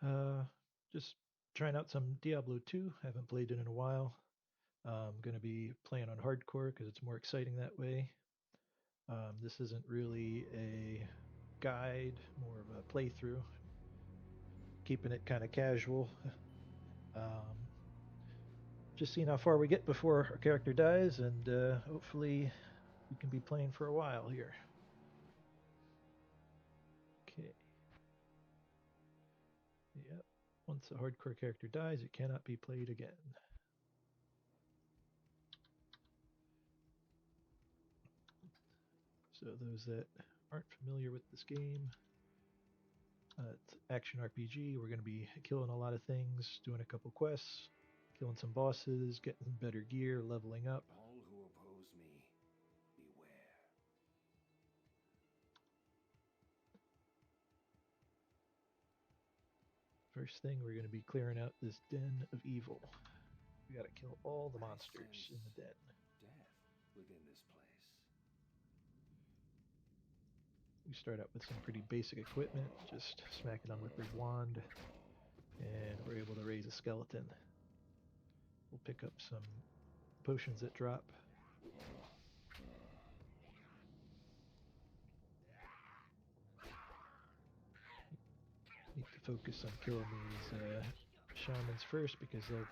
Uh, just trying out some Diablo 2. Haven't played it in a while. I'm going to be playing on hardcore because it's more exciting that way. This isn't really a guide, more of a playthrough, keeping it kind of casual. Um, just seeing how far we get before our character dies, and hopefully we can be playing for a while here. Okay. Yep. Once a hardcore character dies, it cannot be played again. So those that aren't familiar with this game, it's action RPG. We're going to be killing a lot of things, doing a couple quests, killing some bosses, getting some better gear, leveling up. All who oppose me, beware. First thing, we're going to be clearing out this den of evil. We got to kill all the I monsters in sense the den. death within this place. We start out with some pretty basic equipment, just smacking on with the wand, and we're able to raise a skeleton. We'll pick up some potions that drop. Need to focus on killing these shamans first because they'll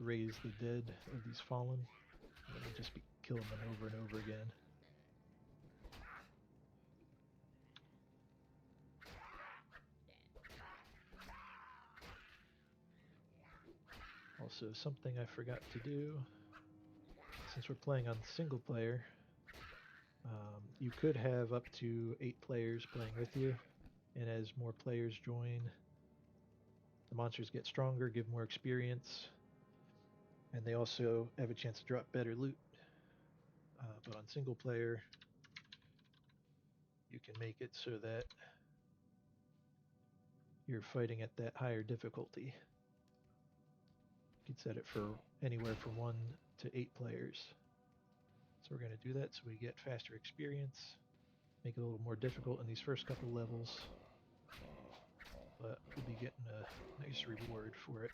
raise the dead of these fallen. And then we'll just be killing them over and over again. Also, something I forgot to do, since we're playing on single player, you could have up to 8 players playing with you, and as more players join, the monsters get stronger, give more experience, and they also have a chance to drop better loot. But on single player, you can make it so that you're fighting at that higher difficulty. You can set it for anywhere from 1 to 8 players. So we're going to do that so we get faster experience, make it a little more difficult in these first couple levels, but we'll be getting a nice reward for it.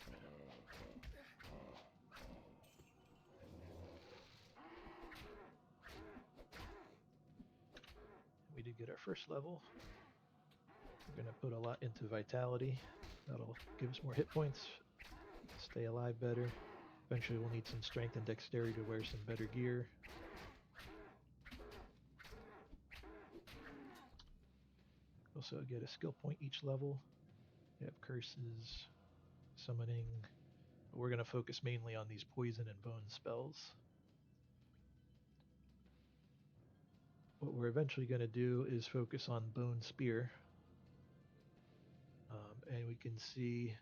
We did get our first level. We're going to put a lot into vitality. That'll give us more hit points, stay alive better. Eventually we'll need some strength and dexterity to wear some better gear. Also get a skill point each level. We have curses, summoning. We're going to focus mainly on these poison and bone spells. What we're eventually going to do is focus on Bone Spear. And we can see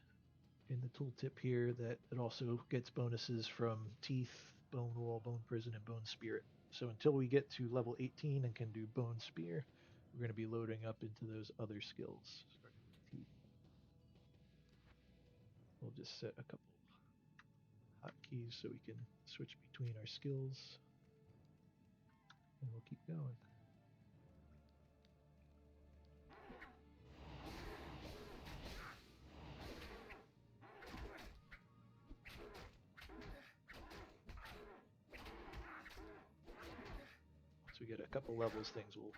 in the tooltip here that it also gets bonuses from Teeth, Bone Wall, Bone Prison, and Bone Spirit. So until we get to level 18 and can do Bone Spear, we're going to be loading up into those other skills, starting with Teeth. We'll just set a couple hotkeys so we can switch between our skills, and we'll keep going. Once we get a couple levels, things will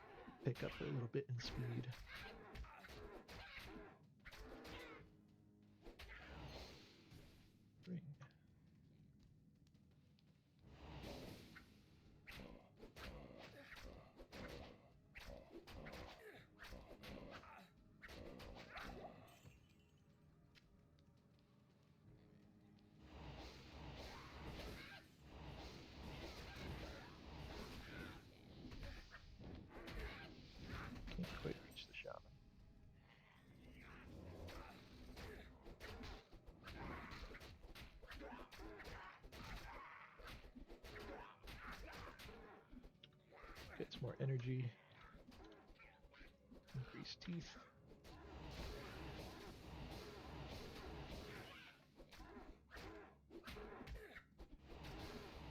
pick up a little bit in speed. Ring. Can't quite reach the shaman. Gets more energy. Increase teeth.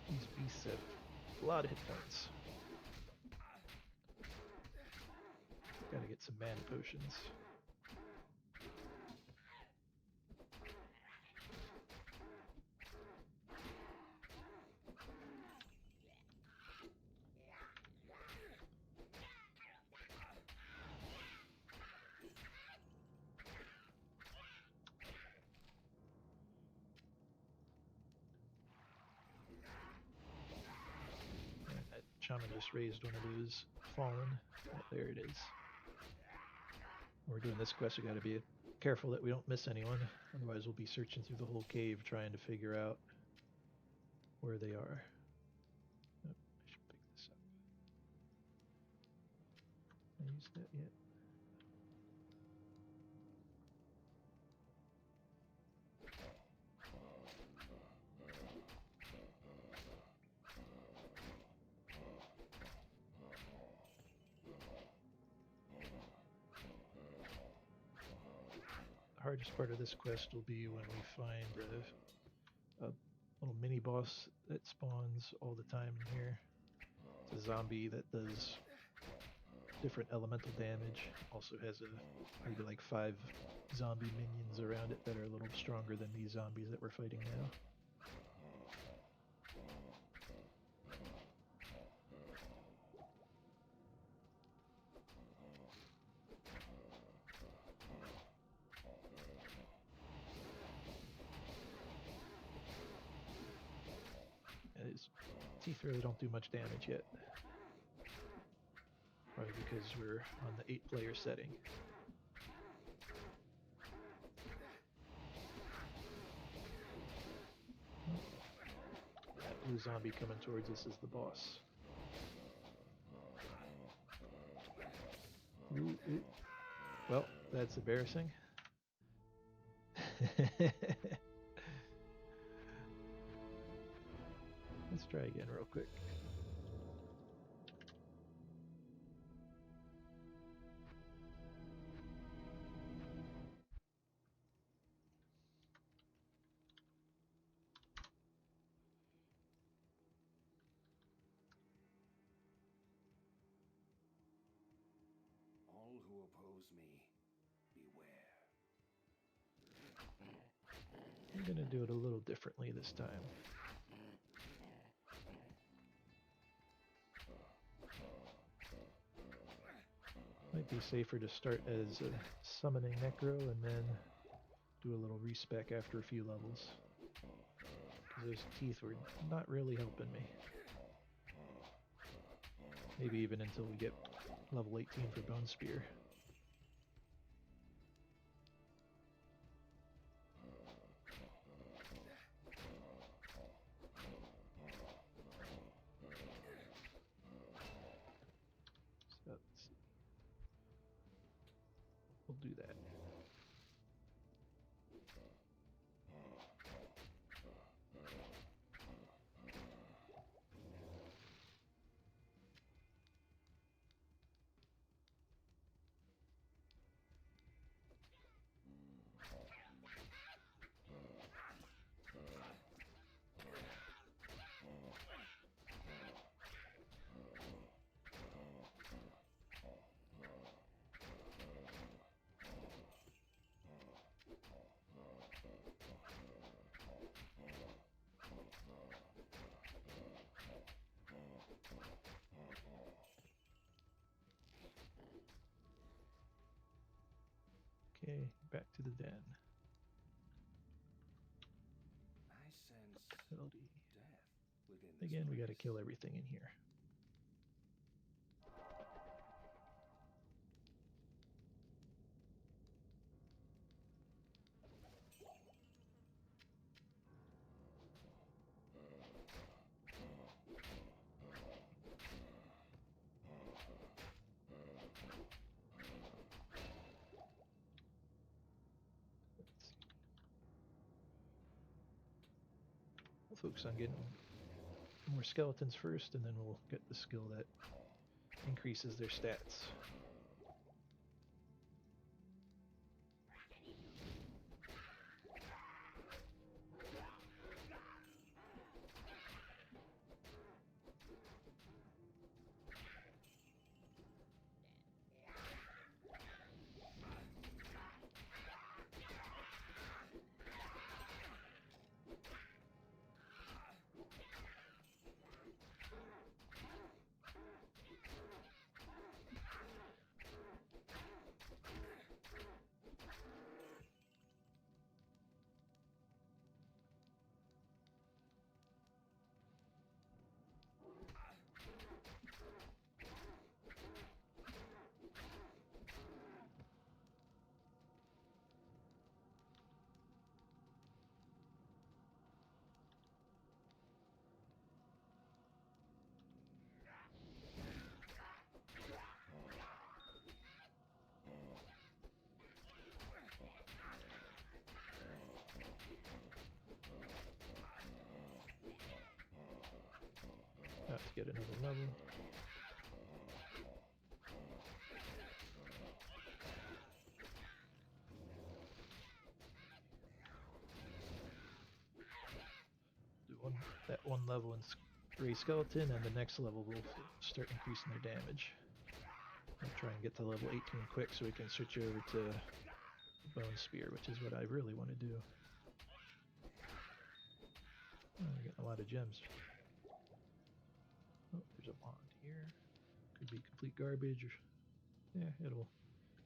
These beasts have a lot of hit points. Gotta get some mana potions. shaman just raised one of those fallen. Oh, there it is. When we're doing this quest, we got to be careful that we don't miss anyone. Otherwise, we'll be searching through the whole cave trying to figure out where they are. Oh, I should pick this up. Have I used that yet? The hardest part of this quest will be when we find a little mini boss that spawns all the time in here. It's a zombie that does different elemental damage. Also has maybe like 5 zombie minions around it that are a little stronger than these zombies that we're fighting now. His teeth really don't do much damage yet. Probably because we're on the 8-player setting. That blue zombie coming towards us is the boss. Ooh, ooh. Well, that's embarrassing. Let's try again real quick. All who oppose me, beware. I'm going to do it a little differently this time. Might be safer to start as a summoning necro and then do a little respec after a few levels. Because those teeth were not really helping me. Maybe even until we get level 18 for Bone Spear. So let's see. We'll do that. Okay, back to the den. I sense VOD. death within this Again, we got to place. kill everything in here. We'll focus on getting more skeletons first, and then we'll get the skill that increases their stats. to get another level. Do that one level in Gray Skeleton, and the next level will start increasing their damage. I'll try and get to level 18 quick so we can switch over to Bone Spear, which is what I really want to do. Oh, we're getting a lot of gems. Oh, there's a wand here. Could be complete garbage. Yeah, it'll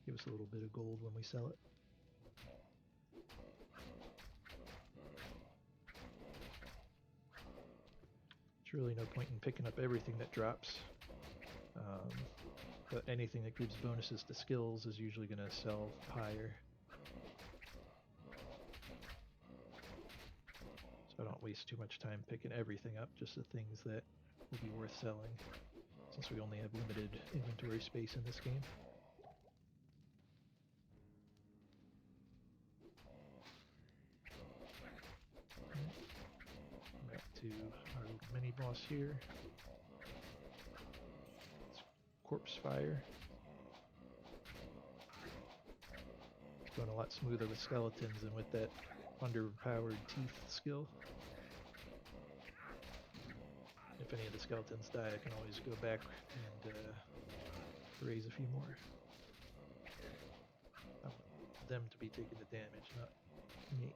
give us a little bit of gold when we sell it. There's really no point in picking up everything that drops. But anything that gives bonuses to skills is usually going to sell higher. So I don't waste too much time picking everything up, just the things that will be worth selling, since we only have limited inventory space in this game. Back to our little mini boss here. It's Corpse Fire. It's going a lot smoother with skeletons than with that underpowered teeth skill. If any of the skeletons die, I can always go back and raise a few more. I want them to be taking the damage, not me.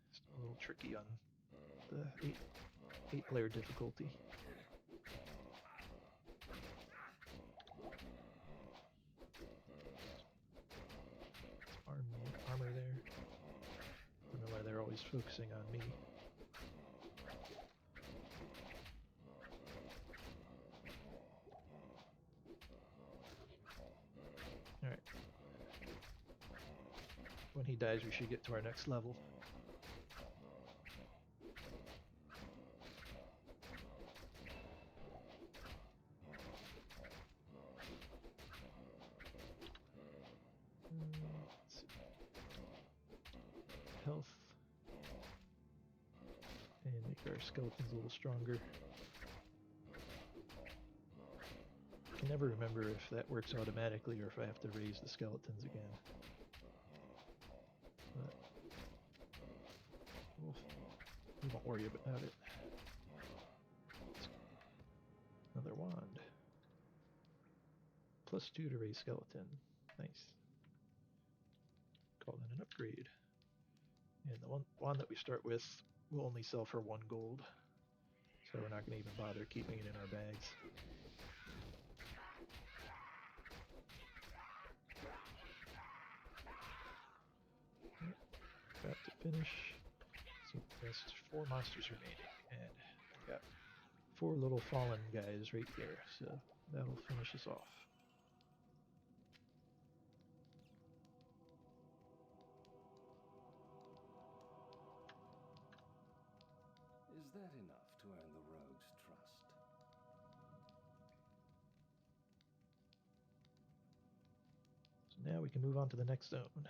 It's a little tricky on the 8-player difficulty. Armor there. I don't know why they're always focusing on me. Alright. When he dies, we should get to our next level. Let's see. Health. And make our skeletons a little stronger. I can never remember if that works automatically or if I have to raise the skeletons again. But we won't worry about it. Another wand. +2 to raise skeleton. Nice. Call that an upgrade. And the wand that we start with will only sell for 1 gold. So we're not going to even bother keeping it in our bags. About to finish. So there's 4 monsters remaining, and we got 4 little fallen guys right here, so that'll finish us off. Is that enough to earn the rogue's trust? So now we can move on to the next zone.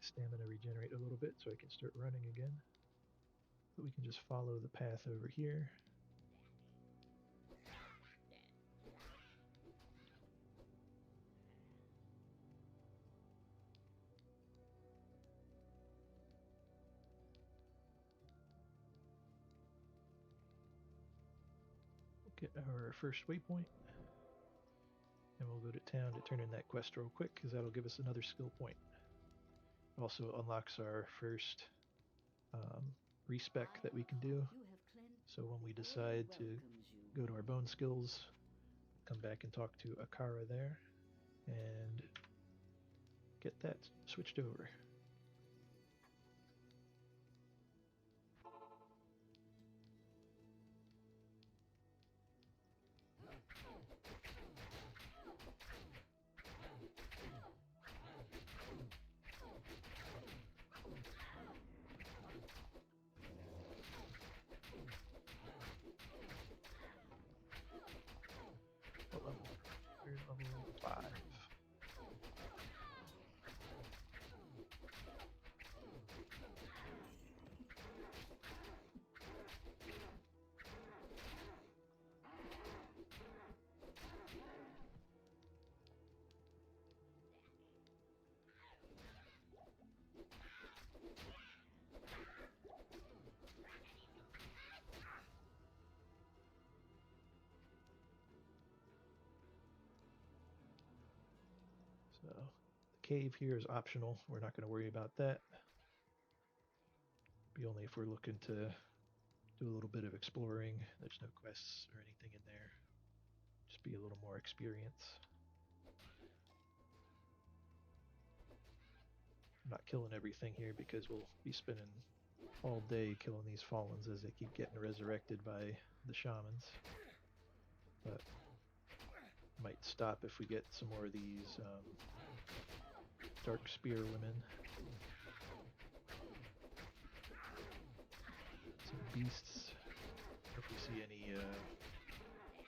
Stamina regenerate a little bit so I can start running again. But we can just follow the path over here. We'll get our first waypoint. And we'll go to town to turn in that quest real quick, because that'll give us another skill point. Also unlocks our first respec that we can do. So when we decide to go to our bone skills, come back and talk to Akara there and get that switched over. cave here is optional. We're not going to worry about that. Be only if we're looking to do a little bit of exploring. There's no quests or anything in there. Just be a little more experience. I'm not killing everything here because we'll be spending all day killing these Fallens as they keep getting resurrected by the shamans. But might stop if we get some more of these dark spear women. Some beasts. If we see any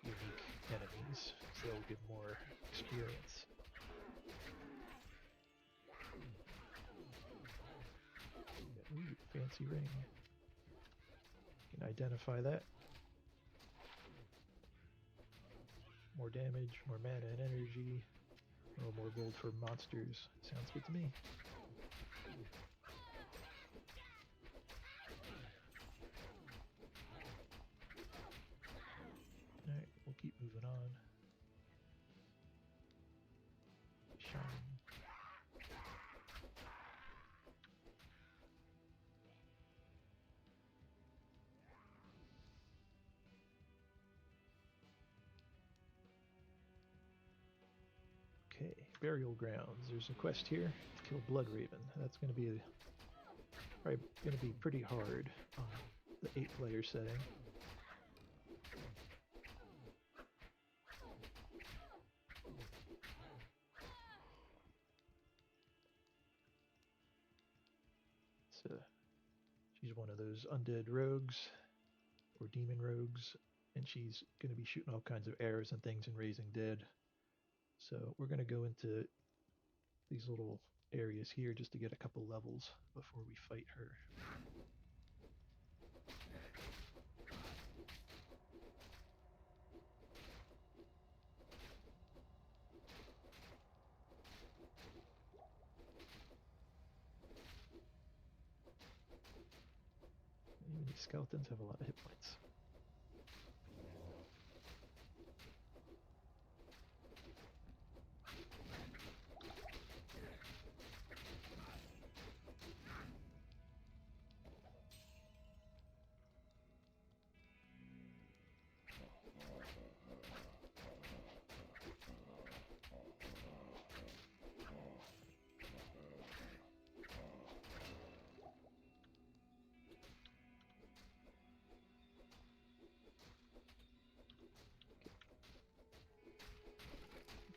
unique enemies, so they'll give more experience. Ooh, fancy ring. You can identify that. More damage, more mana and energy, a little more gold for monsters. Sounds good to me. Alright, we'll keep moving on. Shine. Okay, burial grounds. There's a quest here to kill Blood Raven. That's going to be probably going to be pretty hard on the 8-player setting. So she's one of those undead rogues or demon rogues, and she's going to be shooting all kinds of arrows and things and raising dead. So we're going to go into these little areas here just to get a couple levels before we fight her. Even these skeletons have a lot of hit points.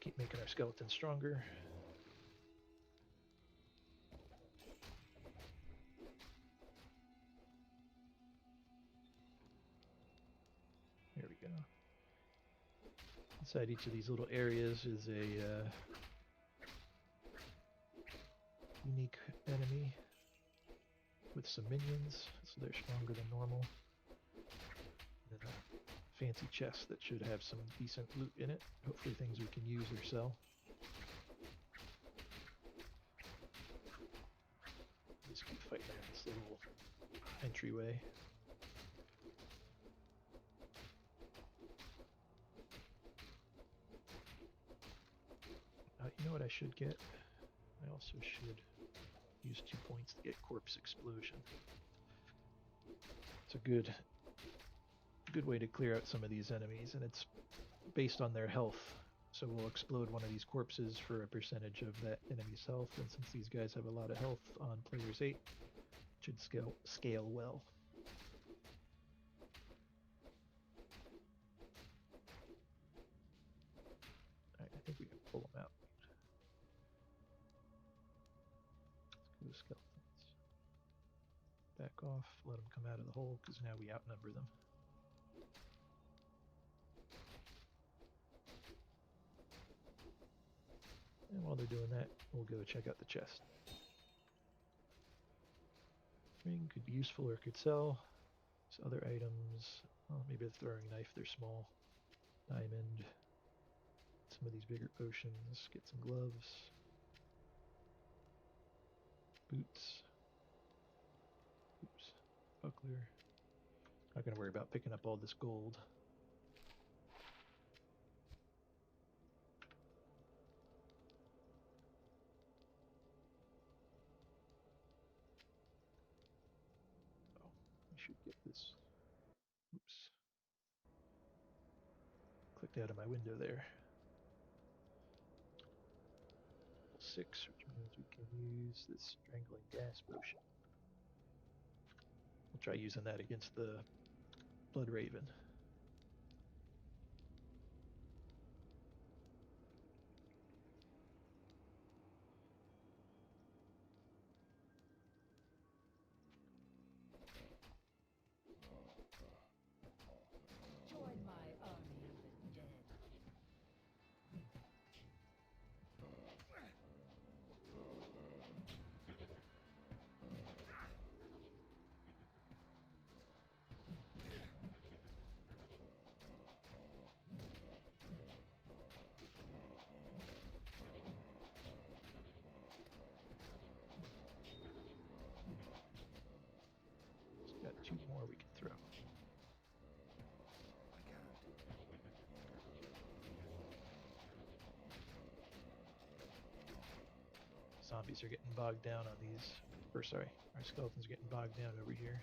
Keep making our skeleton stronger. There we go. Inside each of these little areas is a unique enemy with some minions, so they're stronger than normal. And then a fancy chest that should have some decent loot in it. Hopefully things we can use or sell. Just keep fighting in this little entryway. You know what I should get? I also should use 2 points to get Corpse Explosion. It's a good way to clear out some of these enemies, and it's based on their health. So we'll explode one of these corpses for a percentage of that enemy's health, and since these guys have a lot of health on players 8, it should scale well. Alright, I think we can pull them out. Let's go skeletons. Back off, let them come out of the hole, because now we outnumber them. And while they're doing that, we'll go check out the chest. Ring could be useful or could sell. There's other items. Oh, maybe a throwing knife, they're small. Diamond. Some of these bigger potions. Get some gloves. Boots. Oops. Buckler. Not going to worry about picking up all this gold. should get this. Oops. Clicked out of my window there. Level 6, which means we can use this strangling gas potion. We'll try using that against the Blood Raven. Join my army of the dead. Got 2 more we can throw. Zombies are getting bogged down on these. Or sorry, our skeletons are getting bogged down over here.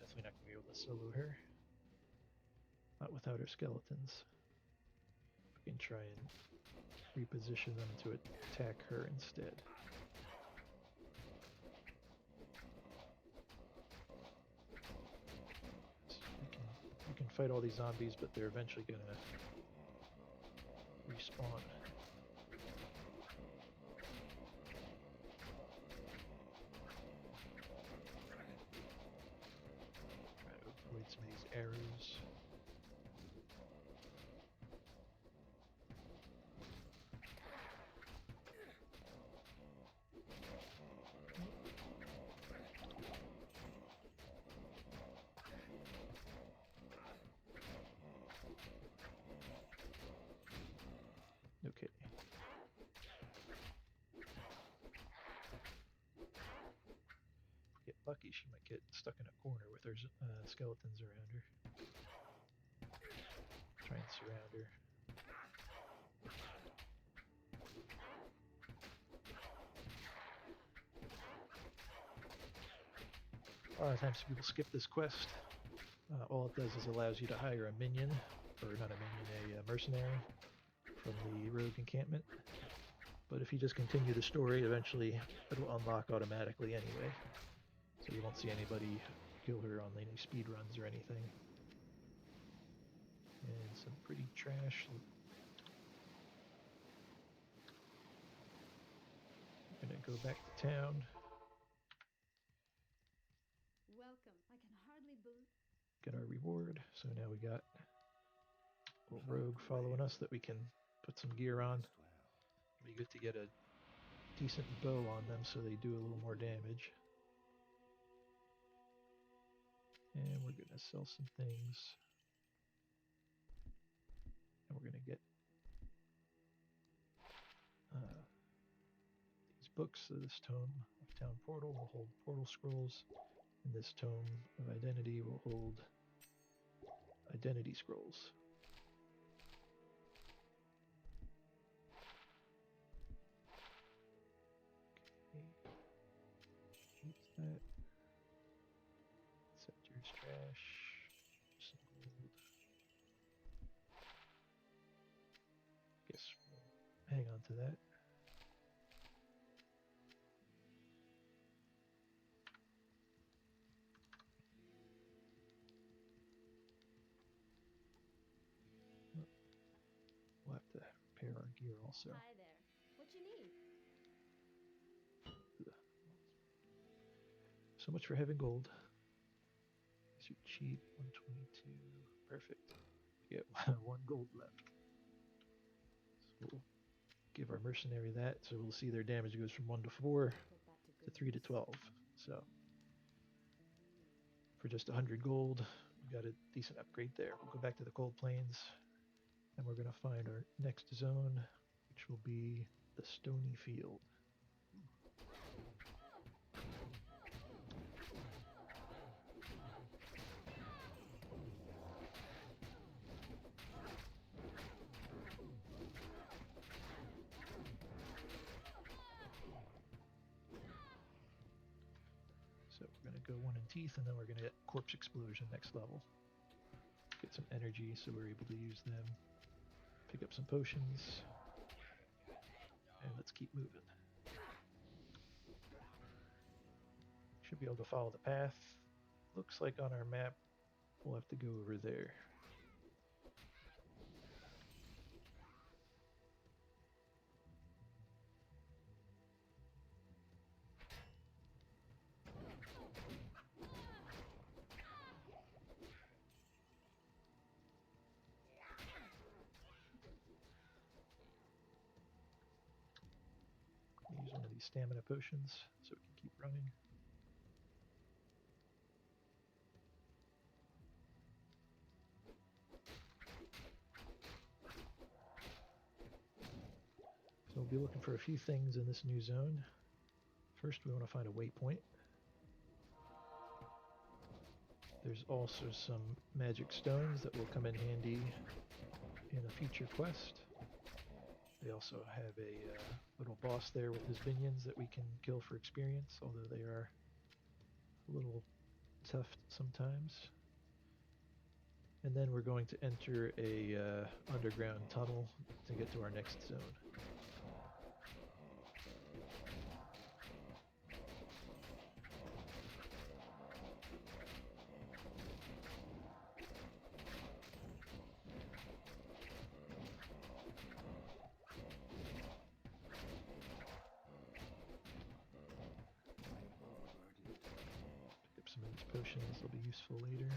Definitely not going to be able to solo her. Not without her skeletons. We can try and reposition them to attack her instead. You can fight all these zombies, but they're eventually going to respawn. Try to avoid some of these arrows. Okay. If we get lucky, she might get stuck in a corner with her skeletons around her. Try and surround her. A lot of times people skip this quest. All it does is allows you to hire a minion, or not a minion, a mercenary from the rogue encampment. But if you just continue the story, eventually it'll unlock automatically anyway. So you won't see anybody kill her on any speed runs or anything. And some pretty trash. We're gonna go back to town. Welcome. I can hardly believe. Get our reward. So now we got a little rogue following us that we can put some gear on. It'll be good to get a decent bow on them so they do a little more damage. And we're gonna sell some things. And we're gonna get these books. So this tome of Town Portal will hold portal scrolls, and this tome of Identity will hold identity scrolls. Okay. What's that? Sector's trash. Some gold. Guess we'll hang on to that. We'll have to repair our gear also. Hi there. What you need? So much for having gold. Suit cheap, 122. Perfect. We get 1 gold left. So we'll give our mercenary that. So we'll see their damage goes from 1 to 4 to 3 to 12. So for just 100 gold, we got a decent upgrade there. We'll go back to the Cold Plains, and we're going to find our next zone, which will be the Stony Field. So So we're going to go 1 in teeth, and then we're going to get corpse explosion next level. Get some energy so we're able to use them. Pick up some potions. And let's keep moving. Should be able to follow the path. Looks like on our map we'll have to go over there. Use one of these stamina potions so we can keep running. So we'll be looking for a few things in this new zone. First, we want to find a waypoint. There's also some magic stones that will come in handy in a future quest. They also have a little boss there with his minions that we can kill for experience, although they are a little tough sometimes. And then we're going to enter a underground tunnel to get to our next zone. Pick up some of these potions, they'll be useful later.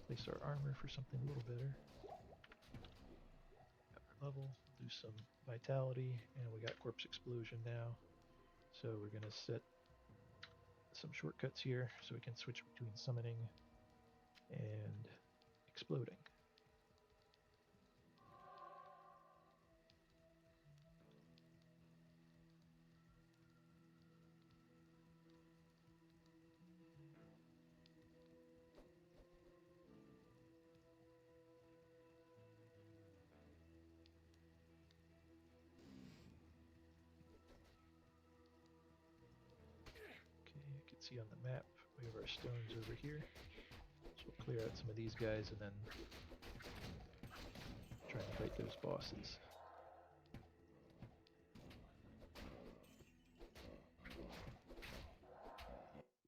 Place our armor for something a little better. Got our level, do some vitality, and we got corpse explosion now. So we're going to set some shortcuts here so we can switch between summoning and exploding. See on the map, we have our stones over here. So we'll clear out some of these guys and then try and fight those bosses.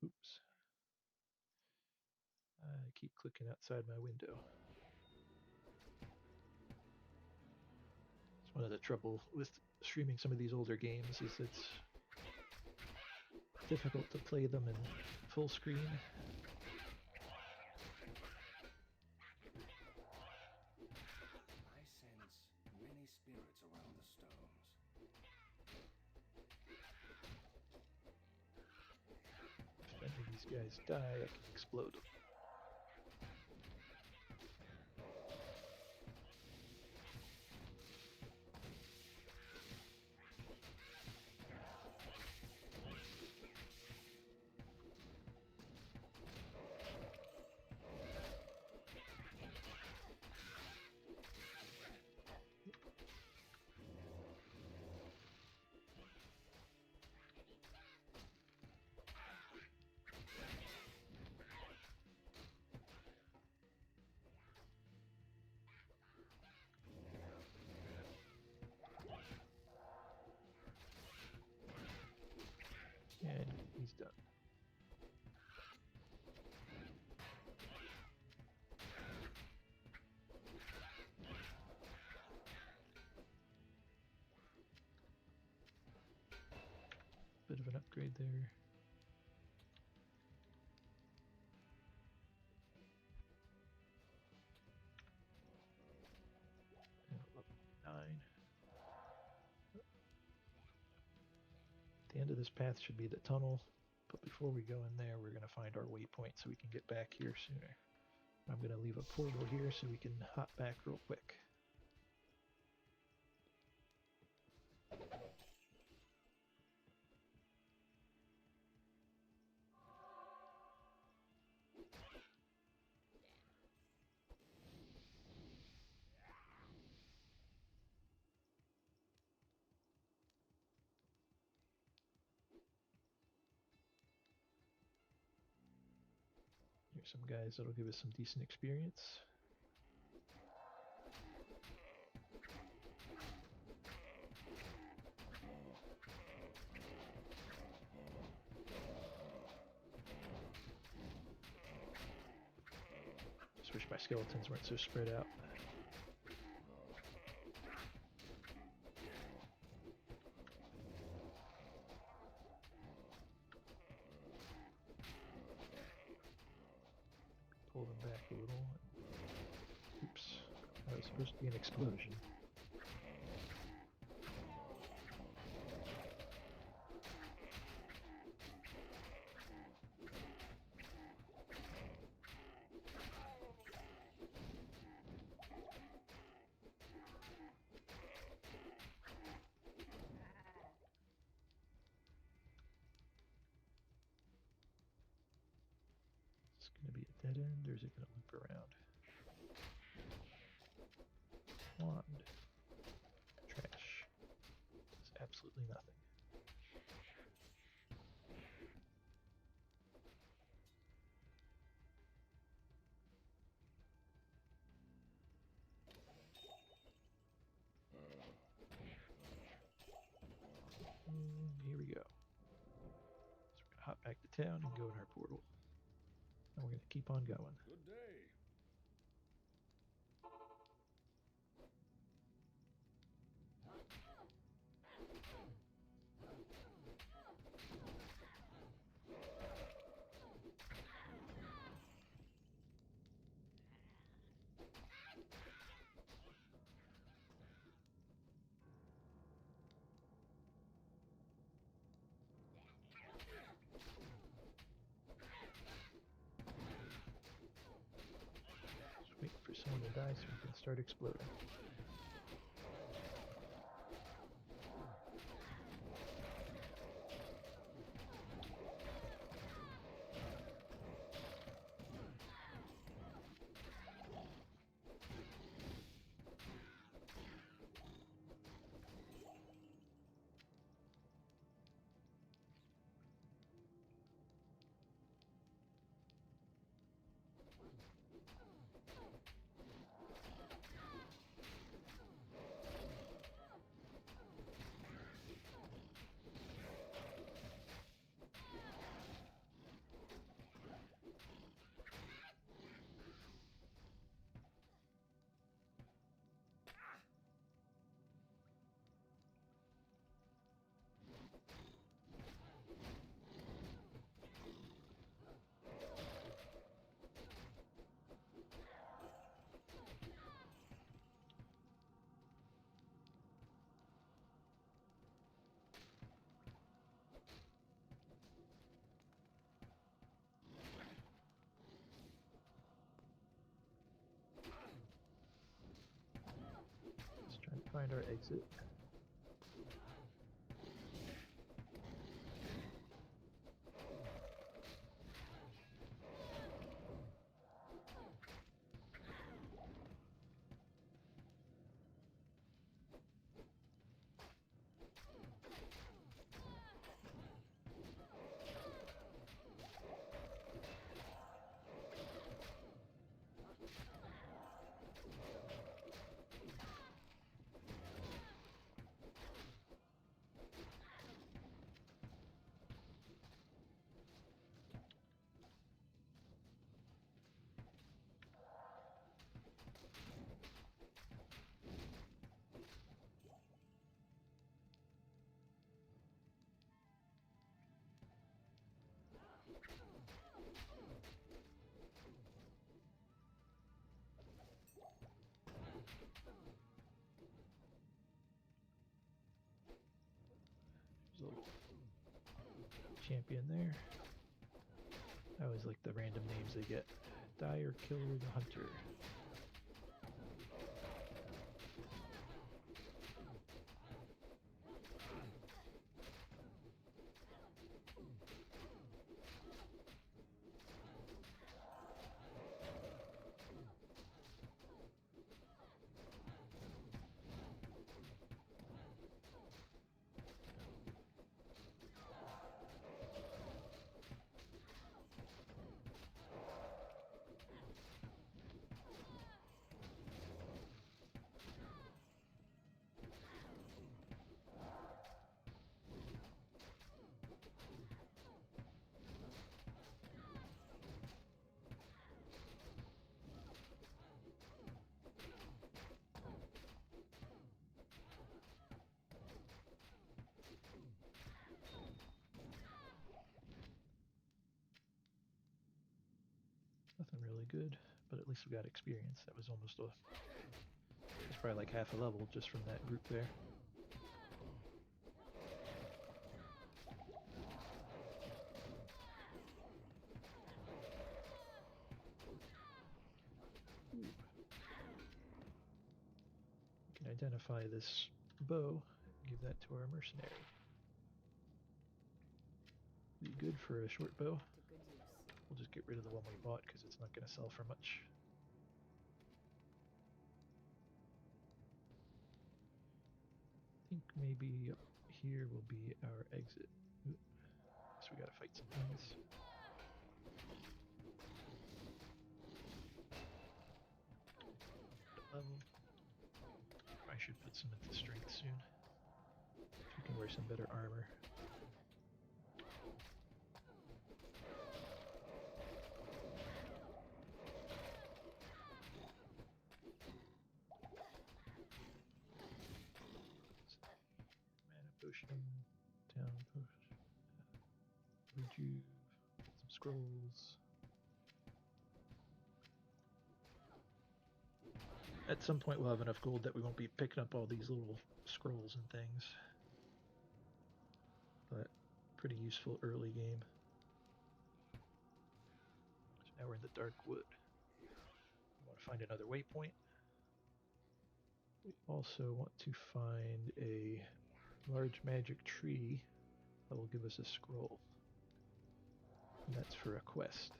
Oops. I keep clicking outside my window. It's one of the trouble with streaming some of these older games is it's difficult to play them in full screen. I sense many spirits around the stones. If any of these guys die, I can explode them. And he's done. Bit of an upgrade there. And level 9. The end of this path should be the tunnel, but before we go in there, we're going to find our waypoint so we can get back here sooner. I'm going to leave a portal here so we can hop back real quick. some guys that'll give us some decent experience. Just wish my skeletons weren't so spread out. Pull them back a little. Oops, that was supposed to be an explosion. Is it going to be a dead end or is it going to loop around? Wand. Trash. Does absolutely nothing. Here we go. So we're going to hop back to town and go in our portal. And we're going to keep on going. Good day. Just waiting for someone to die so we can start exploding. Let's try and find our exit. There's a little champion there. I always like the random names they get. Dire Killer the Hunter. Nothing really good, but at least we got experience. That was almost a... It's probably like half a level just from that group there. Ooh. We can identify this bow and give that to our mercenary. Be good for a short bow. To good use. We'll just get rid of the one we bought because it's not going to sell for much. I think maybe up here will be our exit. Ooh. Guess we gotta fight some things. Level. I should put some into strength soon. So we can wear some better armor. Mana potion, town potion, rejuve, some scrolls. At some point we'll have enough gold that we won't be picking up all these little scrolls and things. But pretty useful early game. So now we're in the dark wood. We want to find another waypoint. We also want to find a large magic tree that will give us a scroll. And that's for a quest.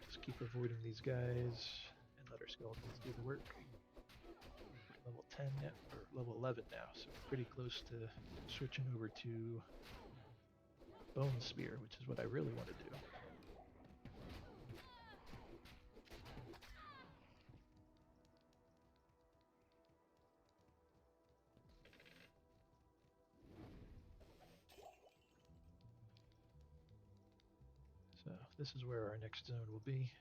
Just keep avoiding these guys and let our skeletons do the work. Level 10 now, or level 11 now, so we're pretty close to switching over to Bone Spear, which is what I really want to do. So this is where our next zone will be.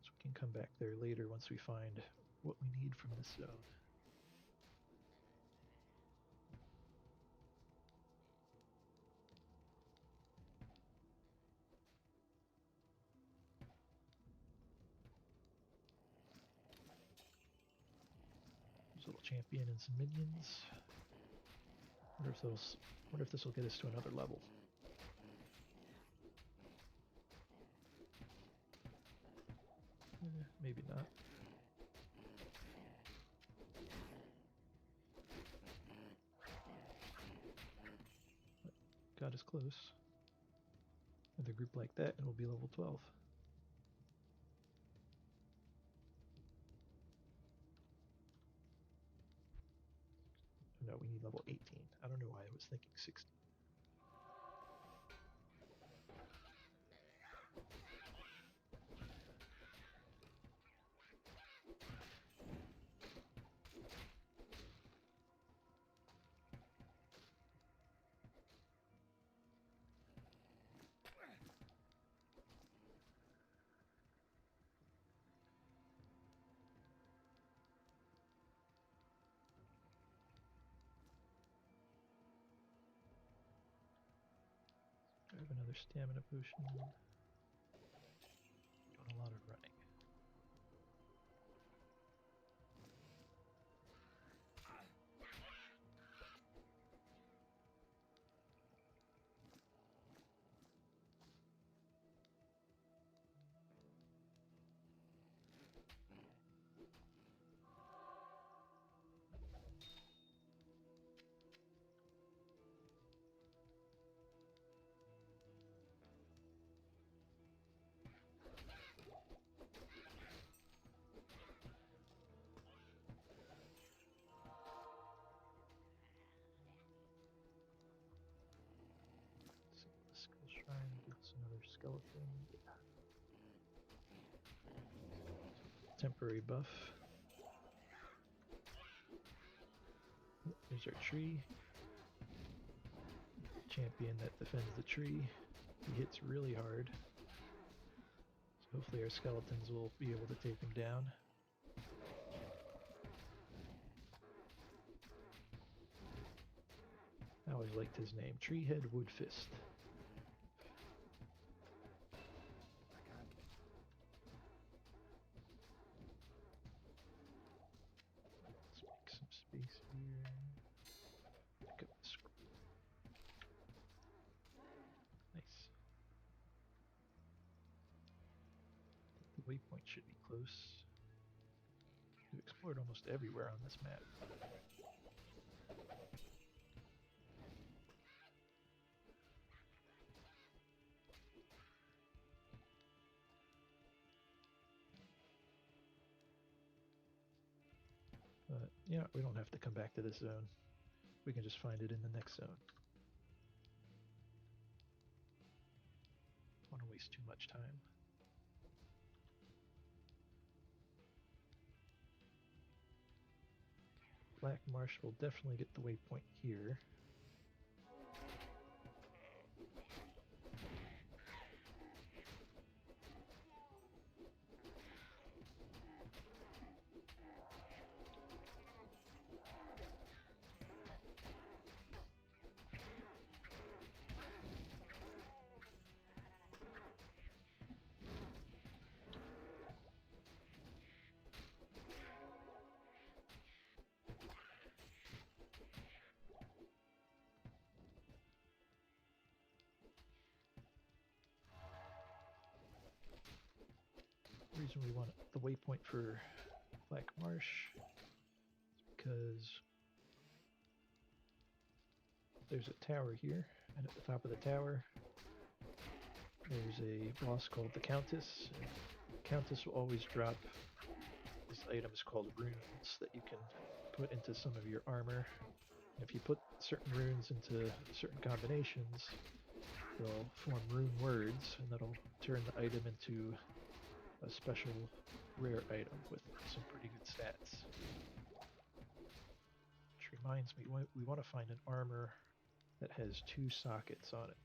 So we can come back there later once we find what we need from this zone. There's a little champion and some minions. Wonder if this will get us to another level. Maybe not. But got us close. Another group like that and we'll be level 12. No, we need level 18. I don't know why I was thinking 16. I have another stamina potion. Doing a lot of running. Skull Shrine gets another skeleton. Temporary buff. There's our tree. Champion that defends the tree. He hits really hard. So hopefully our skeletons will be able to take him down. I always liked his name, Treehead Woodfist. I can't. Let's make some space here. Pick up the scroll. Nice. The waypoint should be close. We've explored almost everywhere on this map. But yeah, we don't have to come back to this zone. We can just find it in the next zone. Don't want to waste too much time. Black Marsh will definitely get the waypoint here. The reason we want the waypoint for Black Marsh is because there's a tower here, and at the top of the tower there's a boss called the Countess. The Countess will always drop these items called runes that you can put into some of your armor. If you put certain runes into certain combinations, they'll form rune words, and that'll turn the item into a special rare item with some pretty good stats. Which reminds me, we want to find an armor that has 2 sockets on it.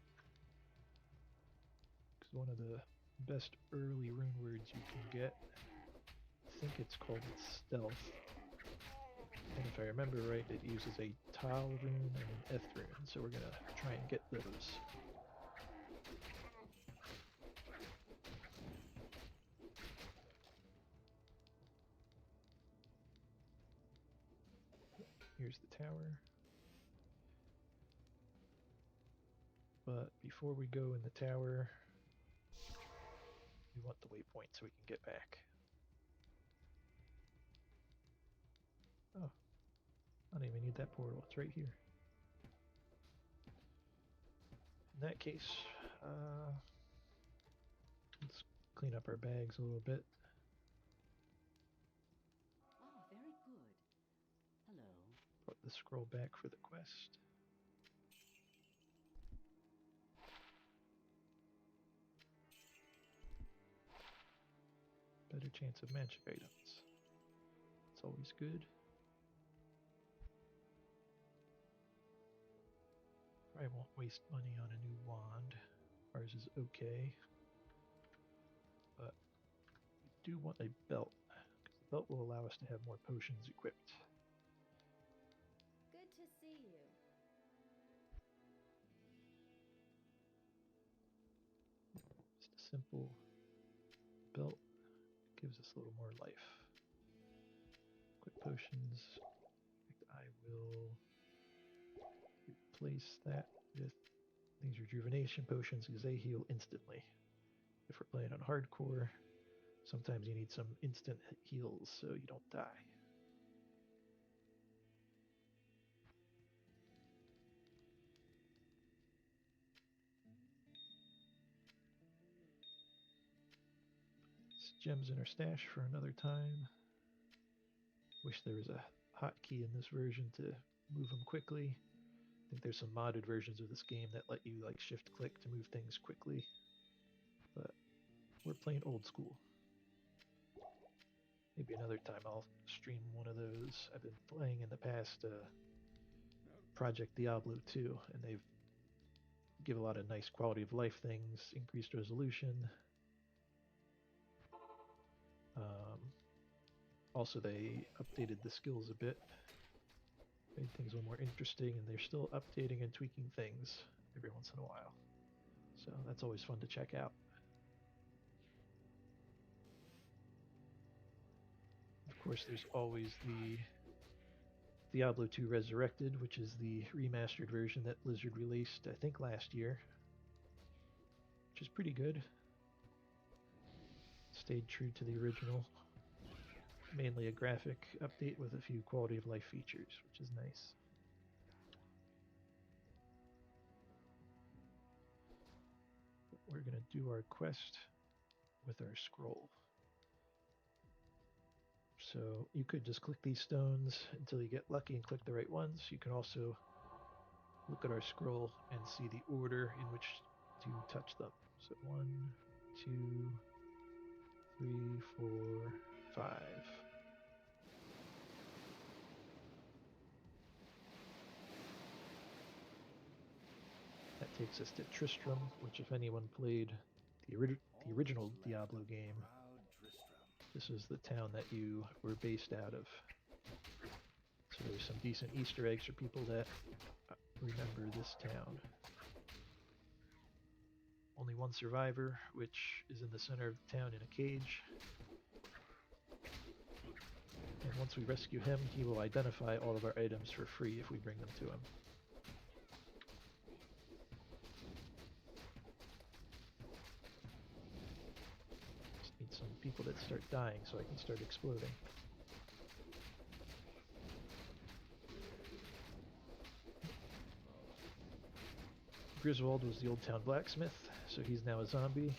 Because one of the best early rune words you can get, I think it's called Stealth. And if I remember right, it uses a Tal rune and an Eth rune, so we're going to try and get those. Here's the tower. But before we go in the tower, we want the waypoint so we can get back. Oh, I don't even need that portal. It's right here. In that case, let's clean up our bags a little bit. Oh, very good. Hello. Put the scroll back for the quest. Better chance of magic items. It's always good. Probably won't waste money on a new wand. Ours is okay. But we do want a belt, because the belt will allow us to have more potions equipped. Good to see you. Just a simple belt gives us a little more life. Quick potions. In fact, I will replace that with these rejuvenation potions because they heal instantly. If we're playing on hardcore, sometimes you need some instant heals so you don't die. Gems in our stash for another time. Wish there was a hotkey in this version to move them quickly. I think there's some modded versions of this game that let you like shift click to move things quickly. But we're playing old school. Maybe another time I'll stream one of those. I've been playing in the past Project Diablo 2, and they've give a lot of nice quality of life things, increased resolution. Also, they updated the skills a bit. Made things a little more interesting, and they're still updating and tweaking things every once in a while. So that's always fun to check out. Of course, there's always the Diablo 2 Resurrected, which is the remastered version that Blizzard released, I think, last year, which is pretty good. Stayed true to the original. Mainly a graphic update with a few quality of life features, which is nice. But we're going to do our quest with our scroll. So you could just click these stones until you get lucky and click the right ones. You can also look at our scroll and see the order in which to touch them. So 1, 2, 3, 4, 5. That takes us to Tristram, which if anyone played the original Diablo game, this is the town that you were based out of. So there's some decent Easter eggs for people that remember this town. Only one survivor, which is in the center of the town in a cage. And once we rescue him, he will identify all of our items for free if we bring them to him. Just need some people that start dying so I can start exploding. Griswold was the old town blacksmith, so he's now a zombie.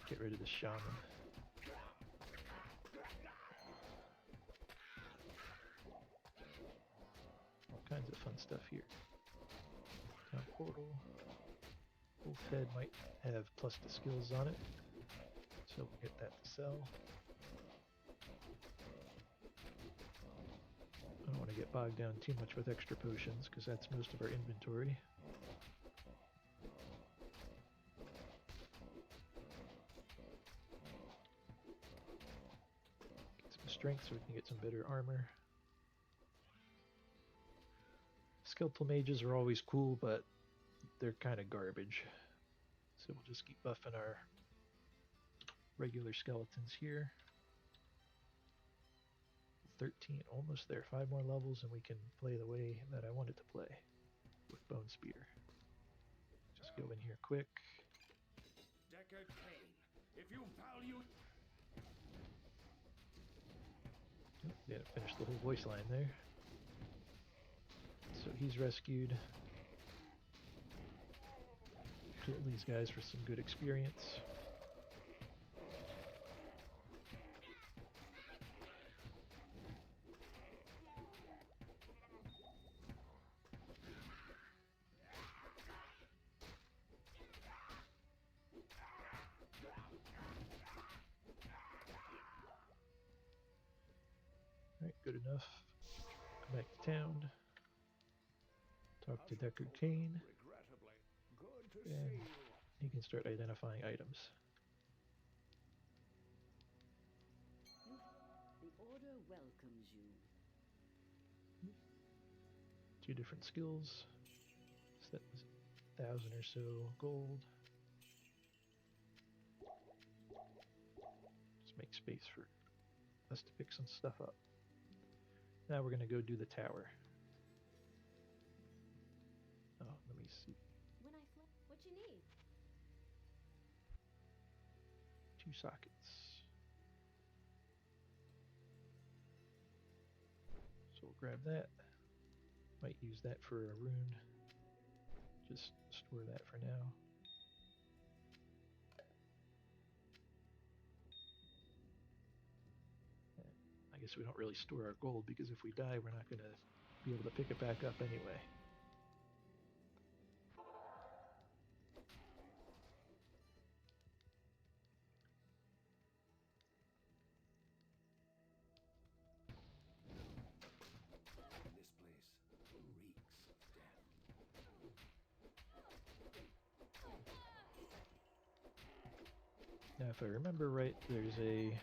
Get rid of the shaman. All kinds of fun stuff here. Town portal. Wolf head might have plus the skills on it, so we'll get that to sell. I don't want to get bogged down too much with extra potions because that's most of our inventory. Strength so we can get some better armor. Skeletal mages are always cool, but they're kind of garbage. So we'll just keep buffing our regular skeletons here. 13, almost there. 5 more levels and we can play the way that I wanted to play with Bone Spear. Just go in here quick. Deckard Cain, if you value... Didn't finish the whole voice line there. So he's rescued. Kill these guys for some good experience. Alright, good enough. Come back to town. Talk to Deckard Cain. And he can start identifying items. The Order welcomes you. 2 different skills. So that was 1,000 or so gold. Just make space for us to pick some stuff up. Now we're going to go do the tower. Oh, let me see. When I flip, what you need? 2 sockets. grab that. Might use that for a rune. Just store that for now. I guess we don't really store our gold because if we die, we're not going to be able to pick it back up anyway. This place reeks of death. Now, if I remember right, there's a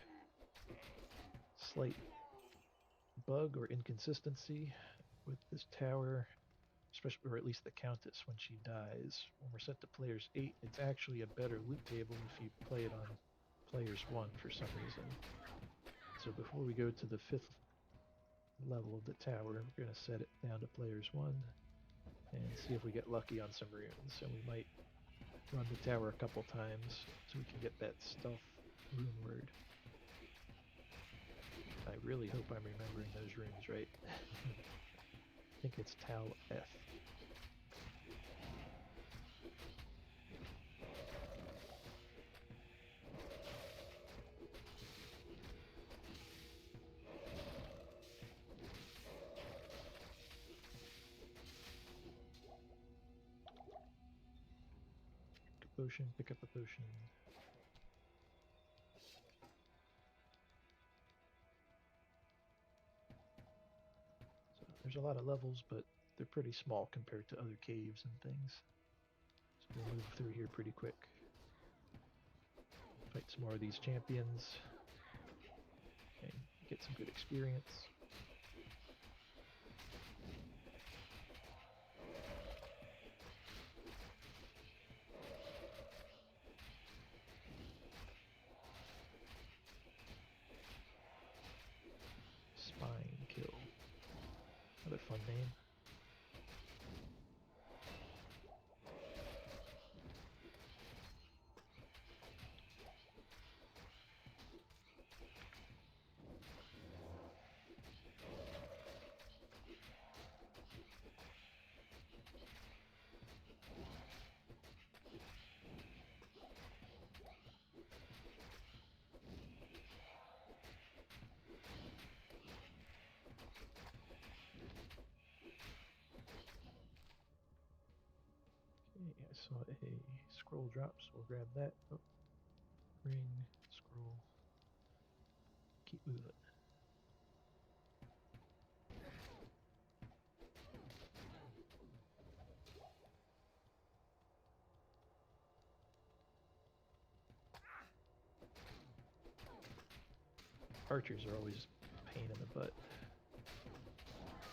slight bug or inconsistency with this tower, especially, or at least the Countess when she dies. When we're set to players 8, it's actually a better loot table if you play it on players 1 for some reason. So before we go to the 5th level of the tower, we're going to set it down to players 1 and see if we get lucky on some runes. And we might run the tower a couple times so we can get that stealth rune word. I really hope I'm remembering those runes right. I think it's Tal F. Potion, pick up a potion. So there's a lot of levels, but they're pretty small compared to other caves and things. So we'll move through here pretty quick. Fight some more of these champions. And get some good experience. Spine kill. What a fun name. Okay, I saw a scroll drop, so we'll grab that. Oh, ring, scroll. Keep moving. Archers are always a pain in the butt,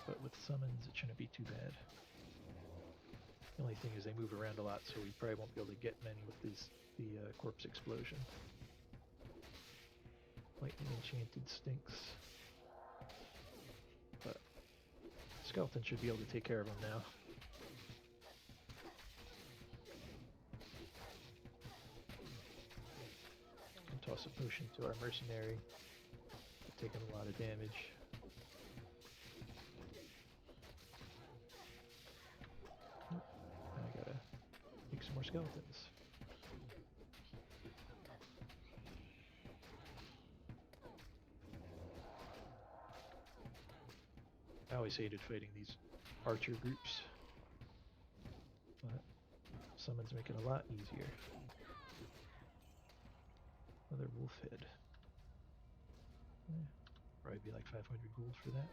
but with summons it shouldn't be too bad. The only thing is they move around a lot, so we probably won't be able to get many with the corpse explosion. Lightning enchanted stinks, but skeleton should be able to take care of them now. And toss a potion to our mercenary. They're taking a lot of damage. I gotta make some more skeletons. I always hated fighting these archer groups, but summons make it a lot easier. Another wolf head. Probably be like 500 gold for that.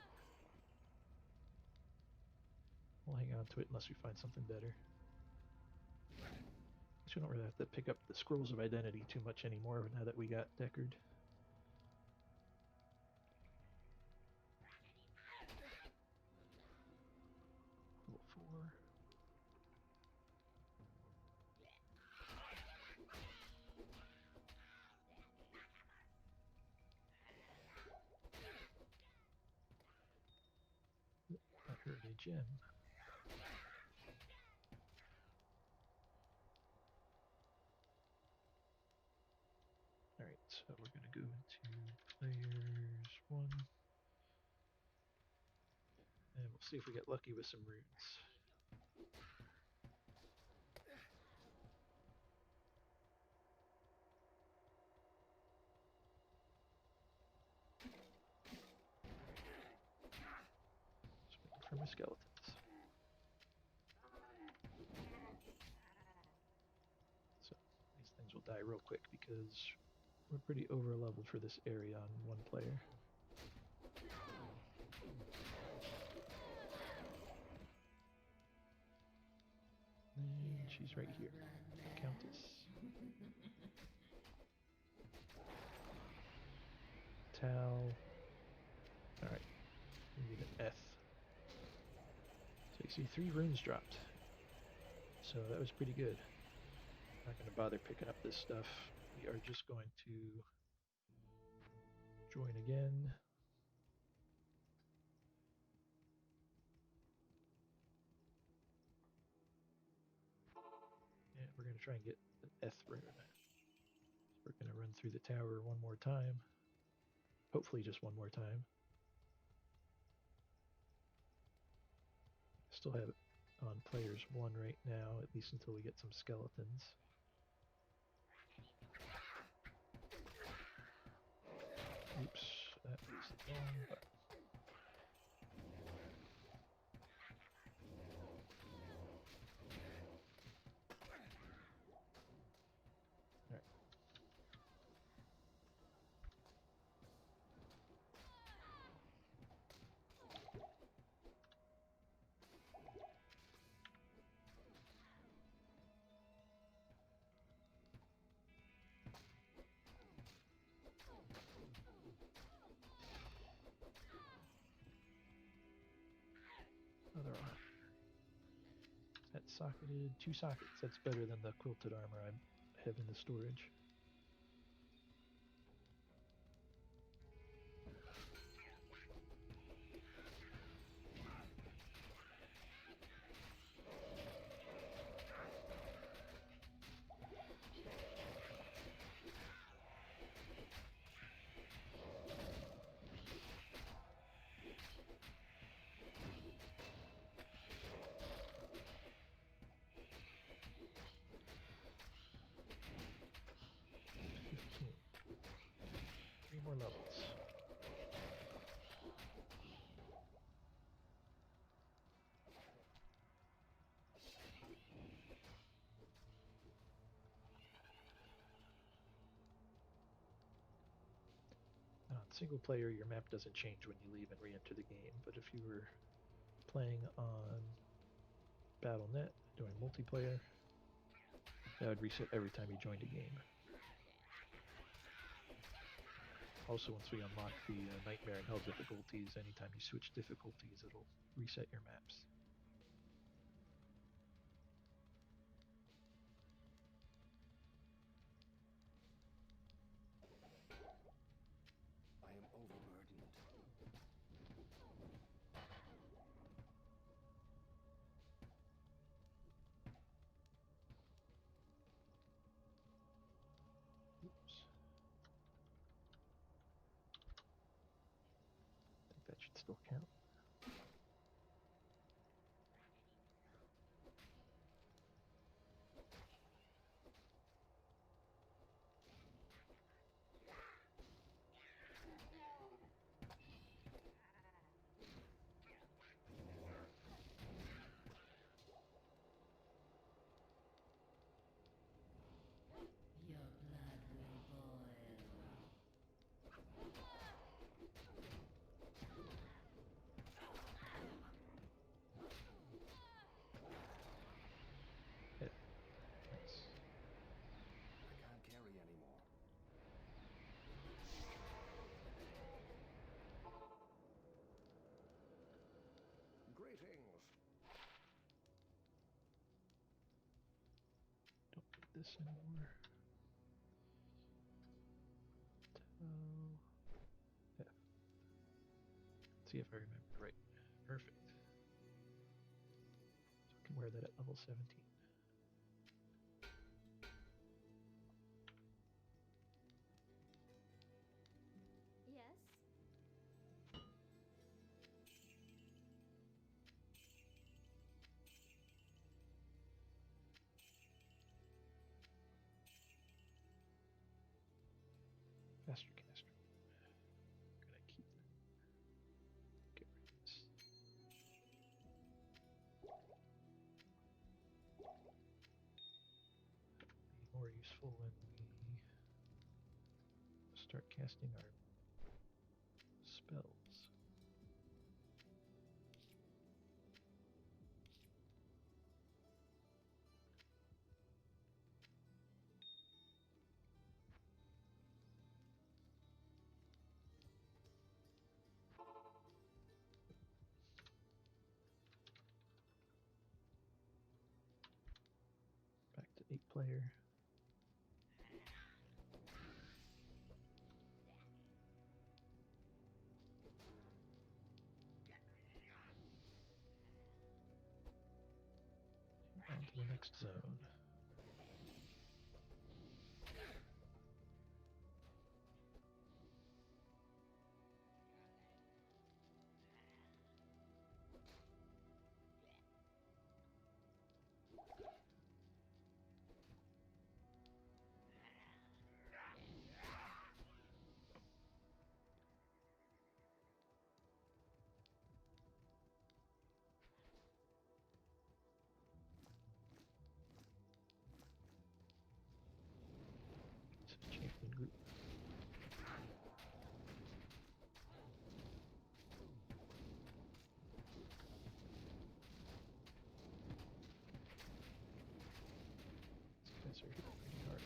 We'll hang on to it unless we find something better. Guess we don't really have to pick up the scrolls of identity too much anymore now that we got Deckard. Level 4. I heard a gem. Alright, so we're going to go into players 1. We'll see if we get lucky with some runes. Just waiting for my skeletons. So these things will die real quick because we're pretty over leveled for this area on one player. And she's right here, the Countess. Tal. Alright, we need an Eth. So you see 3 runes dropped. So that was pretty good. Not going to bother picking up this stuff. We are just going to join again. And we're going to try and get an Eth rune. We're going to run through the tower one more time. Hopefully just one more time. Still have it on players 1 right now, at least until we get some skeletons. Oops, that was the wrong button. Alright. Other armor. Is that socketed? 2 sockets. That's better than the quilted armor I have in the storage. More levels. Single player, your map doesn't change when you leave and re-enter the game, but if you were playing on Battle.net, doing multiplayer, that would reset every time you joined a game. Also, once we unlock the Nightmare and Hell difficulties, anytime you switch difficulties, it'll reset your maps. I am overburdened. Oops. I think that should still count. Your blood will boil. Yeah. Nice. I can't carry anymore. Greetings. Don't need this anymore. Yeah. See if I remember right. Perfect. So I can wear that at level 17. Yes? Faster caster. Gonna keep that. Get rid of this. Be more useful when we start casting our spells. Back to 8-player. On to the next zone. This is champion group. These guys are hitting pretty hard.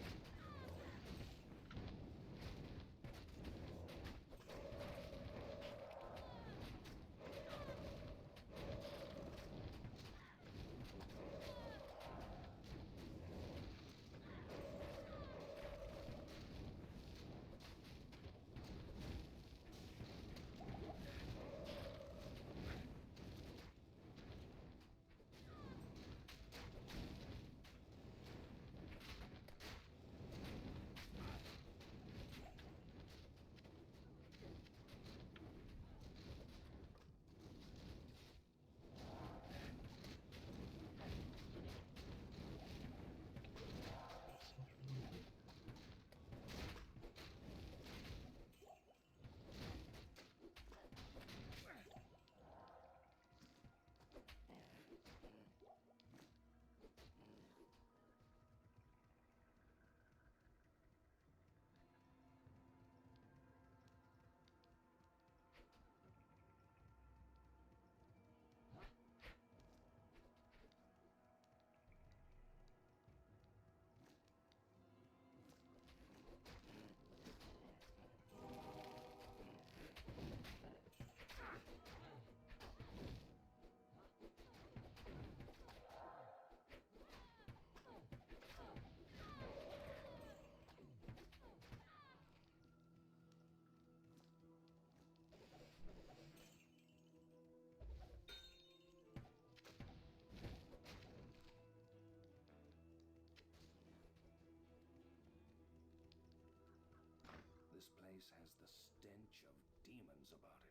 This place has the stench of demons about it.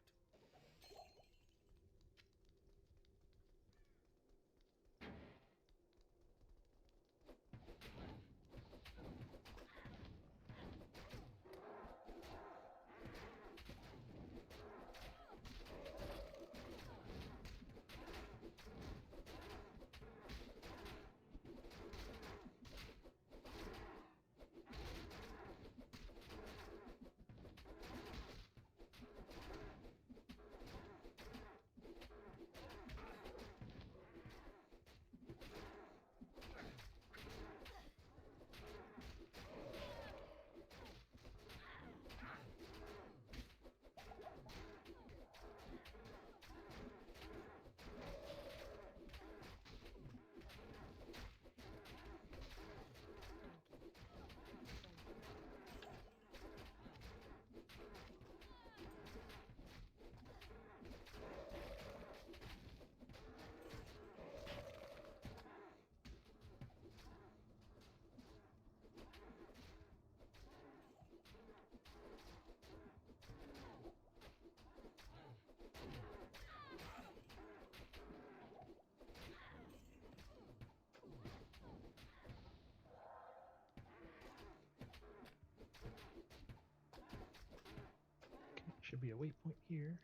should be a waypoint here.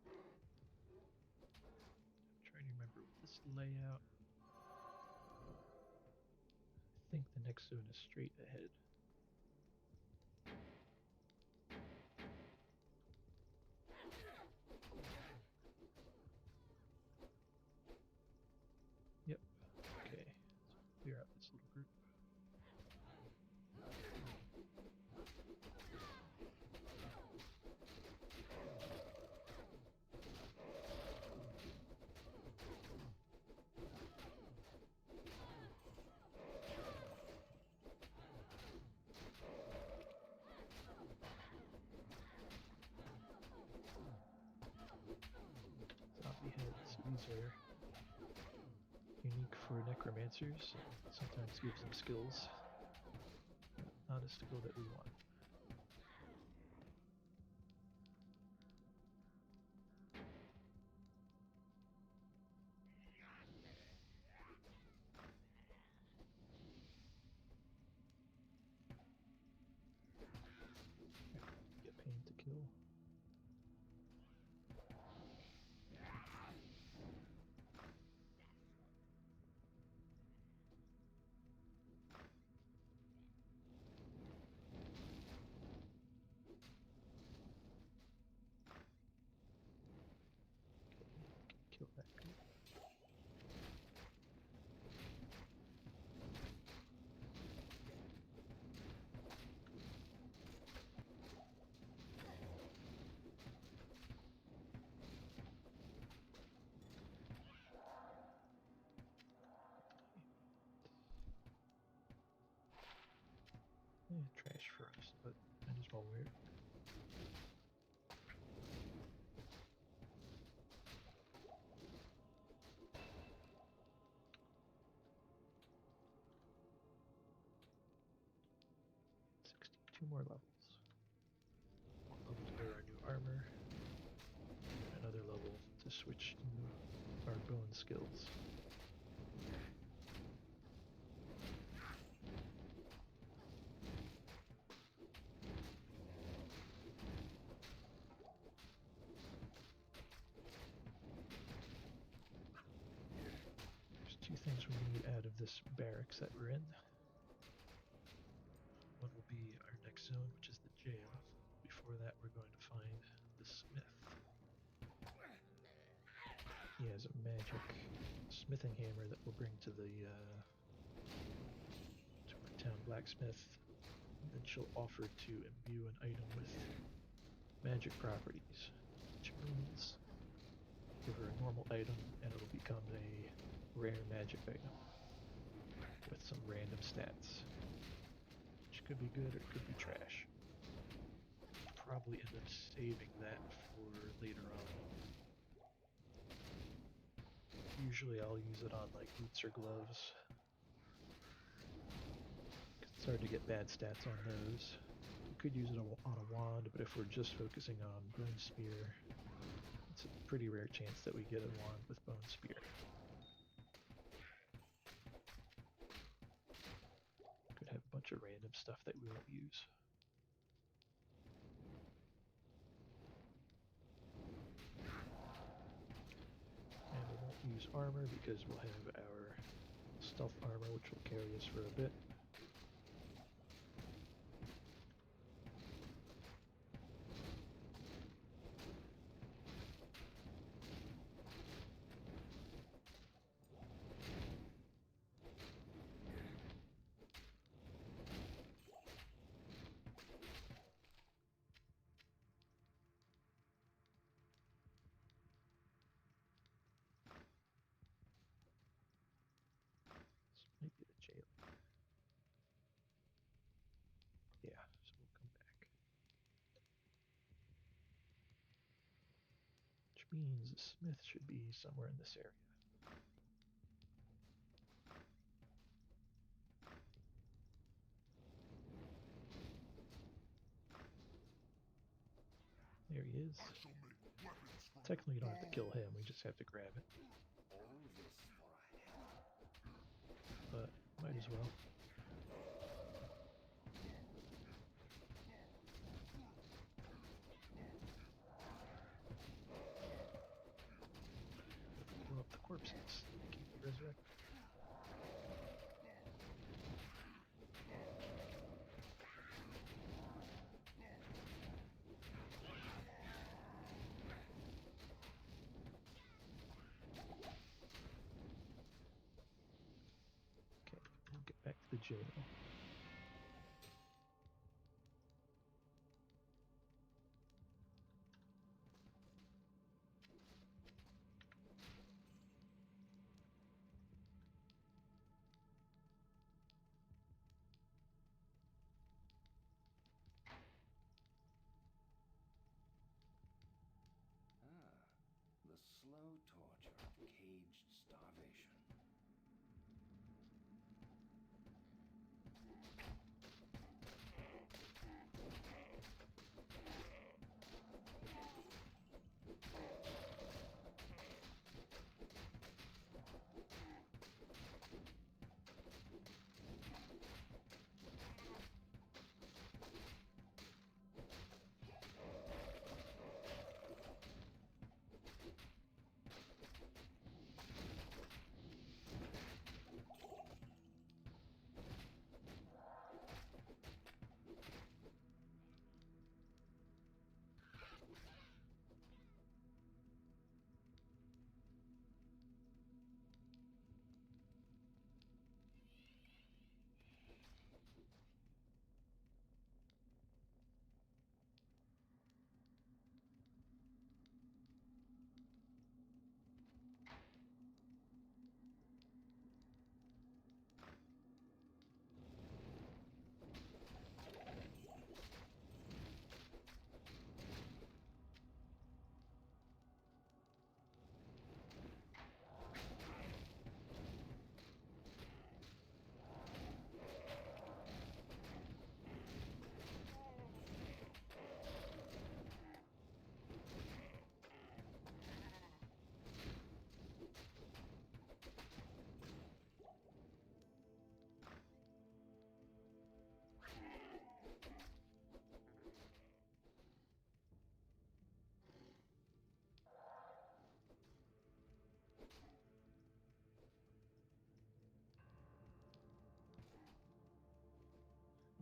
I'm trying to remember this layout. I think the next zone is straight ahead. Yep. Okay. So clear out this little group. Zombie heads. These are unique for Necromancers. Sometimes gives them skills. Not a skill that we want. Get pain to kill. Kill that guy. Trash for us, but might as well wear it. Two more levels. One level to wear our new armor, and another level to switch to our bone skills. There's two things we need out of this barracks that we're in. One will be our next zone, which is the jail. Before that, we're going to find the smith. He has a magic smithing hammer that we'll bring to our town blacksmith. And then she'll offer to imbue an item with magic properties, which means give her a normal item and it'll become a rare magic item with some random stats. Which could be good or it could be trash. Probably end up saving that for later on. Usually I'll use it on like boots or gloves. It's hard to get bad stats on those. You could use it on a wand, but if we're just focusing on bone spear, it's a pretty rare chance that we get a wand with bone spear. Could have a bunch of random stuff that we won't use. And we won't use armor because we'll have our stealth armor, which will carry us for a bit. Might be the jail. Yeah, so we'll come back. Which means the smith should be somewhere in this area. There he is. Technically you don't have to kill him, we just have to grab it. But might as well. jail. The slow torture of caged starvation.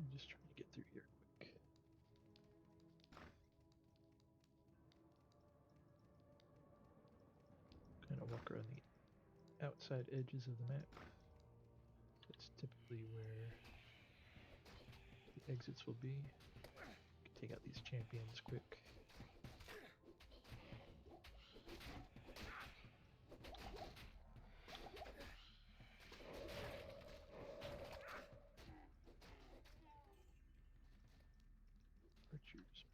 I'm just trying to get through here quick. Kind of walk around the outside edges of the map. That's typically where the exits will be. Can take out these champions quick. Archers.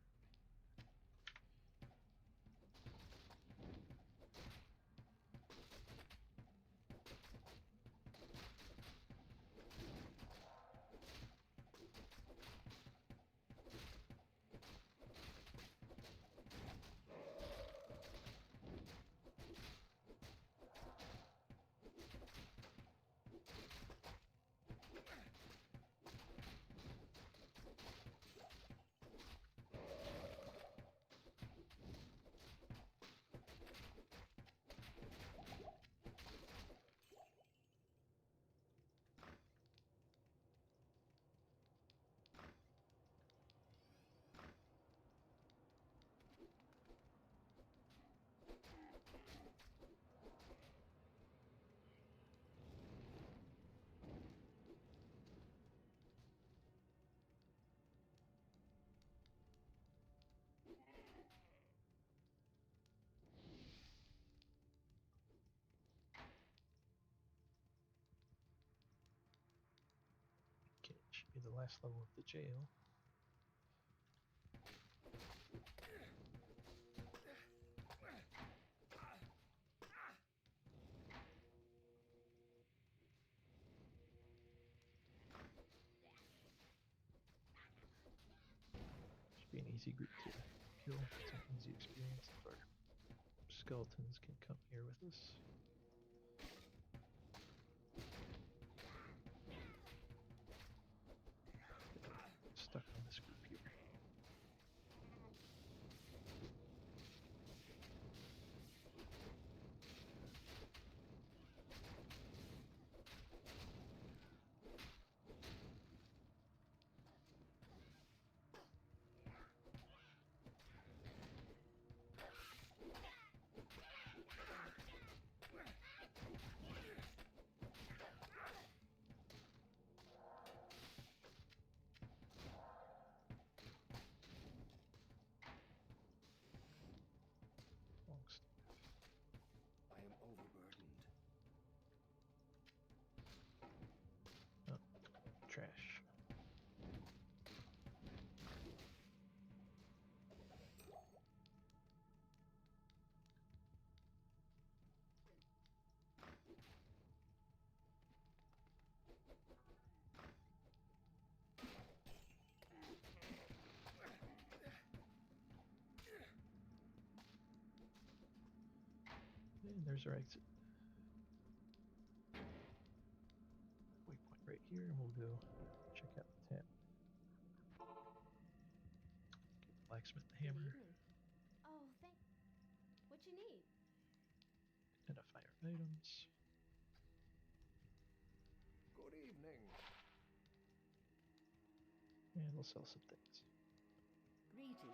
Okay, should be the last level of the jail. Should be an easy group to kill. It's an easy experience if our skeletons can come here with us. Stuck on this group here. resurrects it. Waypoint right here, and we'll go check out the town. Get the blacksmith the hammer. Good evening. Oh, what you need? Identify our items. Good evening. And we'll sell some things. Greetings.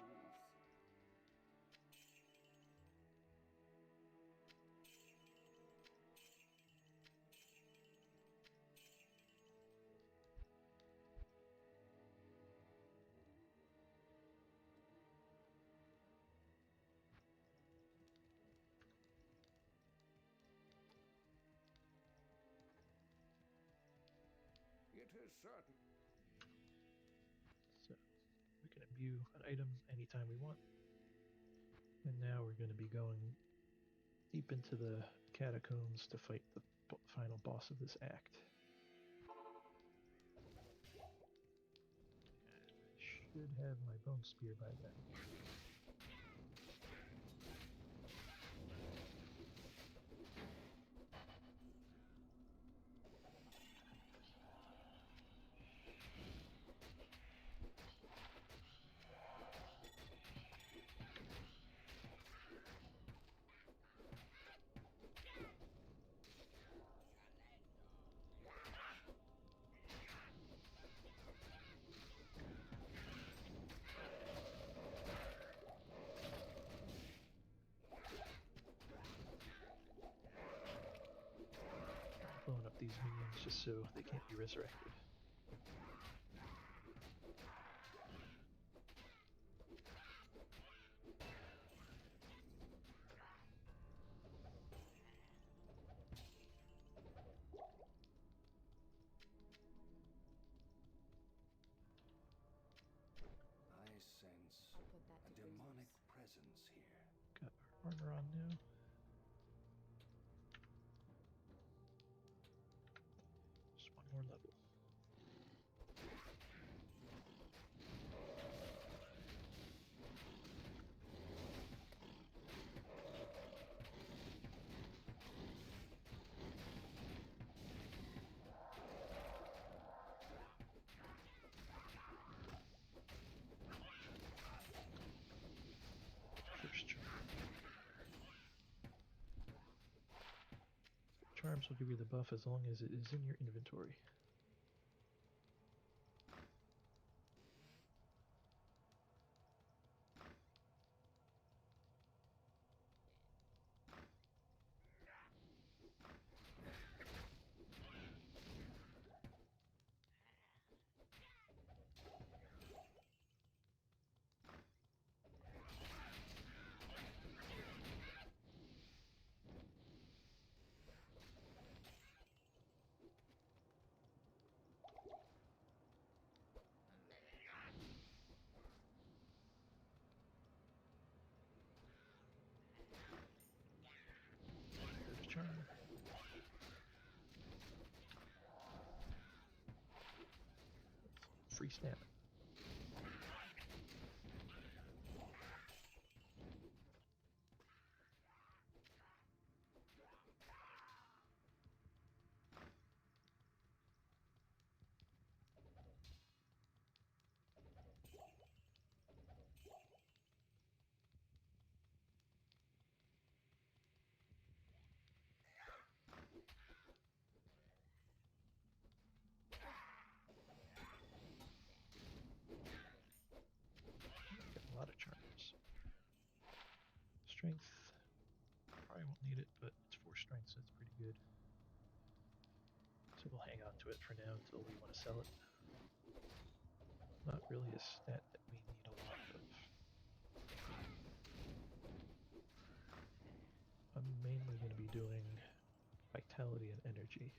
It is certain. So we can imbue an item anytime we want. And now we're going to be going deep into the catacombs to fight the final boss of this act. I should have my bone spear by then. Blowing up these minions just so they can't be resurrected. I sense Put that a to good demonic use. presence here. Got our armor on now. Just one more level. First charm. Charms will give you the buff as long as it is in your inventory. There's charm. Free stamina. Got a lot of charms. Strength. Probably won't need it, but it's 4 strength, so it's pretty good. So we'll hang on to it for now until we want to sell it. Not really a stat that we need a lot of. I'm mainly going to be doing vitality and energy.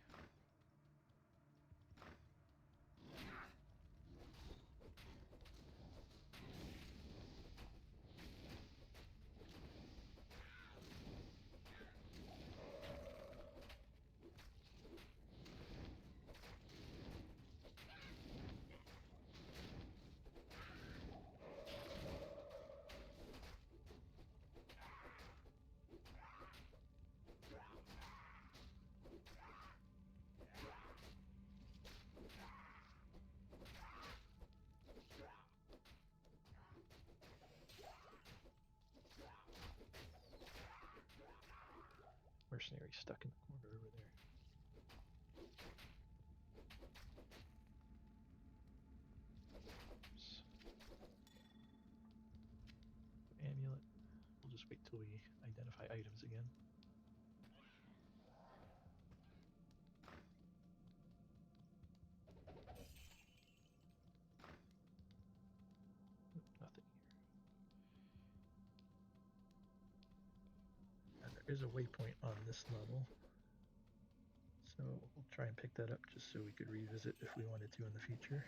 mercenary stuck in the corner over there. Oops. Amulet. We'll just wait till we identify items again. Nothing here. And there is a waypoint on this level. So we'll try and pick that up just so we could revisit if we wanted to in the future.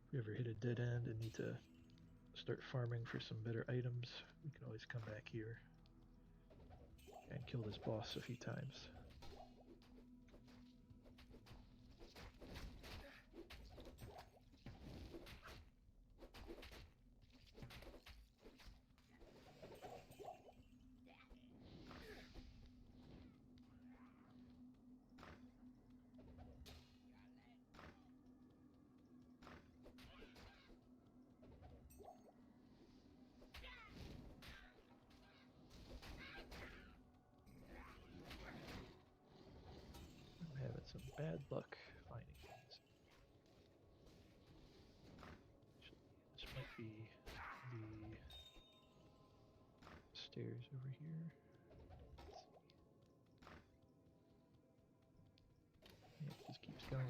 If we ever hit a dead end and need to start farming for some better items, we can always come back here and kill this boss a few times. I'm having some bad luck finding things. Actually, this might be the stairs over here. Let's see. Yeah, it just keeps going.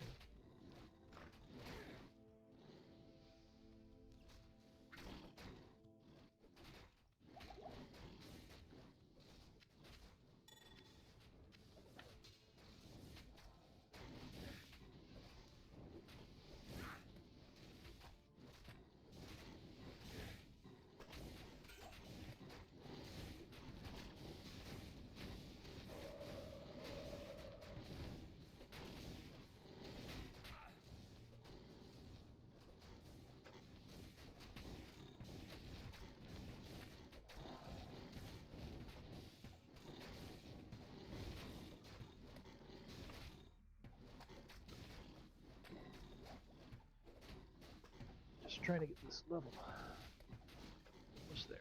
Just trying to get this level. Almost there.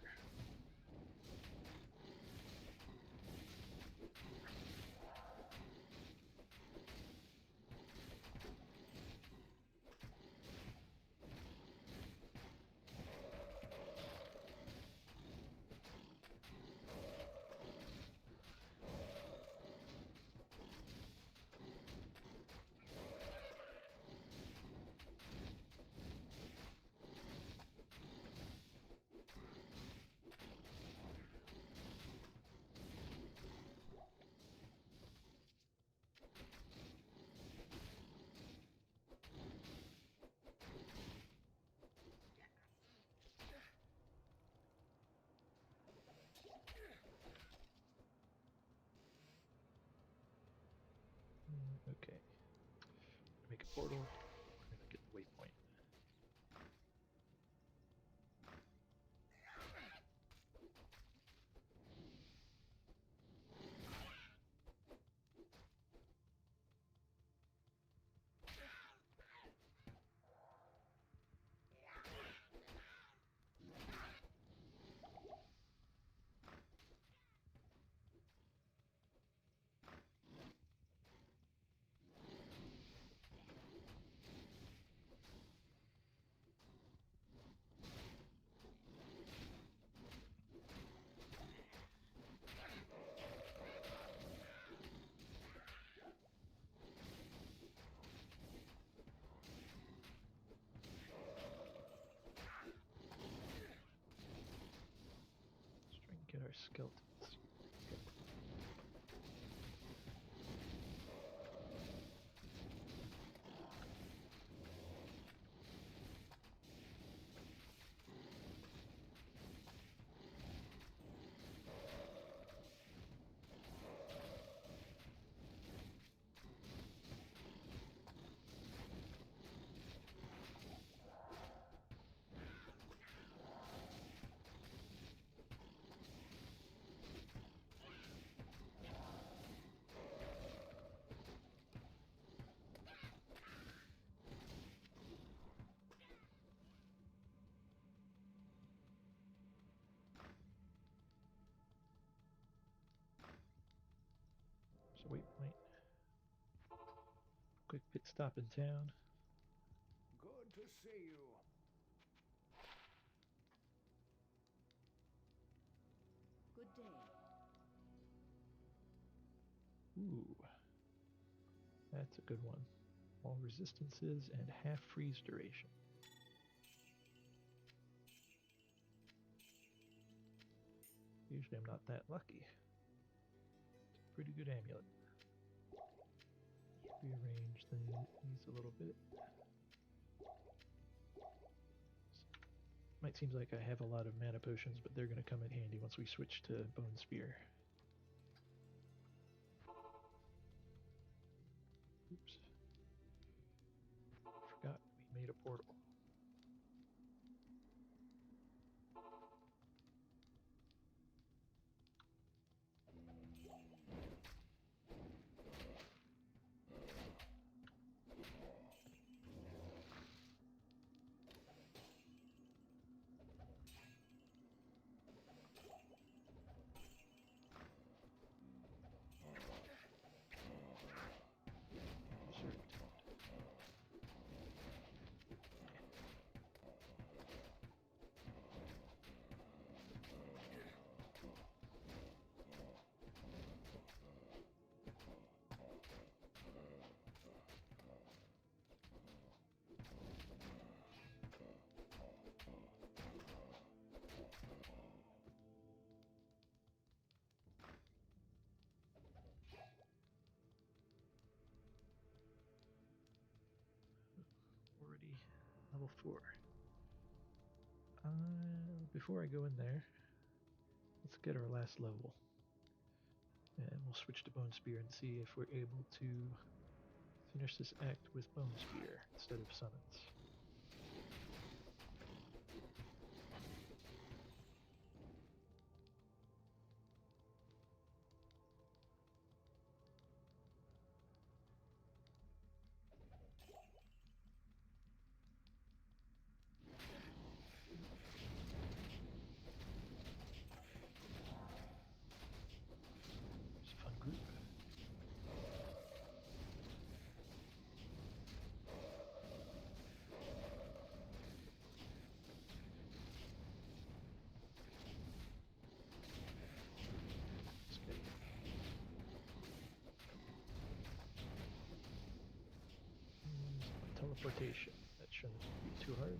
Okay. Make a portal. We're gonna get the waypoint. Let's try and get our skeletons. Quick pit stop in town. Good to see you. Good day. Ooh, that's a good one. All resistances and half freeze duration. Usually I'm not that lucky. It's a pretty good amulet. Rearrange these a little bit. Might seem like I have a lot of mana potions, but they're going to come in handy once we switch to Bone Spear. Oops. Forgot we made a portal. Already level 4. Before I go in there, let's get our last level. And we'll switch to Bone Spear and see if we're able to finish this act with Bone Spear instead of summons. It's a fun group. Let's get teleportation. That shouldn't be too hard.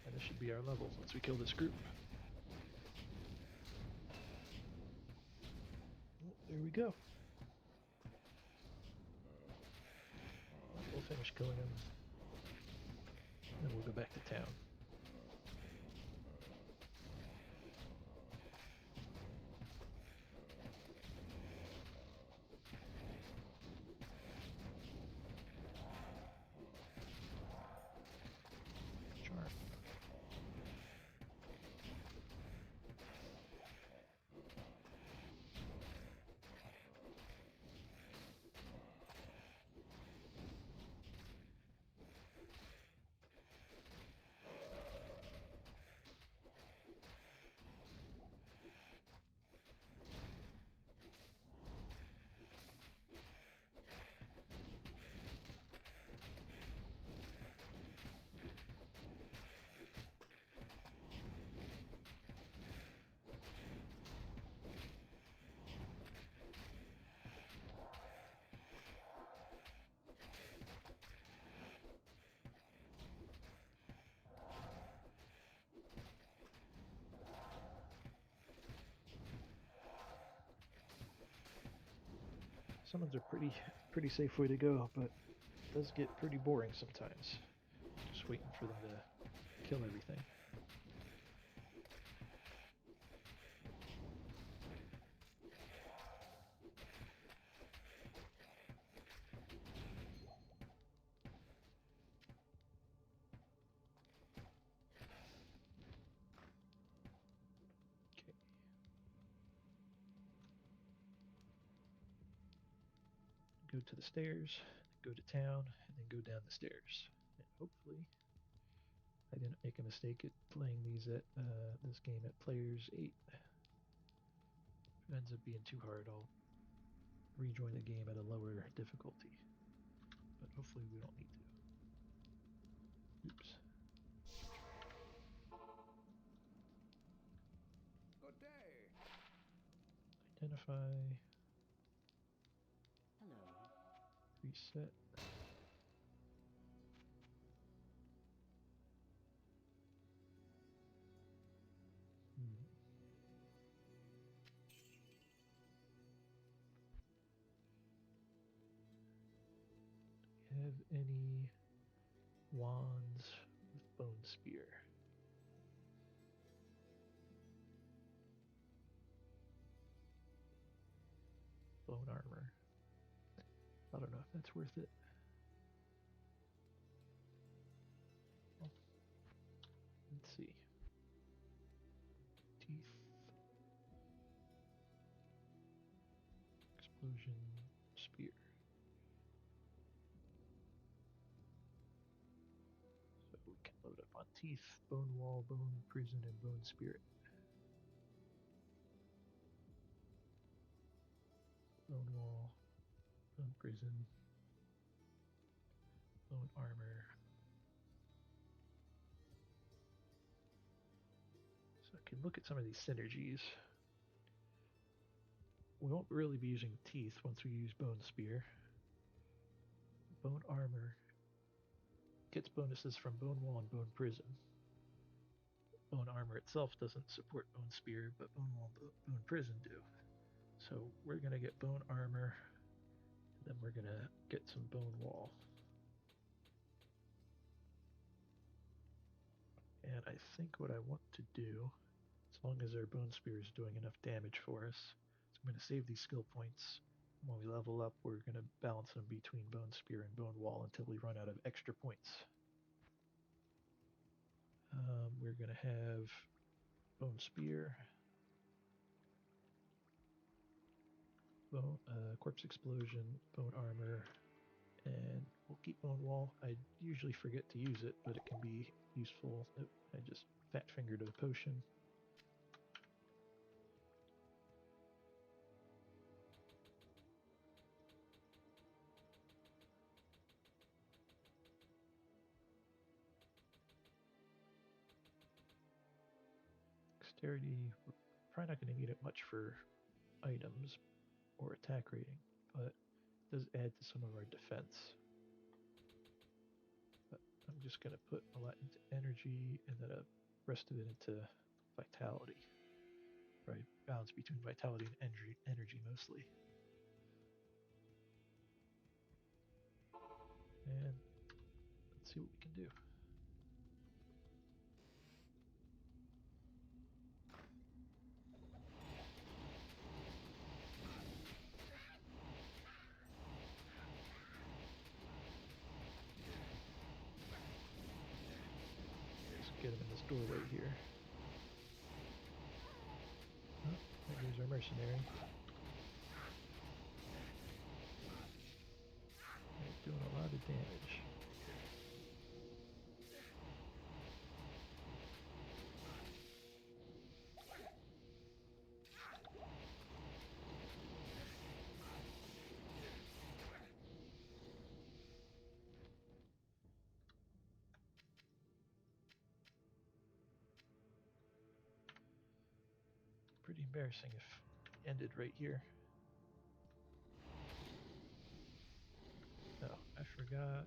And this should be our level once we kill this group. Oh, there we go. We'll finish killing them. Then we'll go back to town. Charm. Summons are pretty safe way to go, but it does get pretty boring sometimes. Just waiting for them to kill everything. Okay. Go to the stairs, go to town, and then go down the stairs. And hopefully I didn't make a mistake at playing this game at players 8. If it ends up being too hard, I'll rejoin the game at a lower difficulty. But hopefully we don't need to. Oops. Good day. Identify. Hello. Reset. Do we have any wands with bone spear? Bone armor. I don't know if that's worth it. Let's see. Teeth. Explosion. Spear. So we can load up on teeth, bone wall, bone prison, and bone spirit. Bone wall, bone prison, bone armor. So I can look at some of these synergies. We won't really be using teeth once we use bone spear. Bone armor gets bonuses from bone wall and bone prison. Bone armor itself doesn't support bone spear, but bone wall and bone prison do. So we're going to get bone armor, and then we're going to get some bone wall. And I think what I want to do, as long as our bone spear is doing enough damage for us, is I'm going to save these skill points. When we level up, we're going to balance them between bone spear and bone wall until we run out of extra points. We're going to have bone spear, bone corpse explosion, bone armor, and we'll keep bone wall. I usually forget to use it, but it can be useful. I just fat fingered a potion. Dexterity, we're probably not going to need it much for items or attack rating, but it does add to some of our defense. But I'm just going to put a lot into energy and then the rest of it into vitality. Right, balance between vitality and energy mostly. And let's see what we can do. Get him in this doorway here. Oh, there goes our mercenary. They're doing a lot of damage. Pretty embarrassing if it ended right here. Oh, I forgot.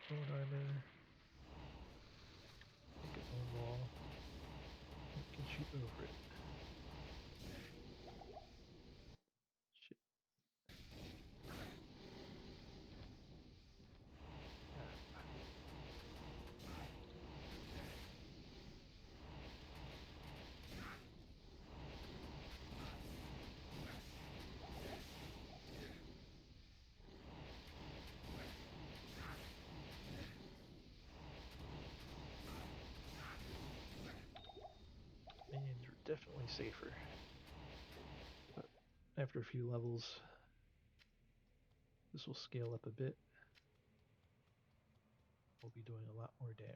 Bone armor. Make a bone wall. We can shoot over it. Shit. Minions are definitely safer. But after a few levels, this will scale up a bit. We'll be doing a lot more damage.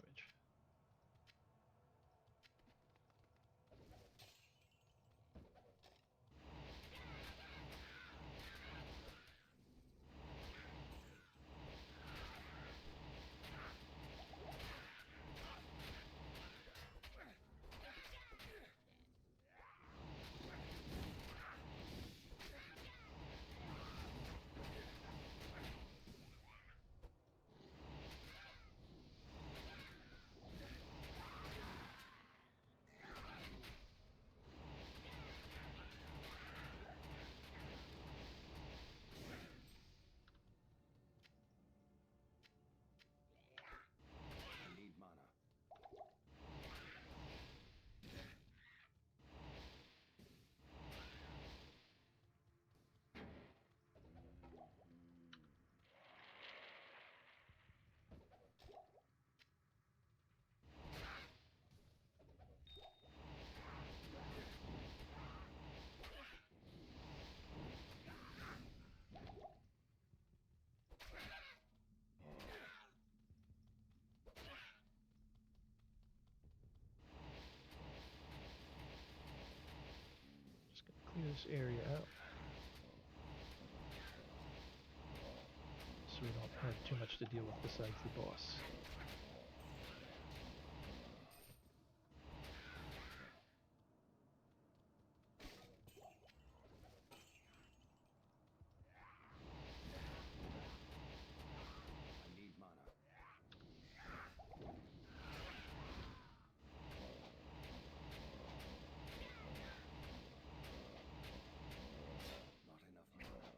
I need mana. Just gonna clear this area out so we don't have too much to deal with besides the boss. I need mana. Not enough mana.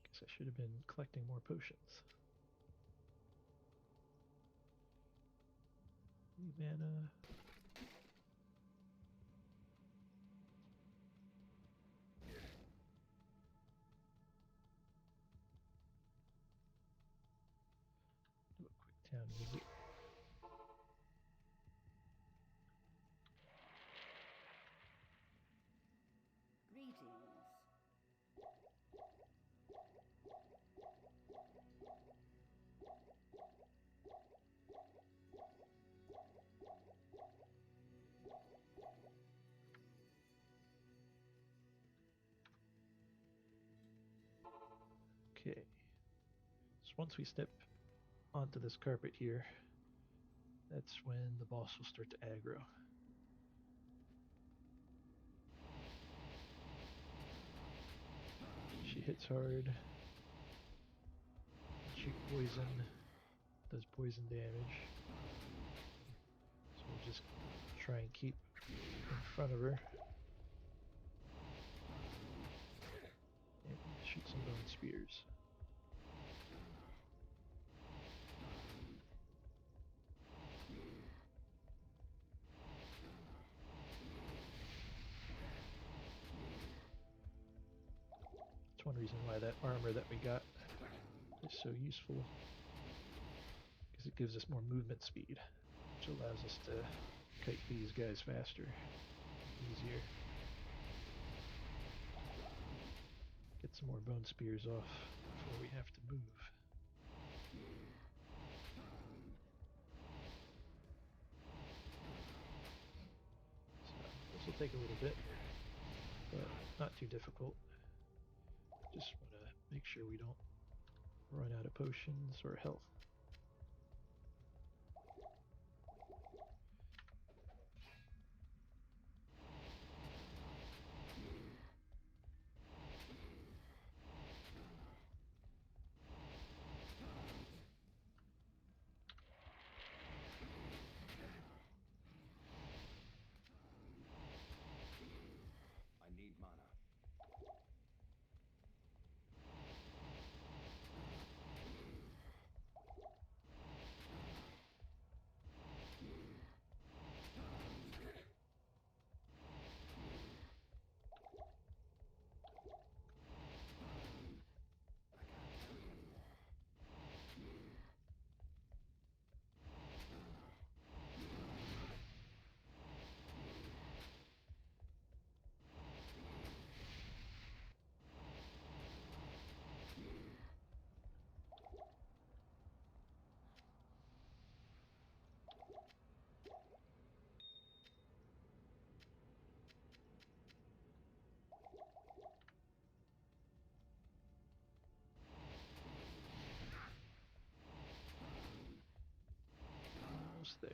Guess I should have been collecting more potions. Mana. Do a quick town visit. Greetings. Okay. So once we step onto this carpet here, that's when the boss will start to aggro. She hits hard. Shoot poison. Does poison damage. So we'll just try and keep in front of her. And shoot some bone spears. That's one reason why that armor that we got is so useful, because it gives us more movement speed, which allows us to kite these guys faster, easier. Get some more bone spears off before we have to move. So this will take a little bit, but not too difficult. Just want to make sure we don't run out of potions or health. I need mana. there.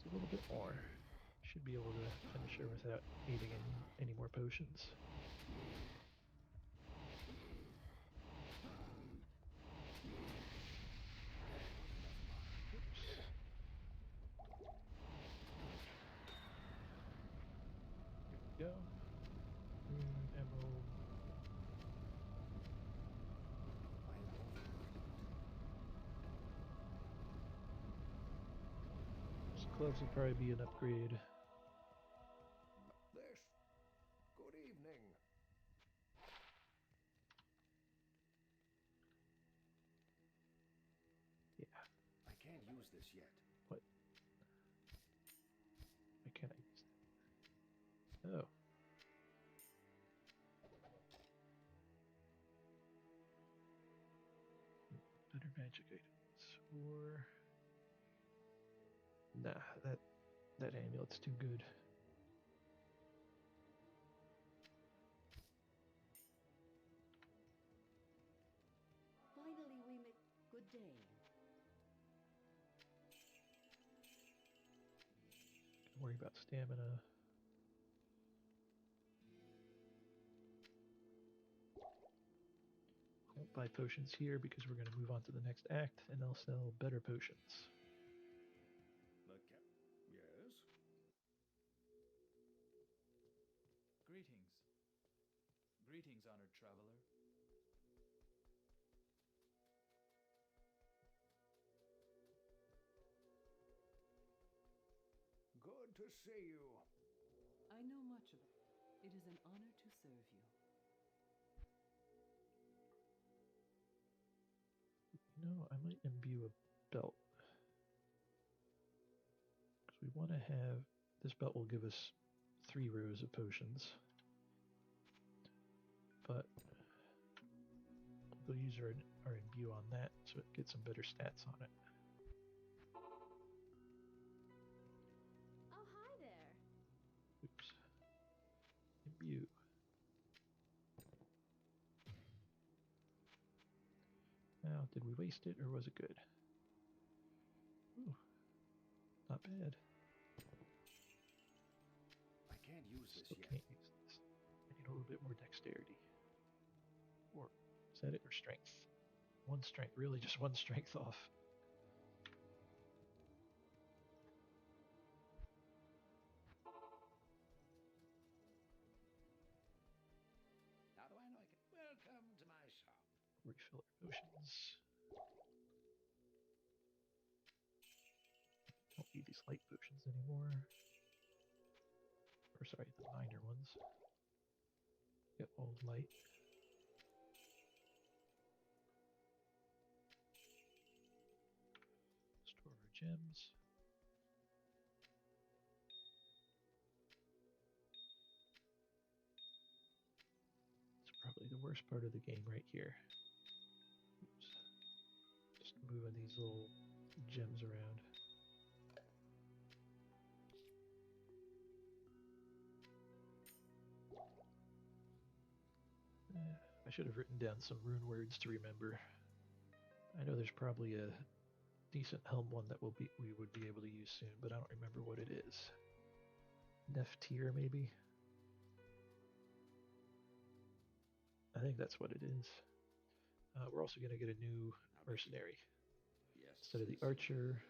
A little bit more. Should be able to finish her without needing any more potions. Oops. Here we go. Emerald. These gloves will probably be an upgrade. This. Good evening. Yeah. I can't use this yet. What? Why can't I use that? Oh. Better magic items. Or nah, that amulet's too good. Finally, we make good day. Don't worry about stamina. Won't buy potions here because we're going to move on to the next act, and I'll sell better potions. Yes? Greetings. Greetings, honored traveler. Good to see you. I know much of it. It is an honor to serve you. You know, I might imbue a belt. Because we want to have... This belt will give us 3 rows of potions. But we'll use our imbue on that so it gets some better stats on it. Oh, hi there. Oops. Imbue. Now, did we waste it or was it good? Ooh, not bad. I can't use this Still yet. can't use this. I need a little bit more dexterity. Or is that it, or strength? One strength, really just one strength off. How do I know I can? Welcome to my shop. Refill our potions. Don't need these light potions anymore. Or sorry, the minor ones. Get old light. Store our gems. It's probably the worst part of the game right here. Oops. Just moving these little gems around. I should have written down some rune words to remember. I know there's probably a decent helm one that we would be able to use soon, but I don't remember what it is. Neftir, maybe? I think that's what it is. We're also going to get a new mercenary. Yes. Instead of the archer,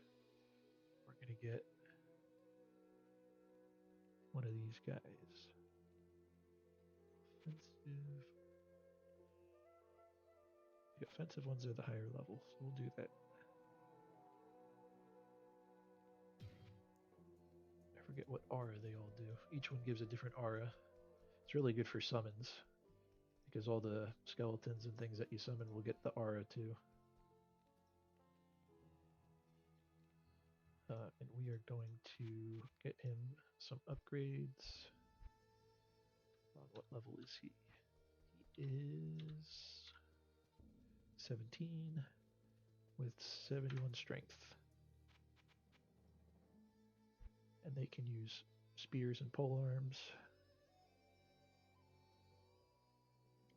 we're going to get one of these guys. Offensive. The offensive ones are the higher level, so we'll do that. forget what aura they all do. Each one gives a different aura. It's really good for summons because all the skeletons and things that you summon will get the aura too. And we are going to get him some upgrades. What level is he? He is 17 with 71 strength. And they can use spears and polearms.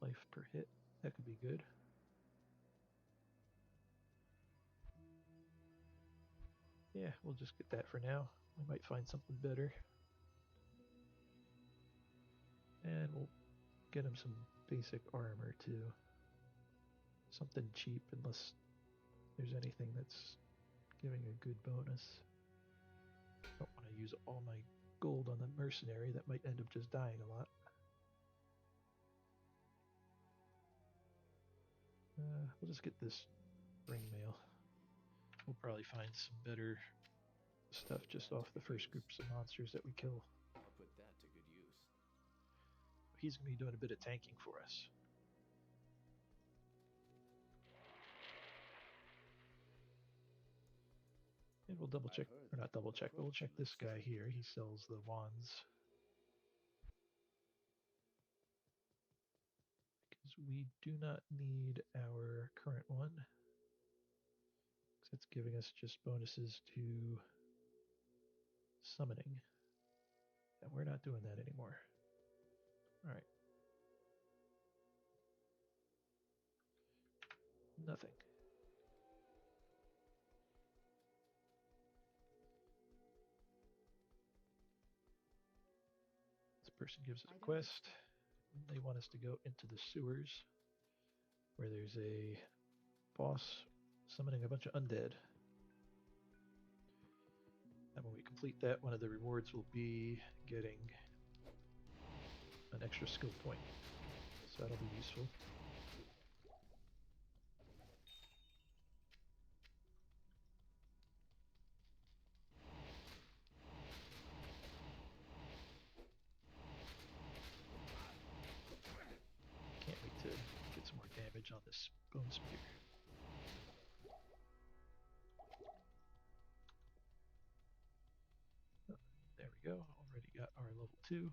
Life per hit. That could be good. Yeah, we'll just get that for now. We might find something better. And we'll get him some basic armor too. Something cheap unless there's anything that's giving a good bonus. Don't want to use all my gold on the mercenary. That might end up just dying a lot. We'll just get this ring mail. We'll probably find some better stuff just off the first groups of monsters that we kill. I'll put that to good use. He's going to be doing a bit of tanking for us. And we'll double check, or not double check, but we'll check this guy here. He sells the wands. Because we do not need our current one. Because it's giving us just bonuses to summoning. And we're not doing that anymore. Alright. Nothing. This person gives us a quest. They want us to go into the sewers where there's a boss summoning a bunch of undead. And when we complete that, one of the rewards will be getting an extra skill point. So that'll be useful. Can't wait to get some more damage on this bone spear. There we go. Already got our level 2.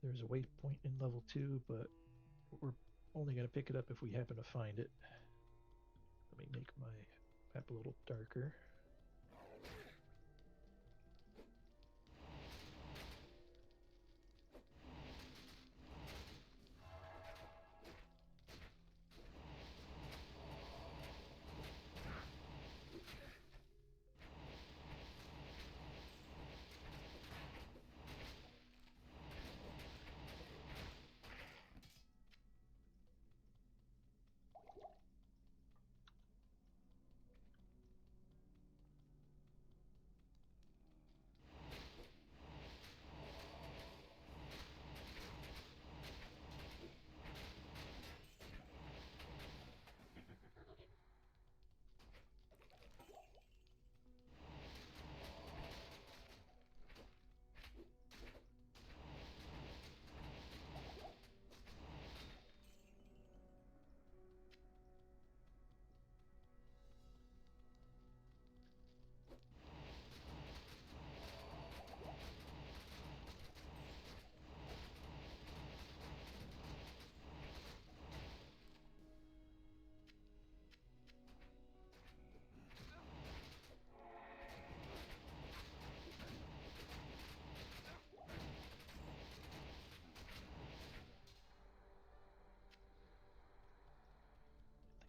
There's a waypoint in level 2, but we're only going to pick it up if we happen to find it. Let me make my map a little darker.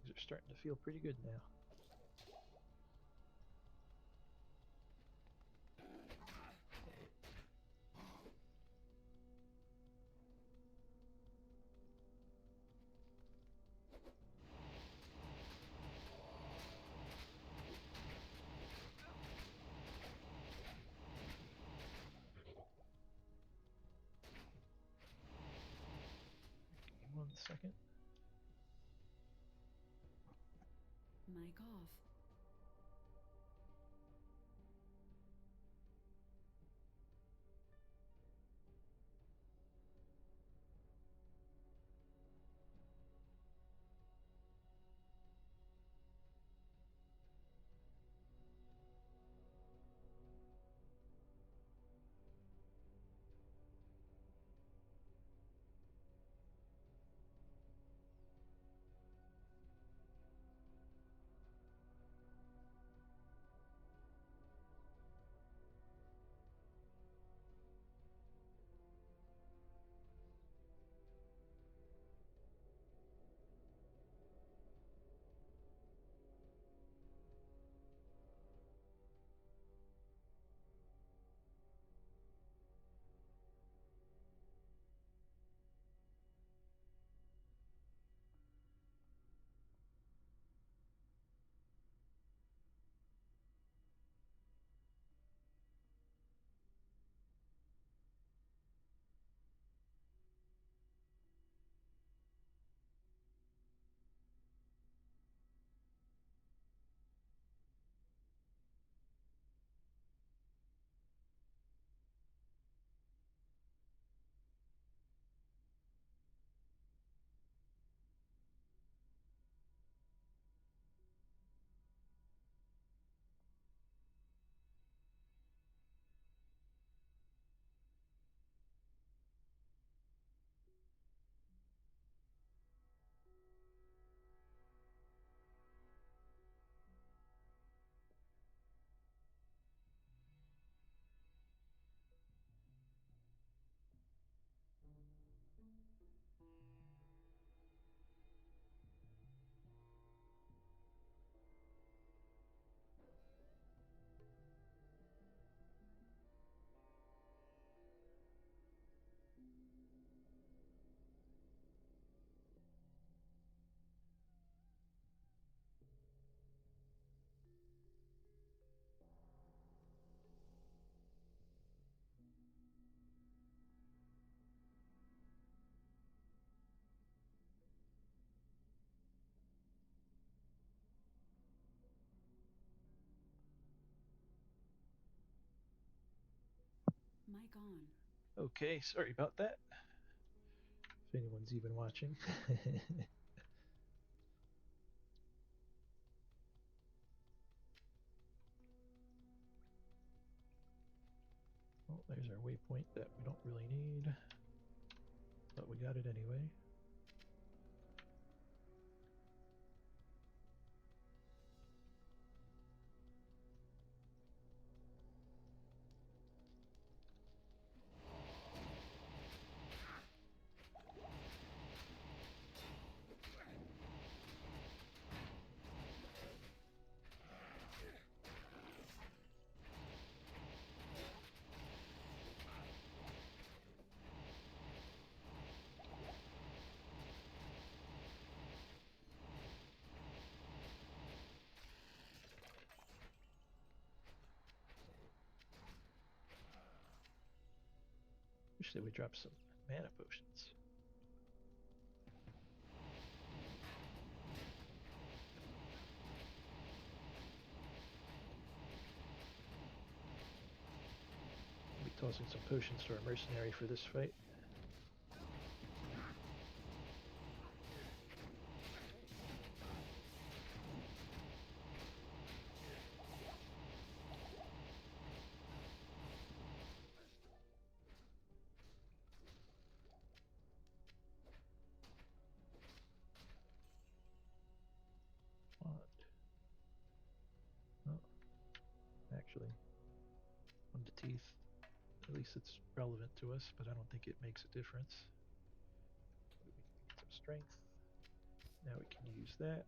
Things are starting to feel pretty good now. Give me 1 second. Mic off. Mic on. Okay, sorry about that. If anyone's even watching. Well, there's our waypoint that we don't really need, but we got it anyway. Wish they would drop some mana potions. I'll be tossing some potions to our mercenary for this fight. Oh, actually, on the teeth. At least it's relevant to us, but I don't think it makes a difference. We need some strength. Now we can use that.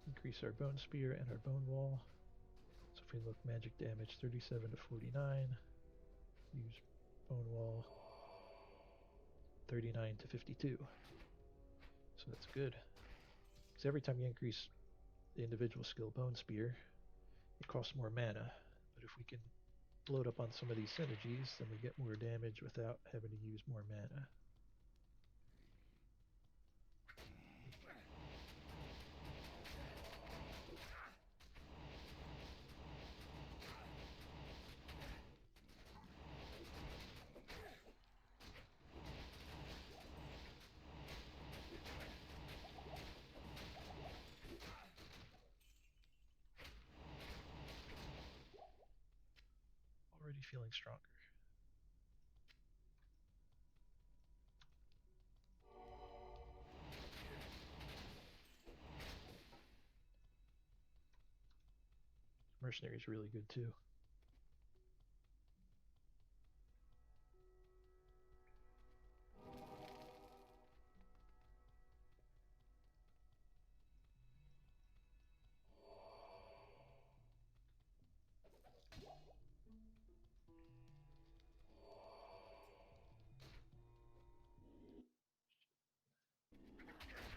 Increase our bone spear and our bone wall. So if we look magic damage 37 to 49, use bone wall 39 to 52. So that's good. Because every time you increase the individual skill bone spear, it costs more mana. But if we can load up on some of these synergies, then we get more damage without having to use more mana. Already feeling stronger. Mercenary is really good too.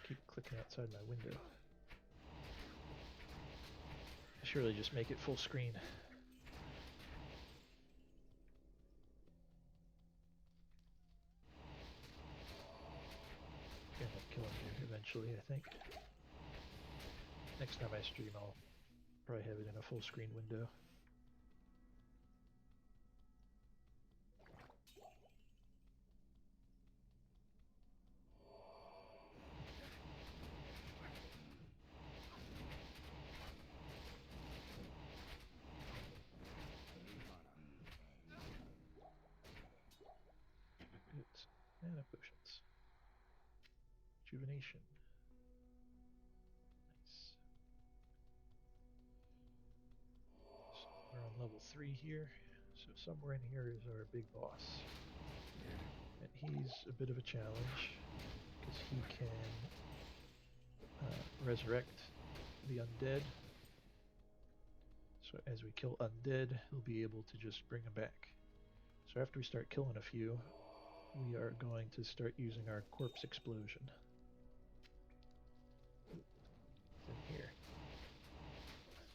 Keep clicking outside my window. Surely just make it full screen. End up killing you eventually, I think. Next time I stream, I'll probably have it in a full screen window. Good. Mana potions. Rejuvenation. Nice. So we're on level 3 here. So somewhere in here is our big boss. And he's a bit of a challenge because he can resurrect the undead. So as we kill undead, he'll be able to just bring them back. So after we start killing a few, we are going to start using our corpse explosion. It's in here.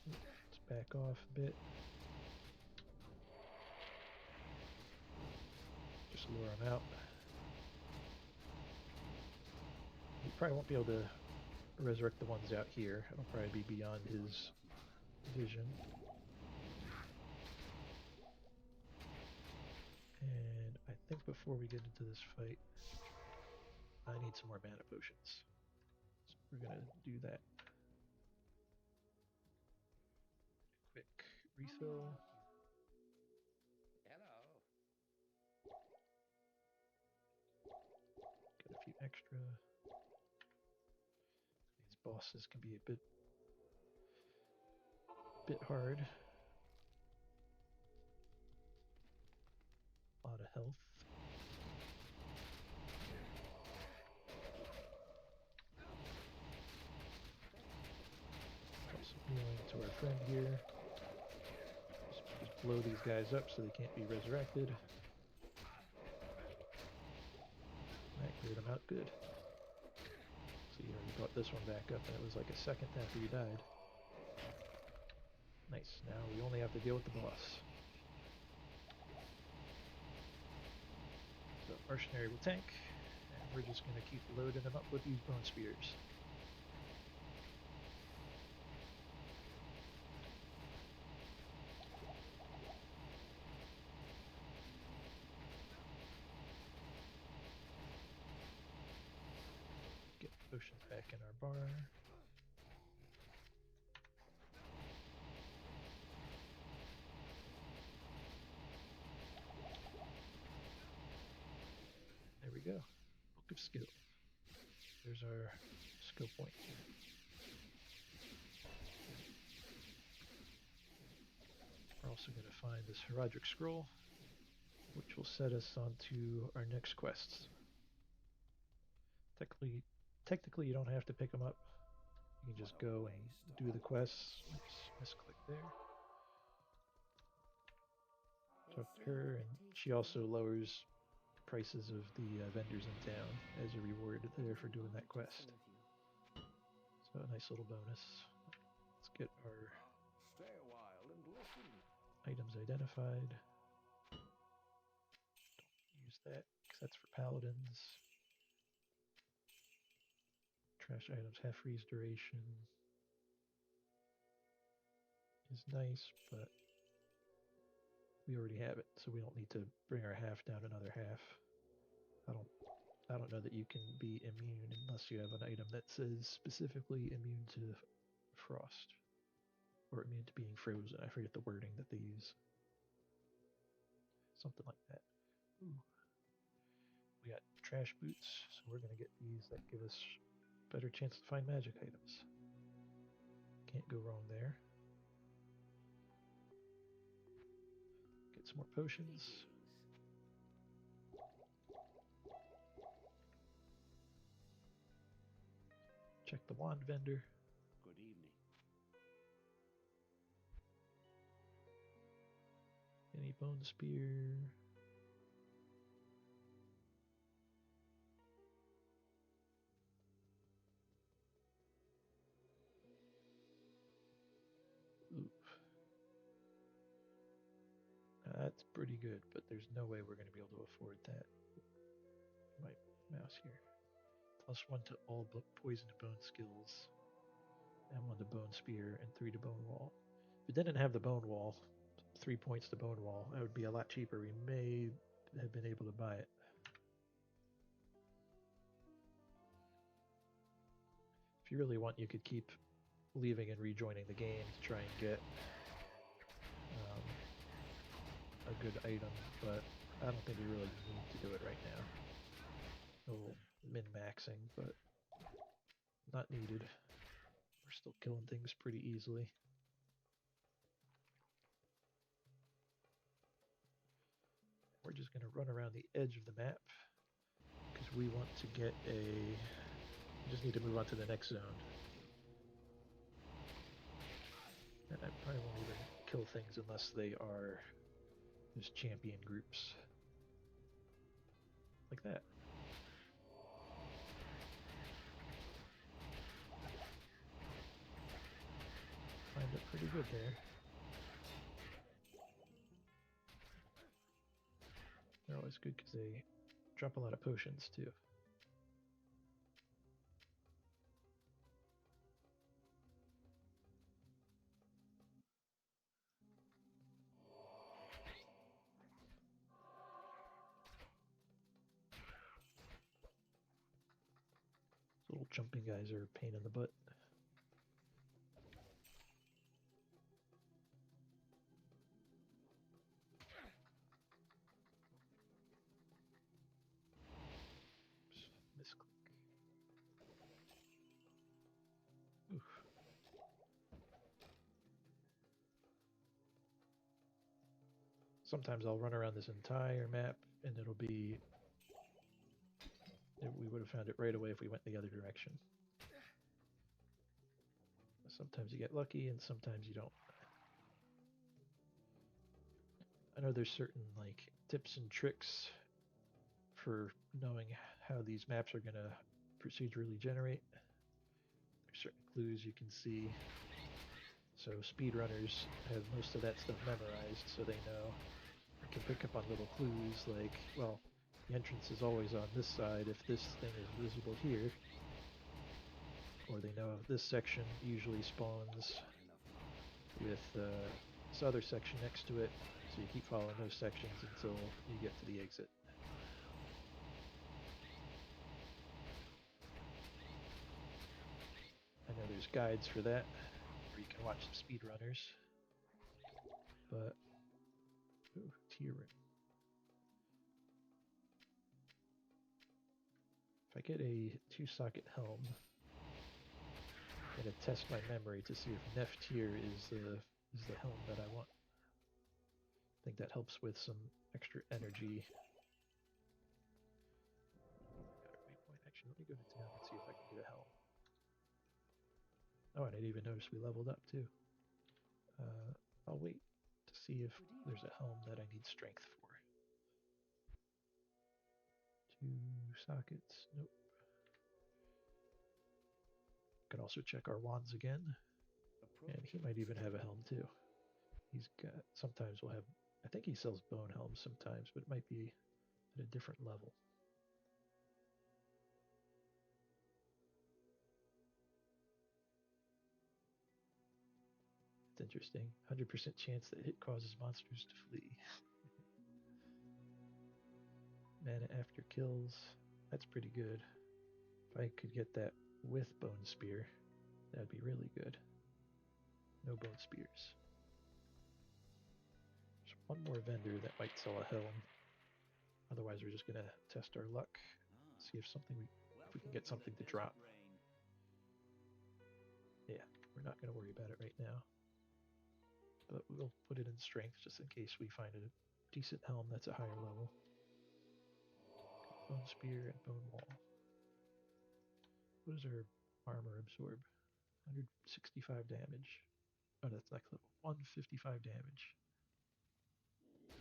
Let's back off a bit. Just lure him out. We probably won't be able to resurrect the ones out here. It'll probably be beyond his vision. And I think before we get into this fight, I need some more mana potions. So we're gonna do that. Quick refill. Hello. Get a few extra. These bosses can be a bit hard. A lot of health. Also healing to our friend here. Just blow these guys up so they can't be resurrected. That cleared them out good. So you already brought this one back up, and it was like a second after you died. Nice. Now we only have to deal with the boss. So Mercenary will tank, and we're just going to keep loading them up with these bone spears. Get potions back in our bar. There we go. Book of Skill. There's our skill point. We're also going to find this Heraldric Scroll, which will set us onto our next quests. Technically, you don't have to pick them up. You can just go and do the quests. Misclick there. Talk to her, and she also lowers prices of the vendors in town as a reward there for doing that quest. So a nice little bonus. Let's get our Stay a while and listen. items identified. Don't use that because that's for paladins. Trash items half freeze duration is nice, but we already have it, so we don't need to bring our half down another half. I don't know that you can be immune unless you have an item that says specifically immune to frost or immune to being frozen. I forget the wording that they use. Something like that. Ooh. We got trash boots, so we're gonna get these that give us better chance to find magic items. Can't go wrong there. Get some more potions. Check the wand vendor. Good evening. Any bone spear? Oof. That's pretty good, but there's no way we're going to be able to afford that. My mouse here. +1 to all poison to bone skills, and 1 to bone spear, and 3 to bone wall. If it didn't have the bone wall, 3 points to bone wall, that would be a lot cheaper. We may have been able to buy it. If you really want, you could keep leaving and rejoining the game to try and get a good item, but I don't think we really need to do it right now. A little min-maxing, but not needed. We're still killing things pretty easily. We're just going to run around the edge of the map because we want to get we just need to move on to the next zone. And I probably won't even kill things unless they are just champion groups. Like that. Find it pretty good there. They're always good because they drop a lot of potions too. jumping guys are a pain in the butt. Misclick. Oof. Sometimes I'll run around this entire map and it'll be... We would have found it right away if we went the other direction. Sometimes you get lucky and sometimes you don't. I know there's certain like tips and tricks for knowing how these maps are going to procedurally generate. There's certain clues you can see. So speedrunners have most of that stuff memorized, so they know. They can pick up on little clues like, well, the entrance is always on this side if this thing is visible here. Or they know this section usually spawns with this other section next to it, so you keep following those sections until you get to the exit. I know there's guides for that, where you can watch some speedrunners, but... Ooh, tier ring. If I get a 2-socket helm, I'm going to test my memory to see if Nef tier is the helm that I want. I think that helps with some extra energy. Actually, let me go to town and see if I can get a helm. Oh, and I didn't even notice we leveled up too. I'll wait to see if there's a helm that I need strength for. 2 sockets, nope. Can also check our wands again. And he might even have a helm too. He's got, sometimes we'll have, I think he sells bone helms sometimes, but it might be at a different level. It's interesting. 100% chance that hit causes monsters to flee. Mana after kills. That's pretty good. If I could get that with bone spear, that'd be really good. No bone spears. There's one more vendor that might sell a helm. Otherwise, we're just gonna test our luck. See if we can get something to drop. Yeah, we're not gonna worry about it right now. But we'll put it in strength just in case we find a decent helm that's a higher level. Bone spear and bone wall. What does our armor absorb? 165 damage. Oh, that's next level. 155 damage.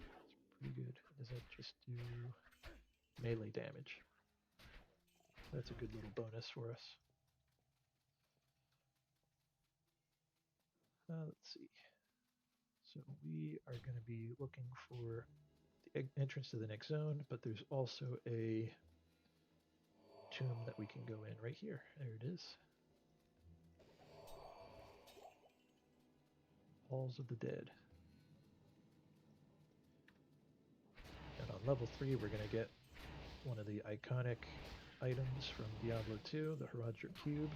That's pretty good. Does that just do melee damage? That's a good little bonus for us. Let's see. So we are going to be looking for the entrance to the next zone, but there's also a tomb that we can go in right here. There it is. Halls of the Dead. And on level 3, we're going to get one of the iconic items from Diablo 2, the Herodric Cube.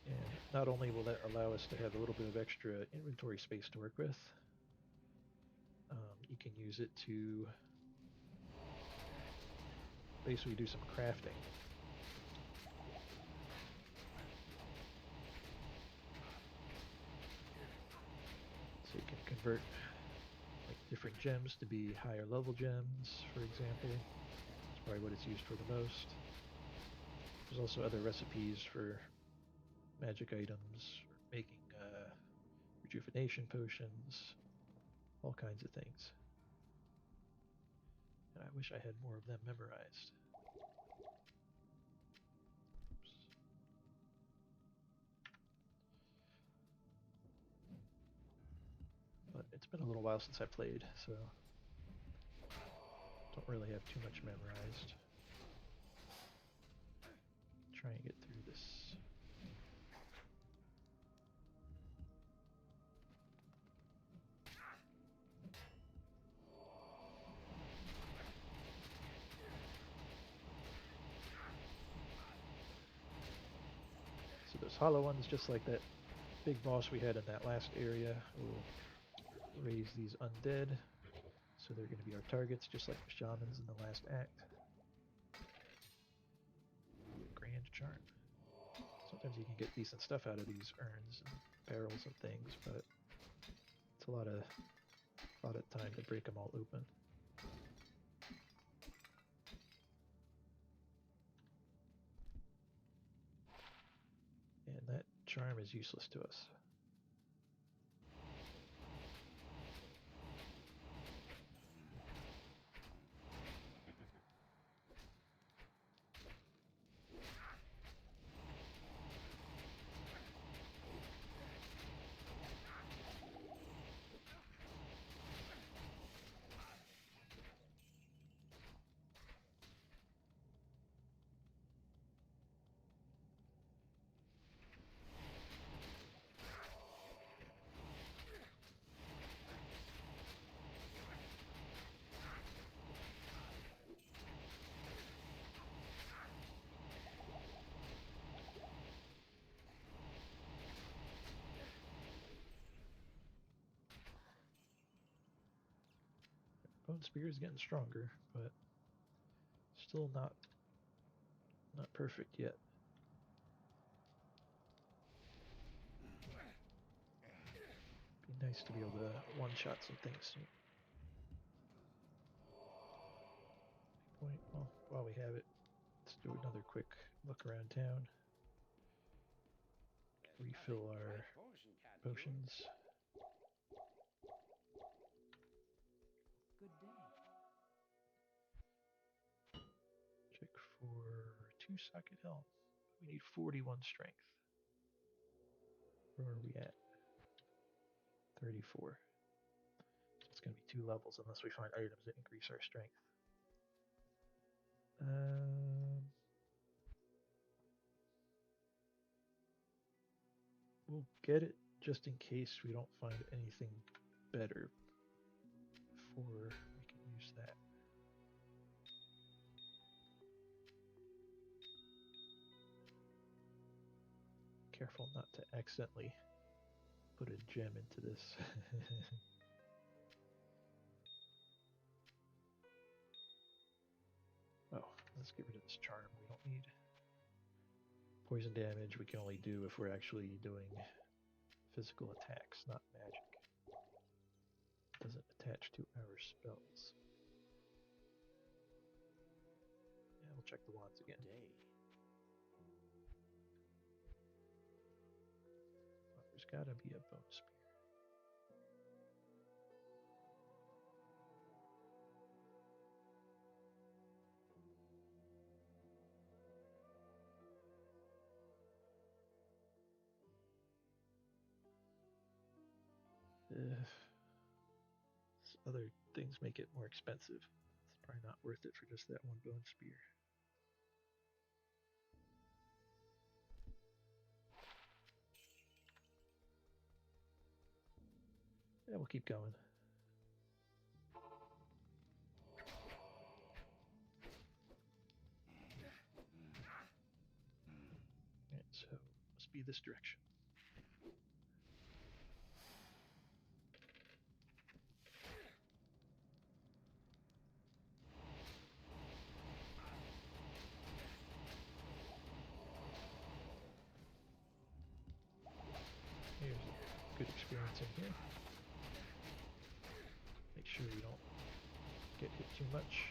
And not only will that allow us to have a little bit of extra inventory space to work with, you can use it to basically do some crafting. So you can convert like different gems to be higher level gems, for example. That's probably what it's used for the most. There's also other recipes for magic items, making rejuvenation potions, all kinds of things. And I wish I had more of them memorized. Oops. But it's been a little while since I played, so don't really have too much memorized. Try and get through this. hollow ones, just like that big boss we had in that last area, will raise these undead. So they're going to be our targets, just like the shamans in the last act. Grand charm. Sometimes you can get decent stuff out of these urns and barrels and things, but it's a lot of time to break them all open. And that charm is useless to us. Bone Spear is getting stronger, but still not perfect yet. Be nice to be able to one-shot some things soon. Point. Well, while we have it, let's do another quick look around town. Refill our potions. Good day. Check for 2 socket health. We need 41 strength. Where are we at? 34. So it's going to be 2 levels unless we find items that increase our strength. We'll get it just in case we don't find anything better before we can use that. Careful not to accidentally put a gem into this. Oh, let's get rid of this charm we don't need. Poison damage we can only do if we're actually doing physical attacks, not magic. Doesn't attach to our spells. Yeah, we'll check the wands again. Well, there's gotta be a bone spear. Other things make it more expensive. It's probably not worth it for just that one bone spear. Yeah, we'll keep going. Alright, so must be this direction. Here's a good experience in here. Make sure you don't get hit too much.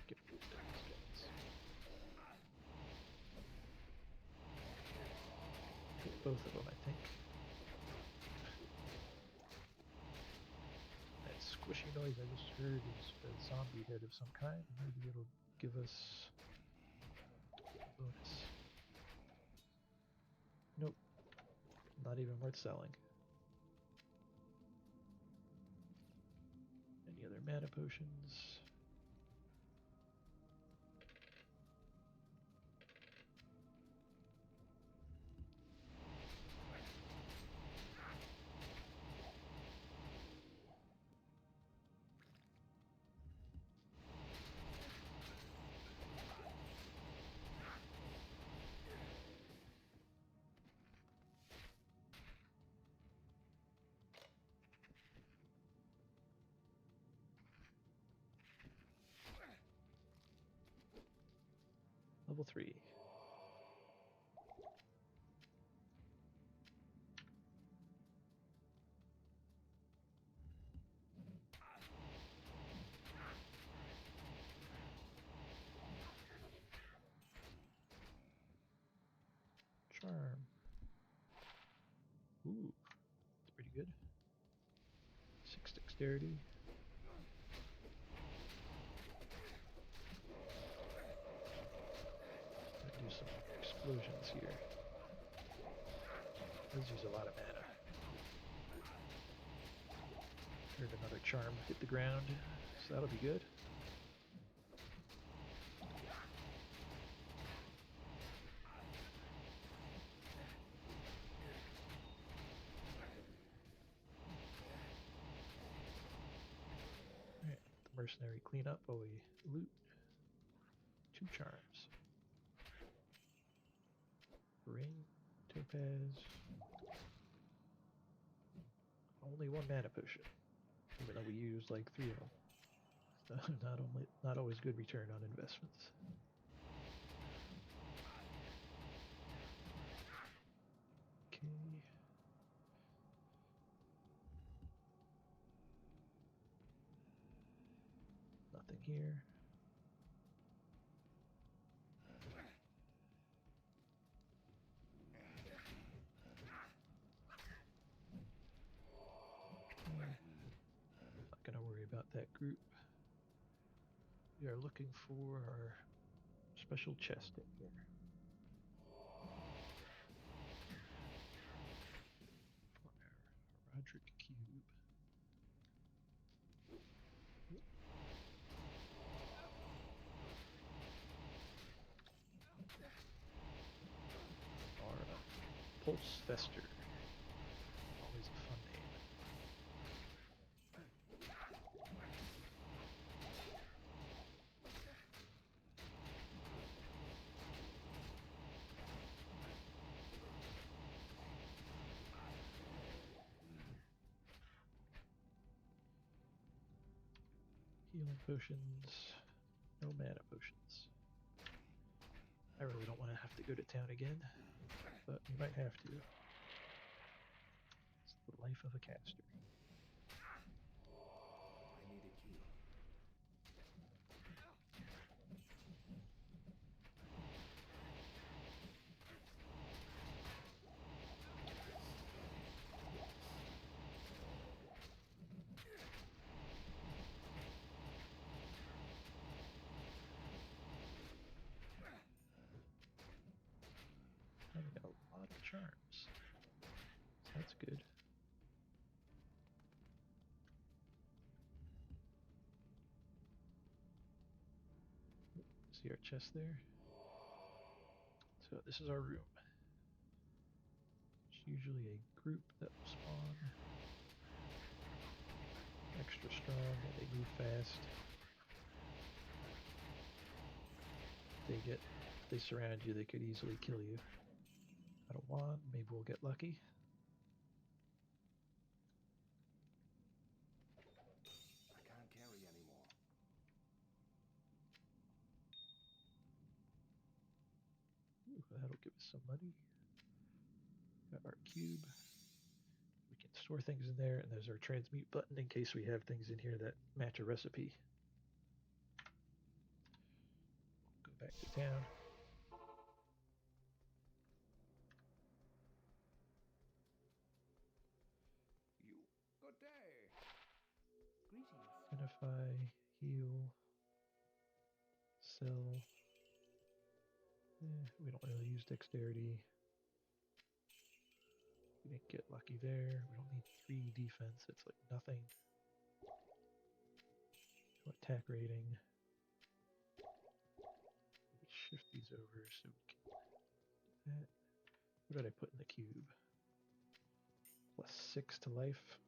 Get rid of those guys. Hit both of them, I think. That squishy noise I just heard is a zombie head of some kind. Maybe it'll give us a bonus. Nope. Not even worth selling. Any other mana potions? Level 3. Charm. Ooh, that's pretty good. 6 dexterity. Might do some explosions here. Those use a lot of mana. Heard another charm hit the ground, so that'll be good. Alright, the mercenary cleanup while we loot. 2 charms. Ring, topaz. Only 1 mana potion, even though we use like 3 of them. So not always good return on investments. Okay. Nothing here. Not gonna worry about that group. We are looking for our special chest in here. For our Roderick Cube. Our Pulse Fester. Always a fun name. Healing potions, no mana potions. I really don't want to have to go to town again, but we might have to. It's the life of a caster. I need a key. Having a lot of charms. That's good. See our chest there? So this is our room. It's usually a group that will spawn. Extra strong and they move fast. If they surround you, they could easily kill you. Got a wand, maybe we'll get lucky. I can't carry anymore. Ooh, that'll give us some money. Got our cube. We can store things in there, and there's our transmute button in case we have things in here that match a recipe. Go back to town. Good day. Greetings. Identify, heal, sell. We don't really use dexterity. We didn't get lucky there. We don't need 3 defense. It's like nothing. No attack rating. Shift these over so we can do that. What did I put in the cube? +6 to life.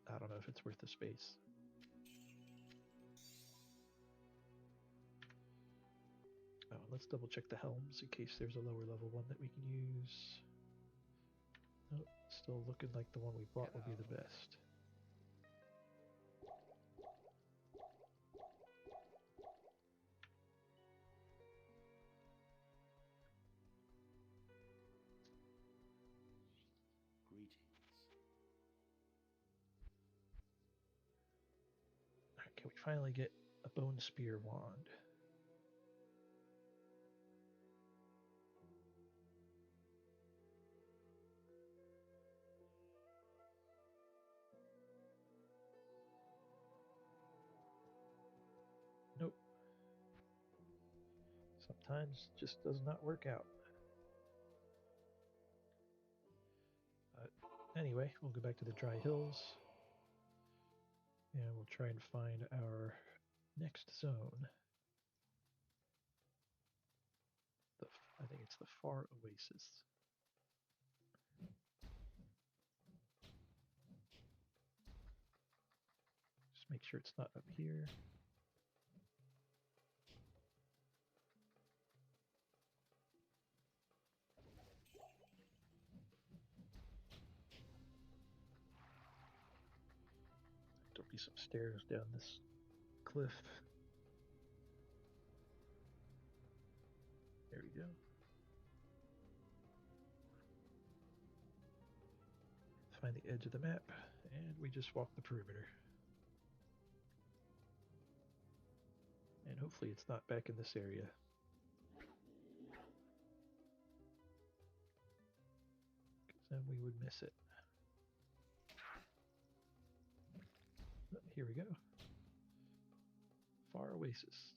I don't know if it's worth the space. Oh, let's double check the helms in case there's a lower level one that we can use. Nope, still looking like the one we bought will be the best. can we finally get a bone spear wand? Nope. Sometimes just does not work out. But anyway, we'll go back to the dry hills. And we'll try and find our next zone. I think it's the Far Oasis. Just make sure it's not up here. There'll be some stairs down this cliff. There we go. Find the edge of the map, and we just walk the perimeter. And hopefully it's not back in this area. Because then we would miss it. Oh, here we go. Far Oasis.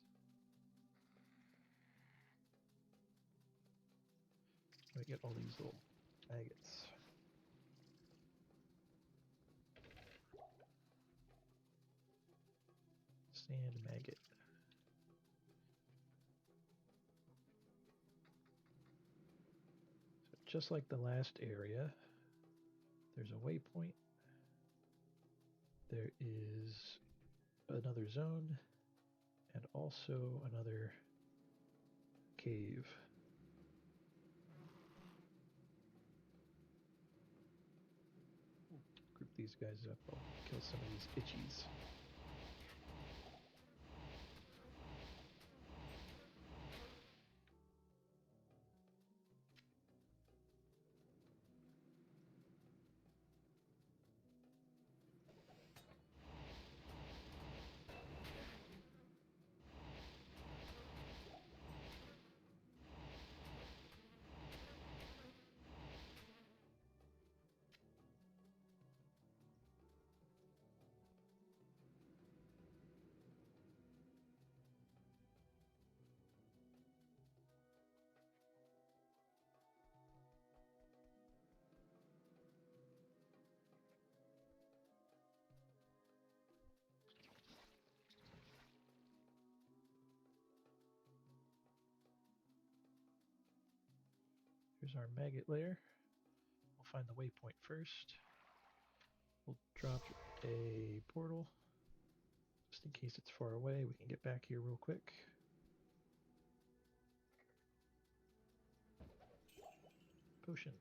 I get all these little maggots. Sand maggot. So just like the last area, there's a waypoint. There is another zone and also another cave. Group these guys up. I'll kill some of these itchies. Here's our maggot lair. We'll find the waypoint first. We'll drop a portal. Just in case it's far away, we can get back here real quick. Potions.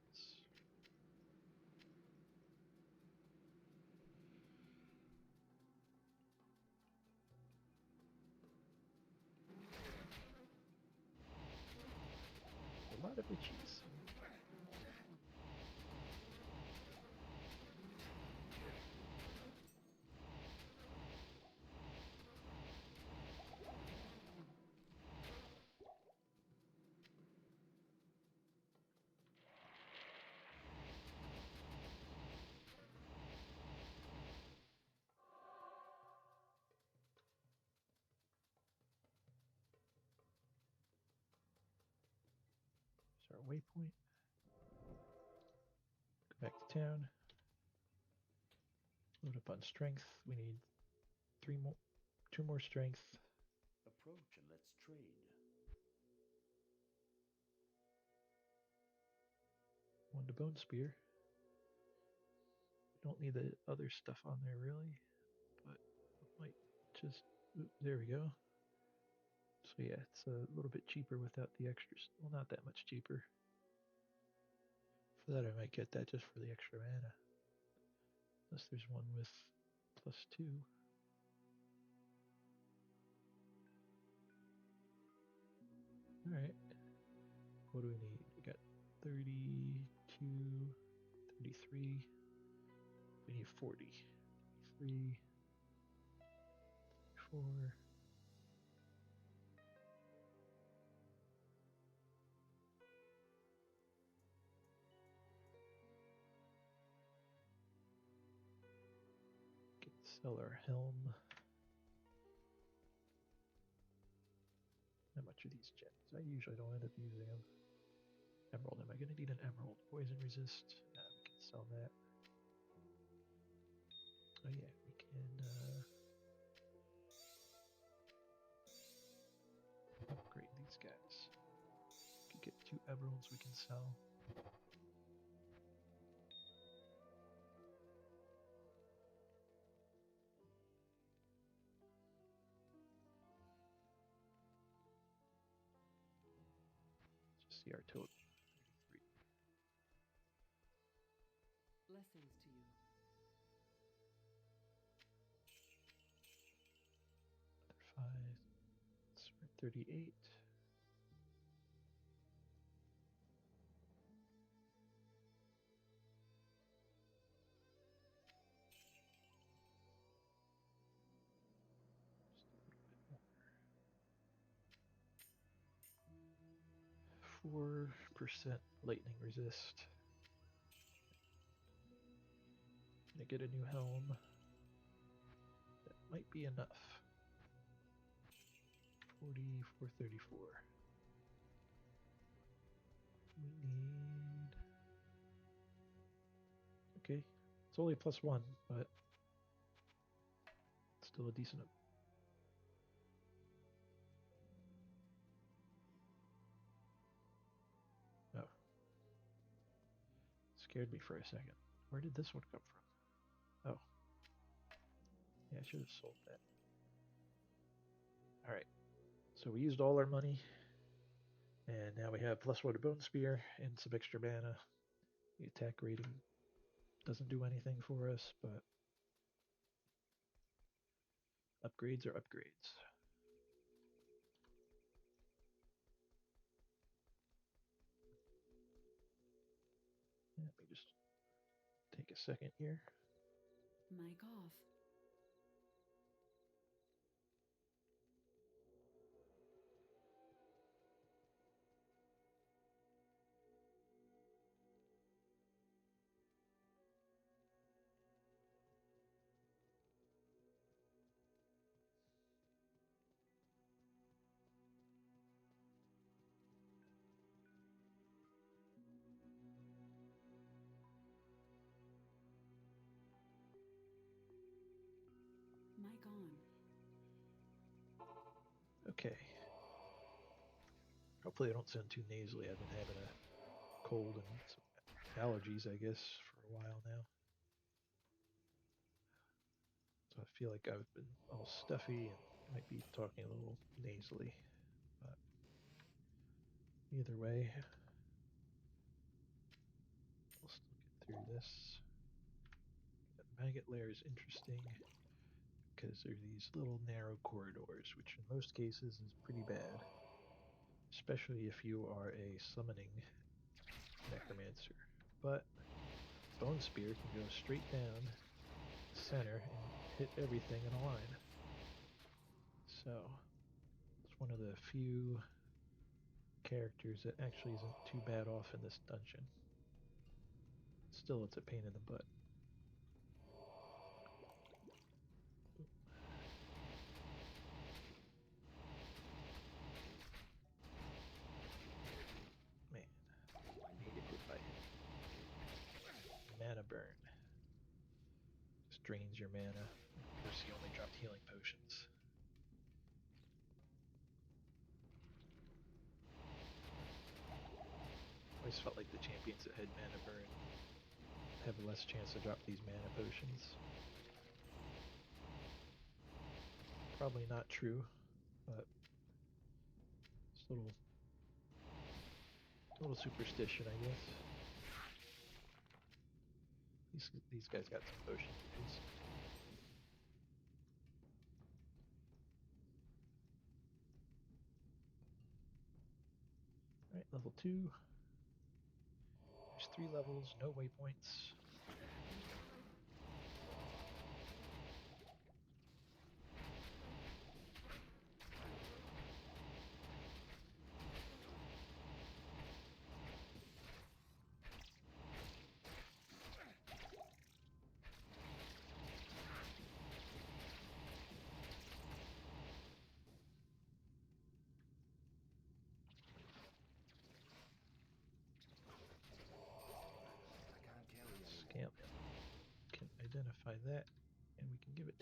A lot of itchies. Our waypoint. Go back to town. Load up on strength. We need 2 more strength. Approach and let's trade. 1 to bone spear. We don't need the other stuff on there really, but we might just. There we go. So yeah, it's a little bit cheaper without the extras. Well, not that much cheaper. For that, I might get that just for the extra mana. Unless there's one with +2. Alright. What do we need? We got 32, 33. We need 40. 33, 4. Sell our helm. How much are these gems? I usually don't end up using them. Emerald. Am I going to need an emerald? Poison resist. We can sell that. Oh yeah, we can upgrade these guys. We can get 2 emeralds we can sell. Just see our total. 33. Blessings to you. Another 5. So we're at 38. Just a little bit more. 4% lightning resist. Gonna get a new helm. That might be enough. 40, 434. We need. Okay, it's only +1, but still a decent. Oh, scared me for a second. Where did this one come from? Oh, yeah, I should have sold that. All right, so we used all our money, and now we have +1 to Bone Spear and some extra mana. The attack rating doesn't do anything for us, but upgrades are upgrades. Let me just take a second here. Mic off. Mic on. Okay. Hopefully I don't sound too nasally. I've been having a cold and some allergies, I guess, for a while now. So I feel like I've been all stuffy and might be talking a little nasally. But either way, we'll still get through this. The maggot lair is interesting because there are these little narrow corridors, which in most cases is pretty bad, especially if you are a summoning necromancer. But Bone Spear can go straight down the center and hit everything in a line. So it's one of the few characters that actually isn't too bad off in this dungeon. Still, it's a pain in the butt. Man, I hated it by him. Mana burn. Just drains your mana. Of course, he only dropped healing potions. Always felt like the champions that had mana burn have less chance to drop these mana potions. Probably not true, but it's a little superstition, I guess. These guys got some potion use. Alright, level 2. There's 3 levels, no waypoints.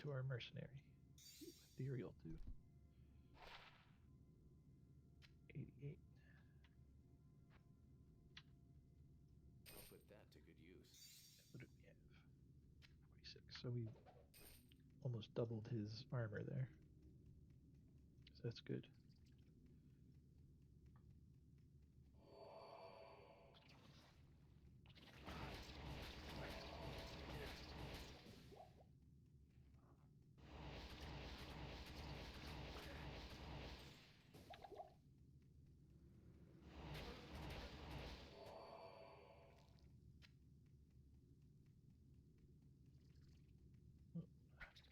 to our mercenary. Ethereal too. 88. I'll put that to good use. What did we have? 46. So we almost doubled his armor there. So that's good.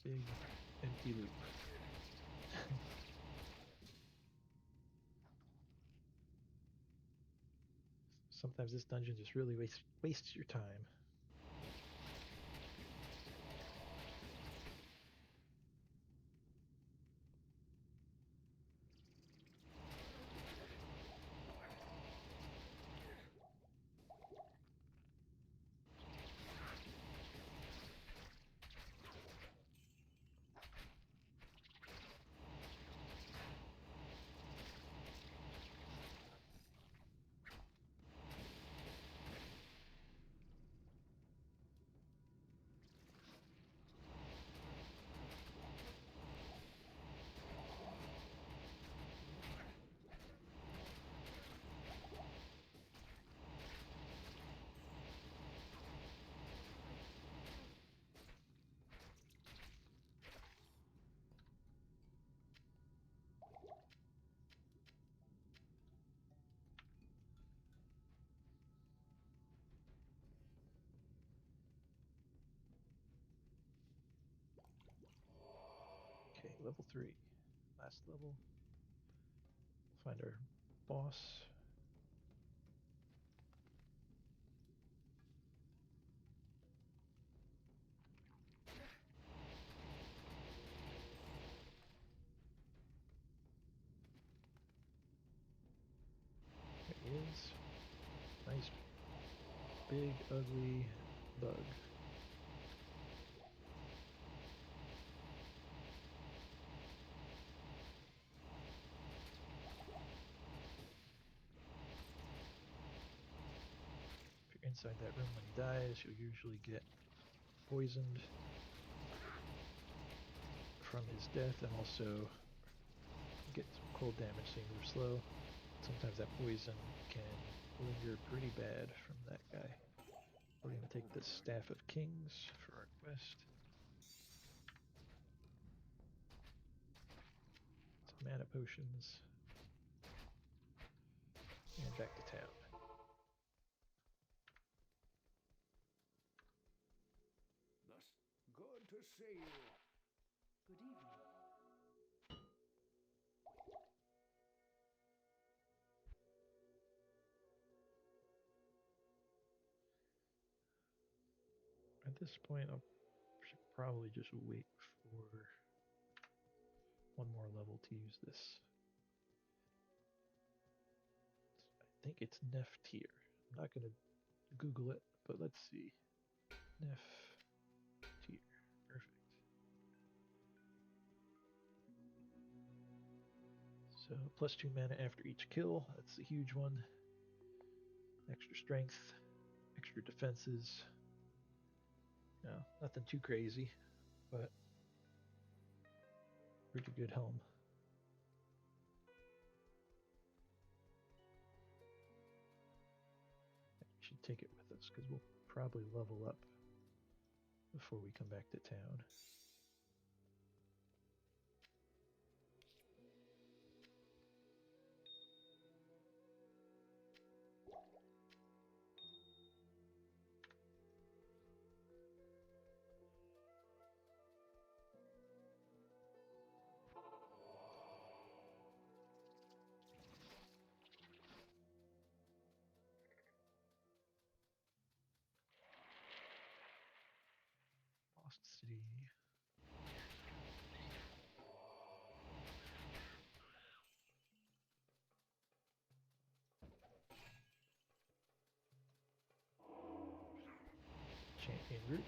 Big empty loop. Sometimes this dungeon just really wastes your time. Okay, level 3. Last level. Find our boss. There he is. Nice, big, ugly bug. If you're inside that room when he dies, you'll usually get poisoned from his death and also get some cold damage so you move slow. Sometimes that poison can linger pretty bad from that guy. We're going to take the Staff of Kings for our quest. Some mana potions. And back to town. Thus, good to see you. Good evening. At this point, I should probably just wait for one more level to use this. I think it's Nef tier. I'm not going to Google it, but let's see. Nef tier. Perfect. So +2 mana after each kill. That's the huge one. Extra strength, extra defenses. No, nothing too crazy, but pretty good helm. We should take it with us because we'll probably level up before we come back to town. Lost City. Champion group.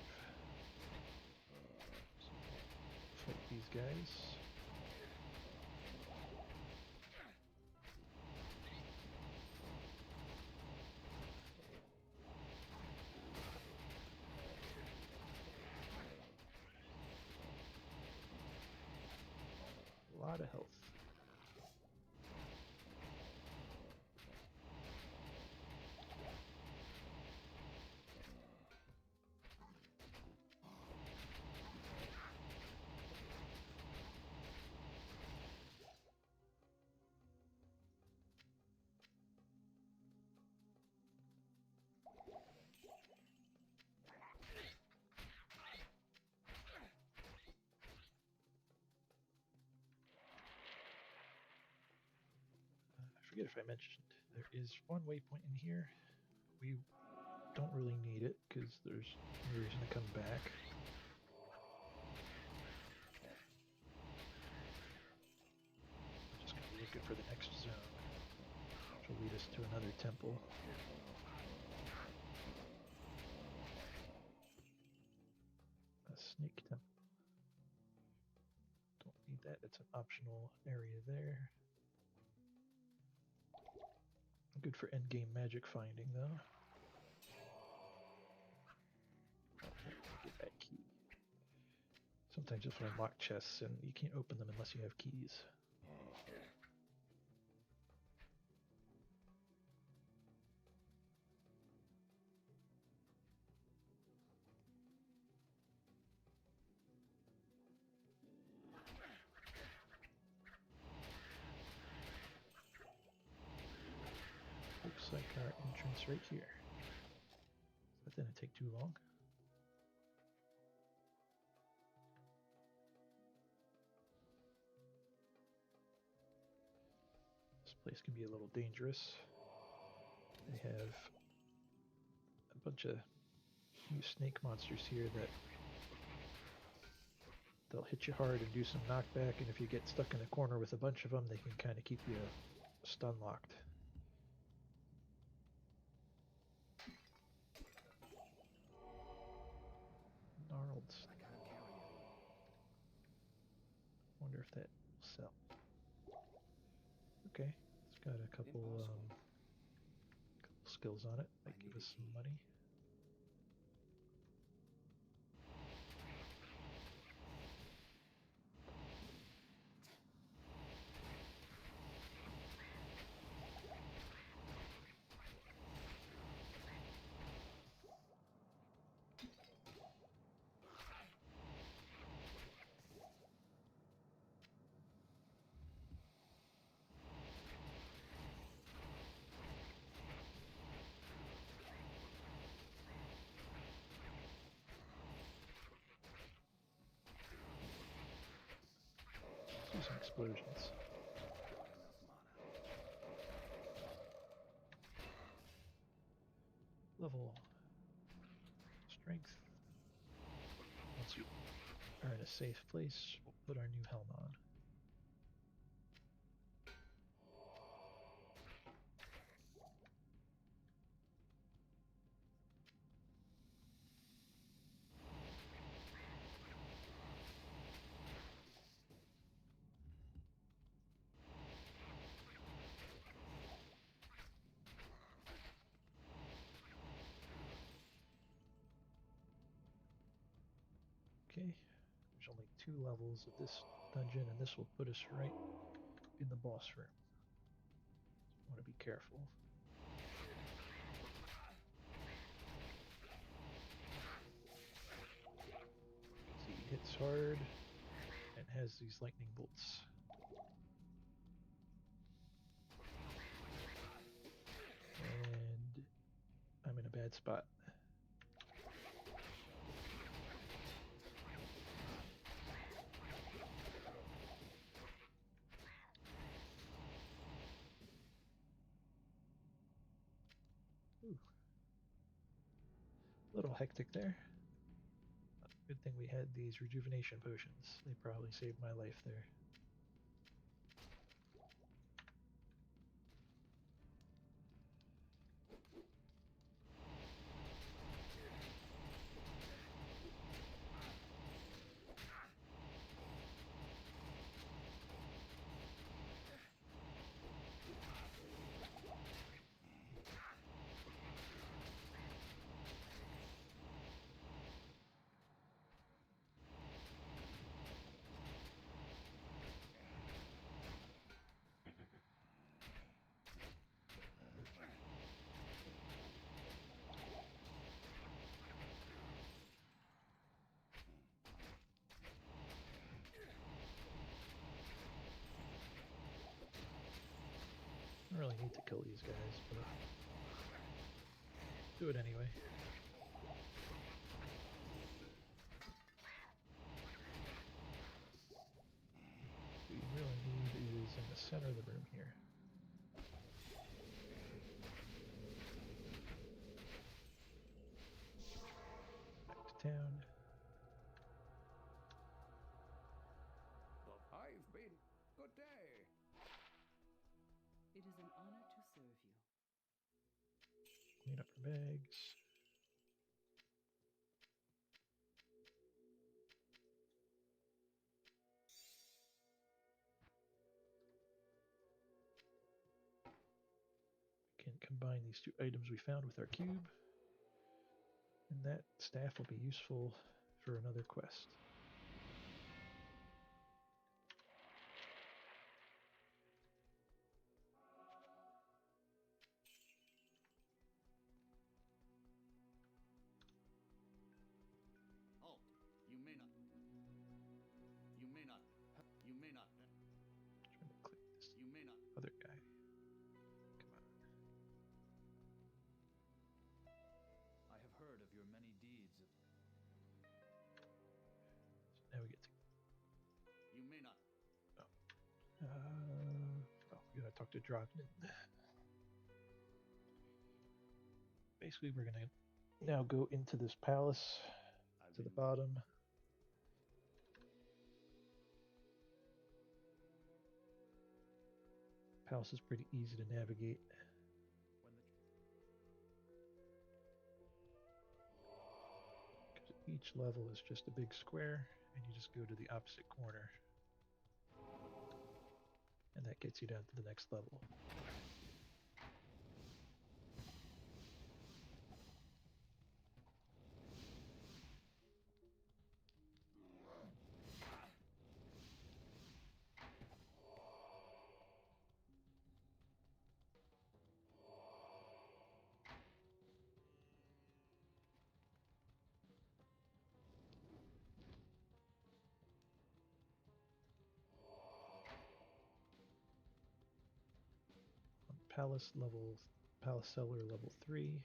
guys. A lot of health. I forget if I mentioned, there is one waypoint in here. We don't really need it because there's no reason to come back. We're just going to be looking for the next zone, which will lead us to another temple. A snake temple. Don't need that, it's an optional area there. Good for endgame magic finding, though. Get that key. Sometimes you'll find locked chests, and you can't open them unless you have keys. Looks like our entrance right here. That didn't take too long. This place can be a little dangerous. They have a bunch of new snake monsters here that they'll hit you hard and do some knockback, and if you get stuck in a corner with a bunch of them, they can kind of keep you stun locked. Gnarled snake. Wonder if that will sell. Okay, it's got a couple skills on it. Might give us some money. Some explosions. Level strength. Once you are in a safe place, we'll put our new helm on. Okay, there's only 2 levels of this dungeon, and this will put us right in the boss room. So want to be careful. See, he hits hard and has these lightning bolts. And I'm in a bad spot. A little hectic there. Good thing we had these rejuvenation potions. They probably saved my life there. need to kill these guys, but do it anyway. What we really need is in the center of the room here. Back to town. I've been. Good day. It is an honor to serve you. Clean up our bags. We can combine these two items we found with our cube. And that staff will be useful for another quest. Oh, you may not. You may not. You may not. Trying to click this You may not. other guy. Come on. I have heard of your many deeds. So now we get to. You may not. We gotta talk to Drognin. Basically, we're gonna now go into this palace to the bottom. Palace is pretty easy to navigate. Because each level is just a big square, and you just go to the opposite corner. And that gets you down to the next level. Palace cellar level 3.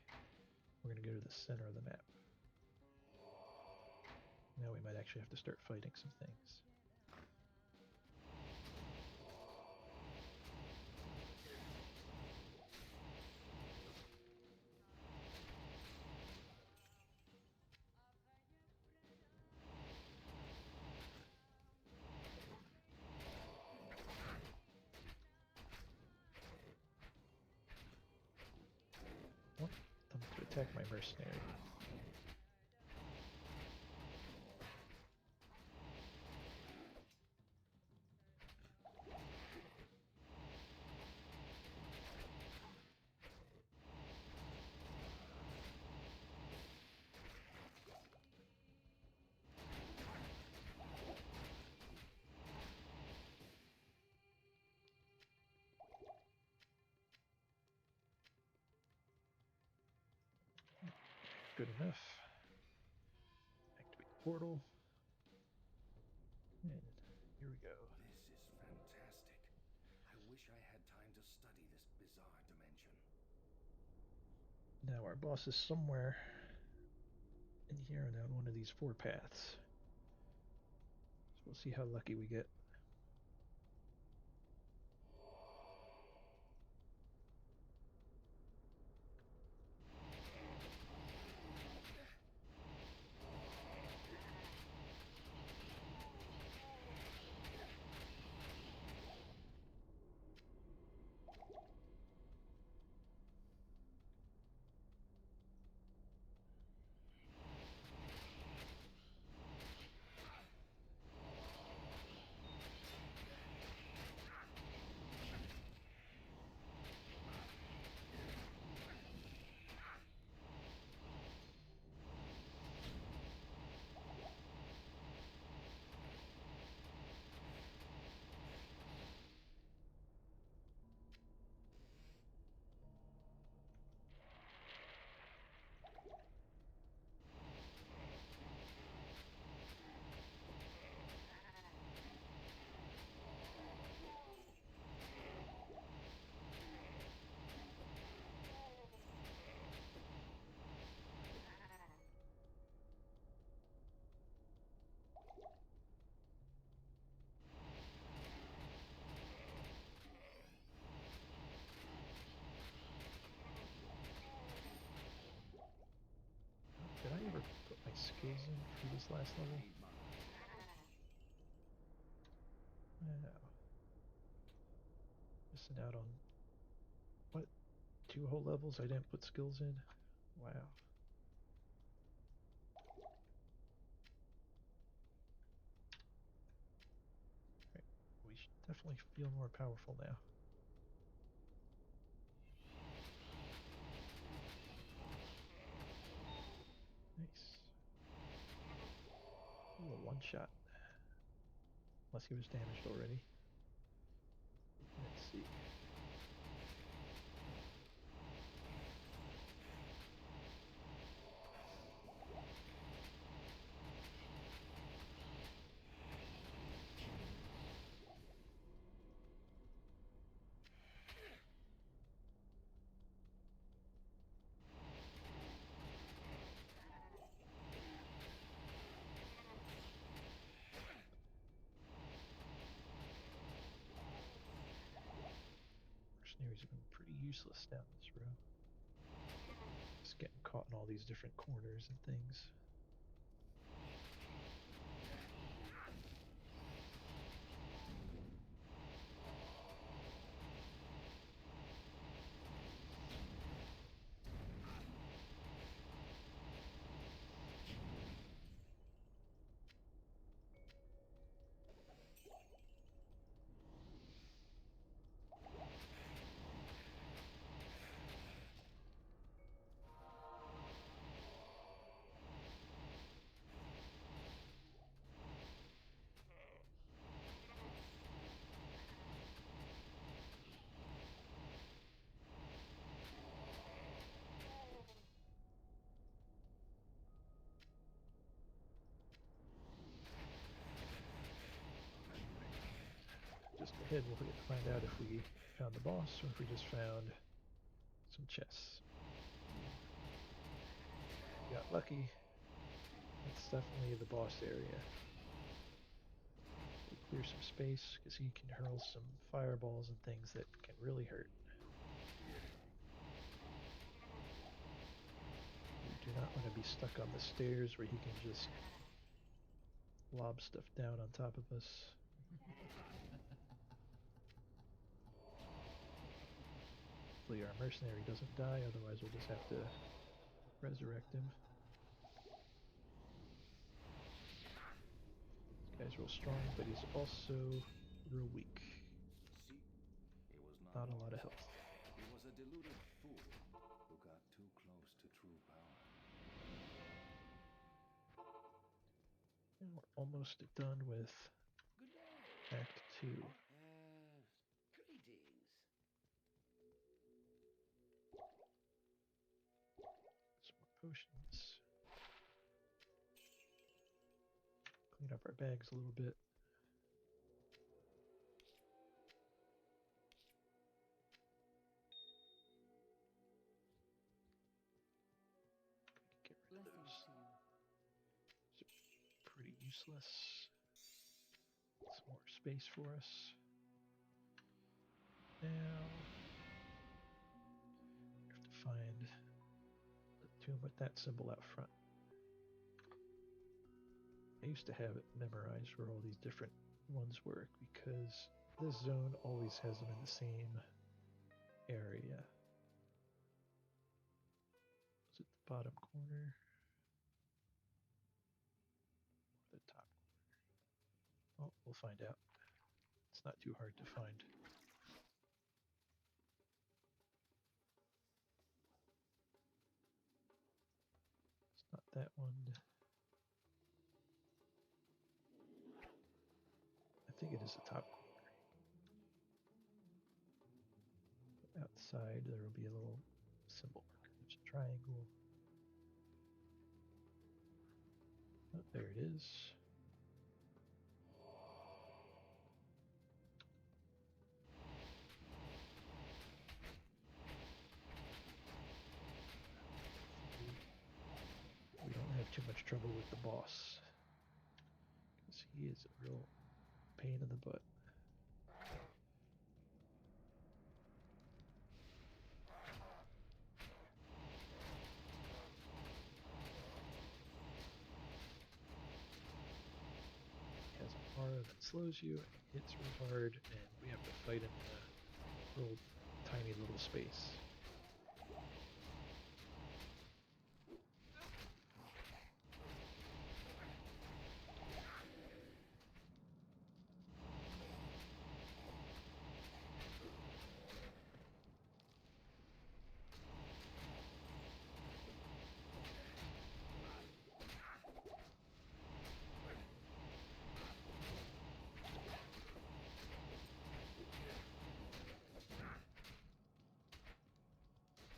We're going to go to the center of the map. Now we might actually have to start fighting some things. Want them to attack my mercenary. Good enough. Activate the portal. And here we go. This is fantastic. I wish I had time to study this bizarre dimension. Now our boss is somewhere in here and on one of these 4 paths. So we'll see how lucky we get. skills in for this last level. Need mine. Wow. Missing out on what? 2 whole levels I didn't put skills in? Wow. Right. We should definitely feel more powerful now. Nice. Ooh, a one shot. Unless he was damaged already. Let's see. Mercenaries have been pretty useless down this row. Just getting caught in all these different corners and things. Just ahead, we'll get to find out if we found the boss or if we just found some chests. We got lucky. That's definitely the boss area. We'll clear some space because he can hurl some fireballs and things that can really hurt. We do not want to be stuck on the stairs where he can just lob stuff down on top of us. Hopefully our mercenary doesn't die, otherwise we'll just have to resurrect him. This guy's real strong, but he's also real weak. See, he was Not a lot of health. He was a deluded fool who got too close to true power. And we're almost done with Good day. Act 2. Greetings. Some more potions. Clean up our bags a little bit. Get rid of Blessings those. to you. Pretty useless. Some more space for us. Now we have to find the tomb with that symbol out front. I used to have it memorized where all these different ones were because this zone always has them in the same area. Is it the bottom corner? Or the top corner? Oh, we'll find out. It's not too hard to find. It's not that one. I think it is the top corner. Outside, there will be a little symbol marker. There's a triangle. Oh, there it is. We don't have too much trouble with the boss because he is a real pain in the butt. slows you, and hits real hard, and we have to fight him in a real tiny little space.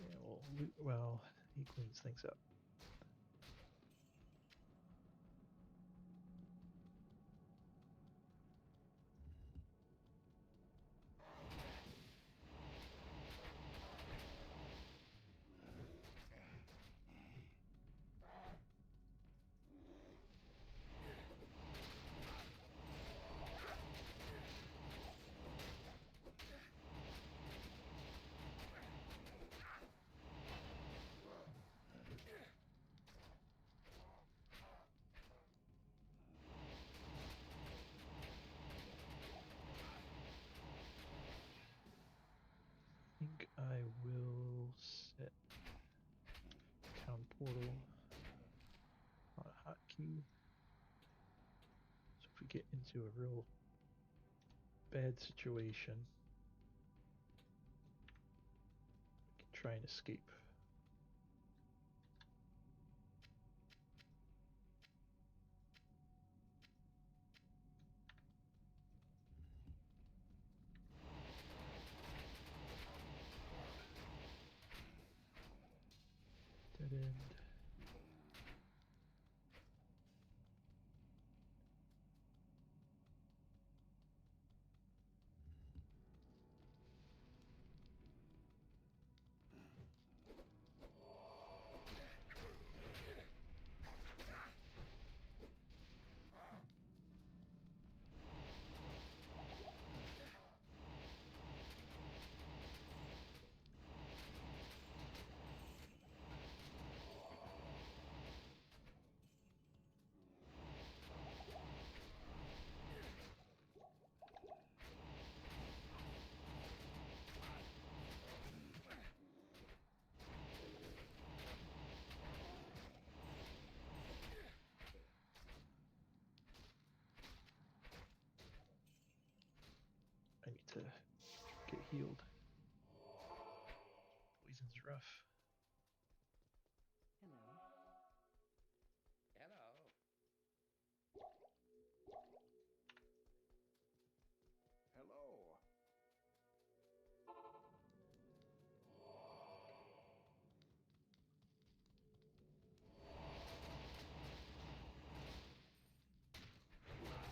Yeah, well, he cleans things up. I think I will set town portal on a hotkey. So if we get into a real bad situation, we can try and escape. Dead end. I need to get healed. Poison's rough. Hello. Hello.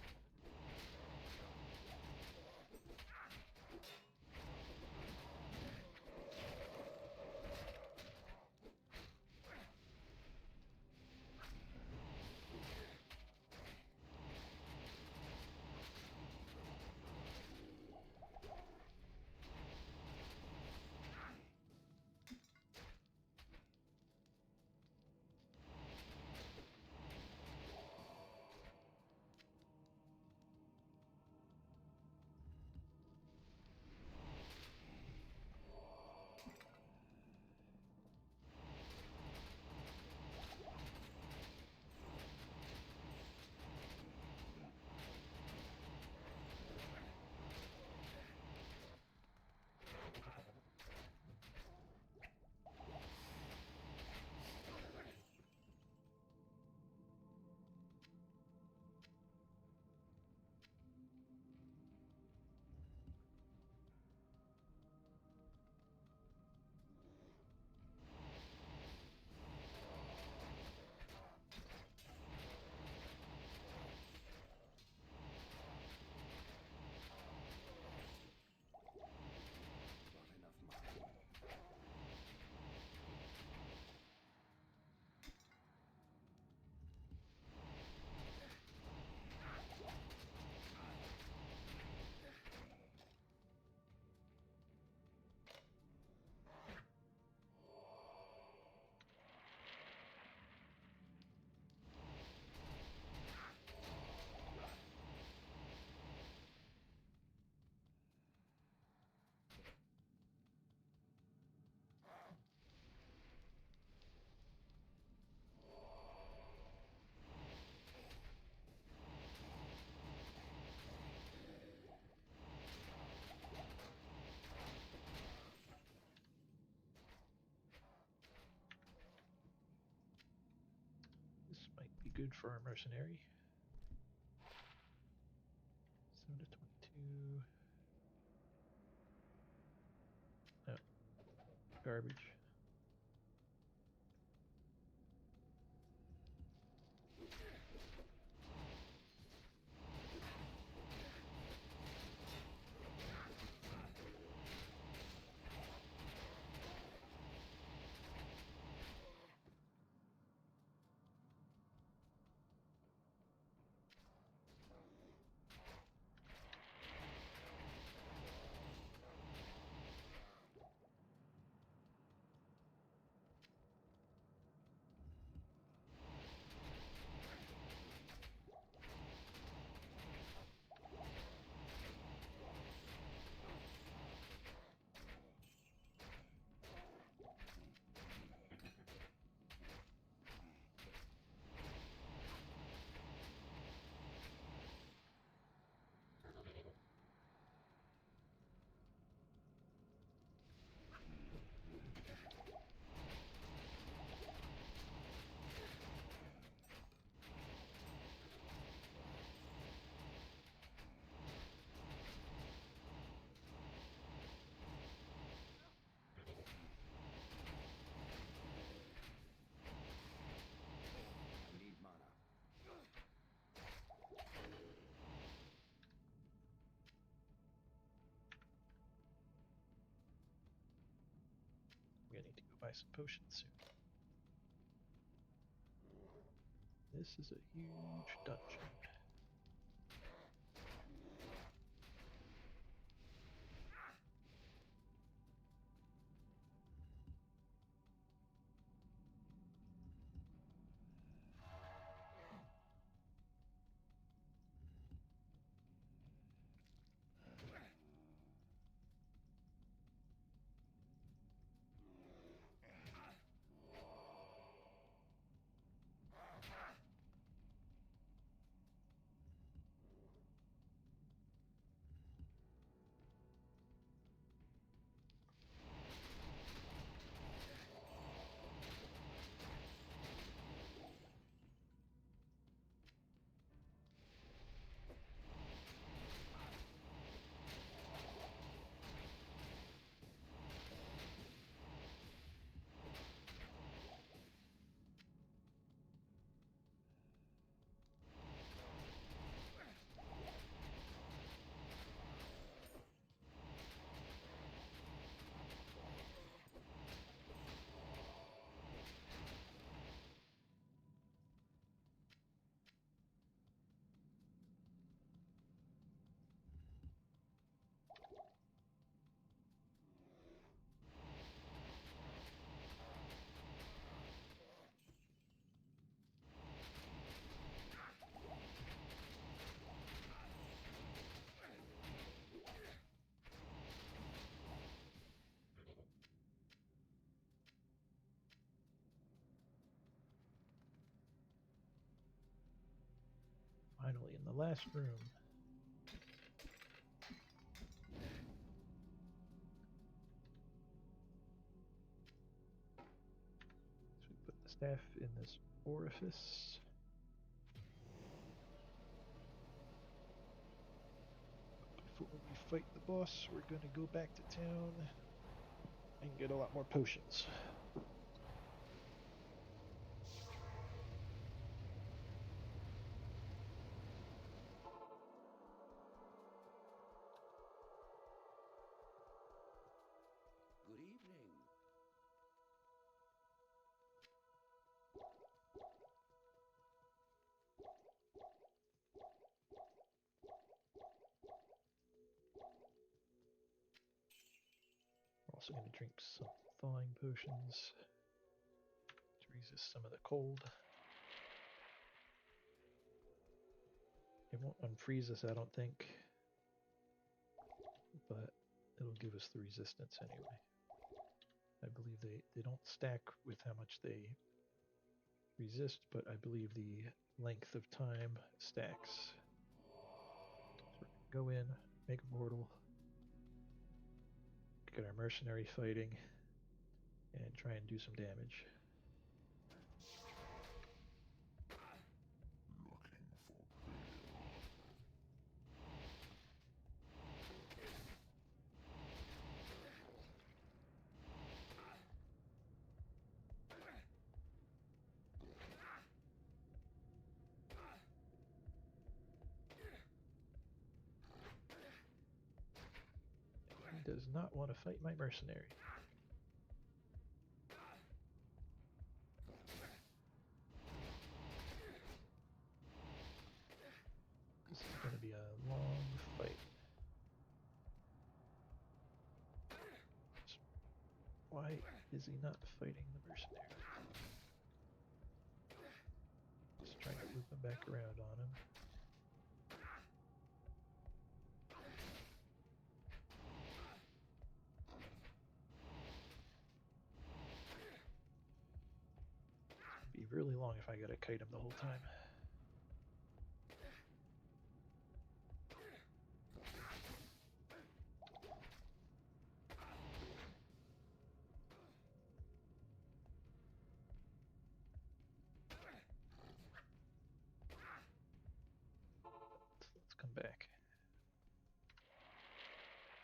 good for our mercenary. 7 to 22. No. Garbage. I need mana. I'm gonna need to go buy some potions soon. This is a huge dungeon. Finally, in the last room. So we put the staff in this orifice. Before we fight the boss, we're going to go back to town and get a lot more potions. Good evening. We're also going to drink some thawing potions to resist some of the cold. It won't unfreeze us, I don't think, but it'll give us the resistance anyway. I believe they don't stack with how much they resist, but I believe the length of time stacks. So we're going to go in, make a portal, get our mercenary fighting, and try and do some damage. not want to fight my mercenary. This is going to be a long fight. Why is he not fighting the mercenary? Just trying to loop him back around on him. It'd be really long if I gotta kite him the whole time. Let's come back.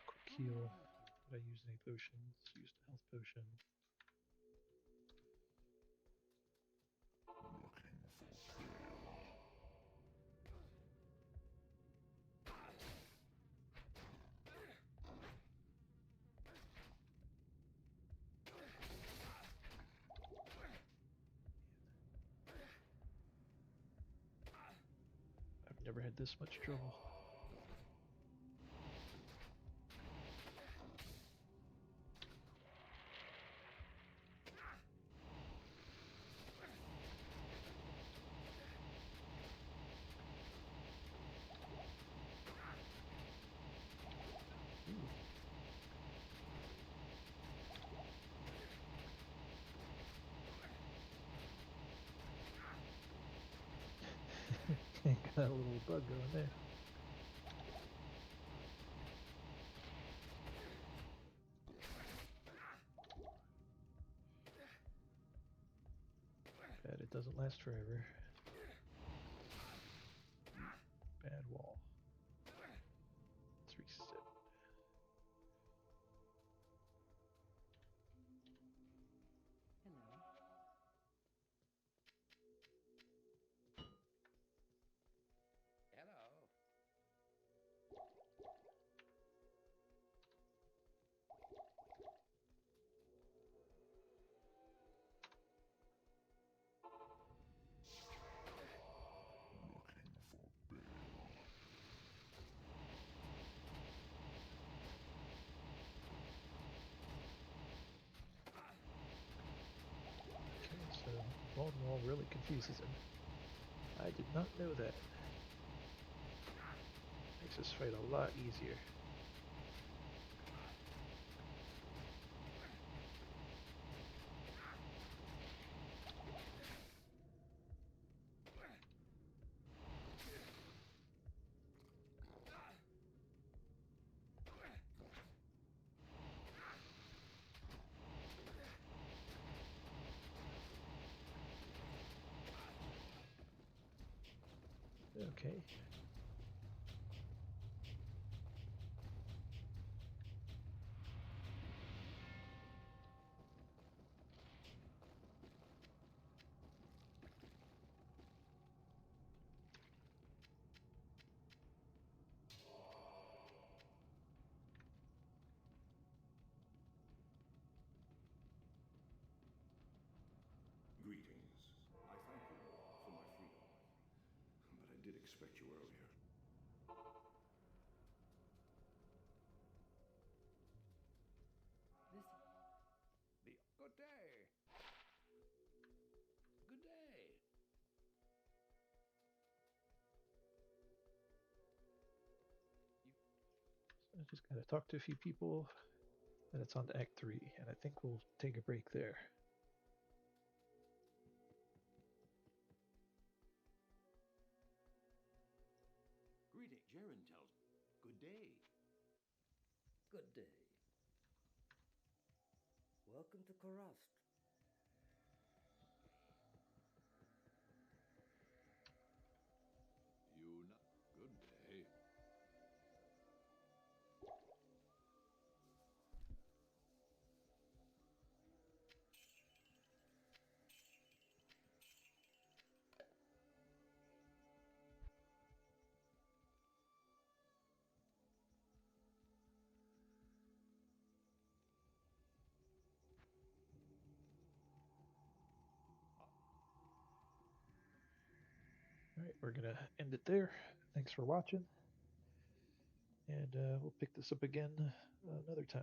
Quick heal. Did I use any potions? Used a health potion. I've never had this much trouble. Got a little bug going there. Bad, it doesn't last forever. Bad wall. Let's reset. Hello. Hello. Okay, so Bone Wall really confuses him. I did not know that. Makes this fight a lot easier. Okay. Greetings. I thank you for my freedom. But I did expect you earlier. This Good day. Good day. I just gotta talk to a few people, and it's on to Act 3, and I think we'll take a break there. Greeting. Jaren tells. Good day. Good day. Welcome to Karast. You not. Good day. All right, we're going to end it there. Thanks for watching. And we'll pick this up again another time.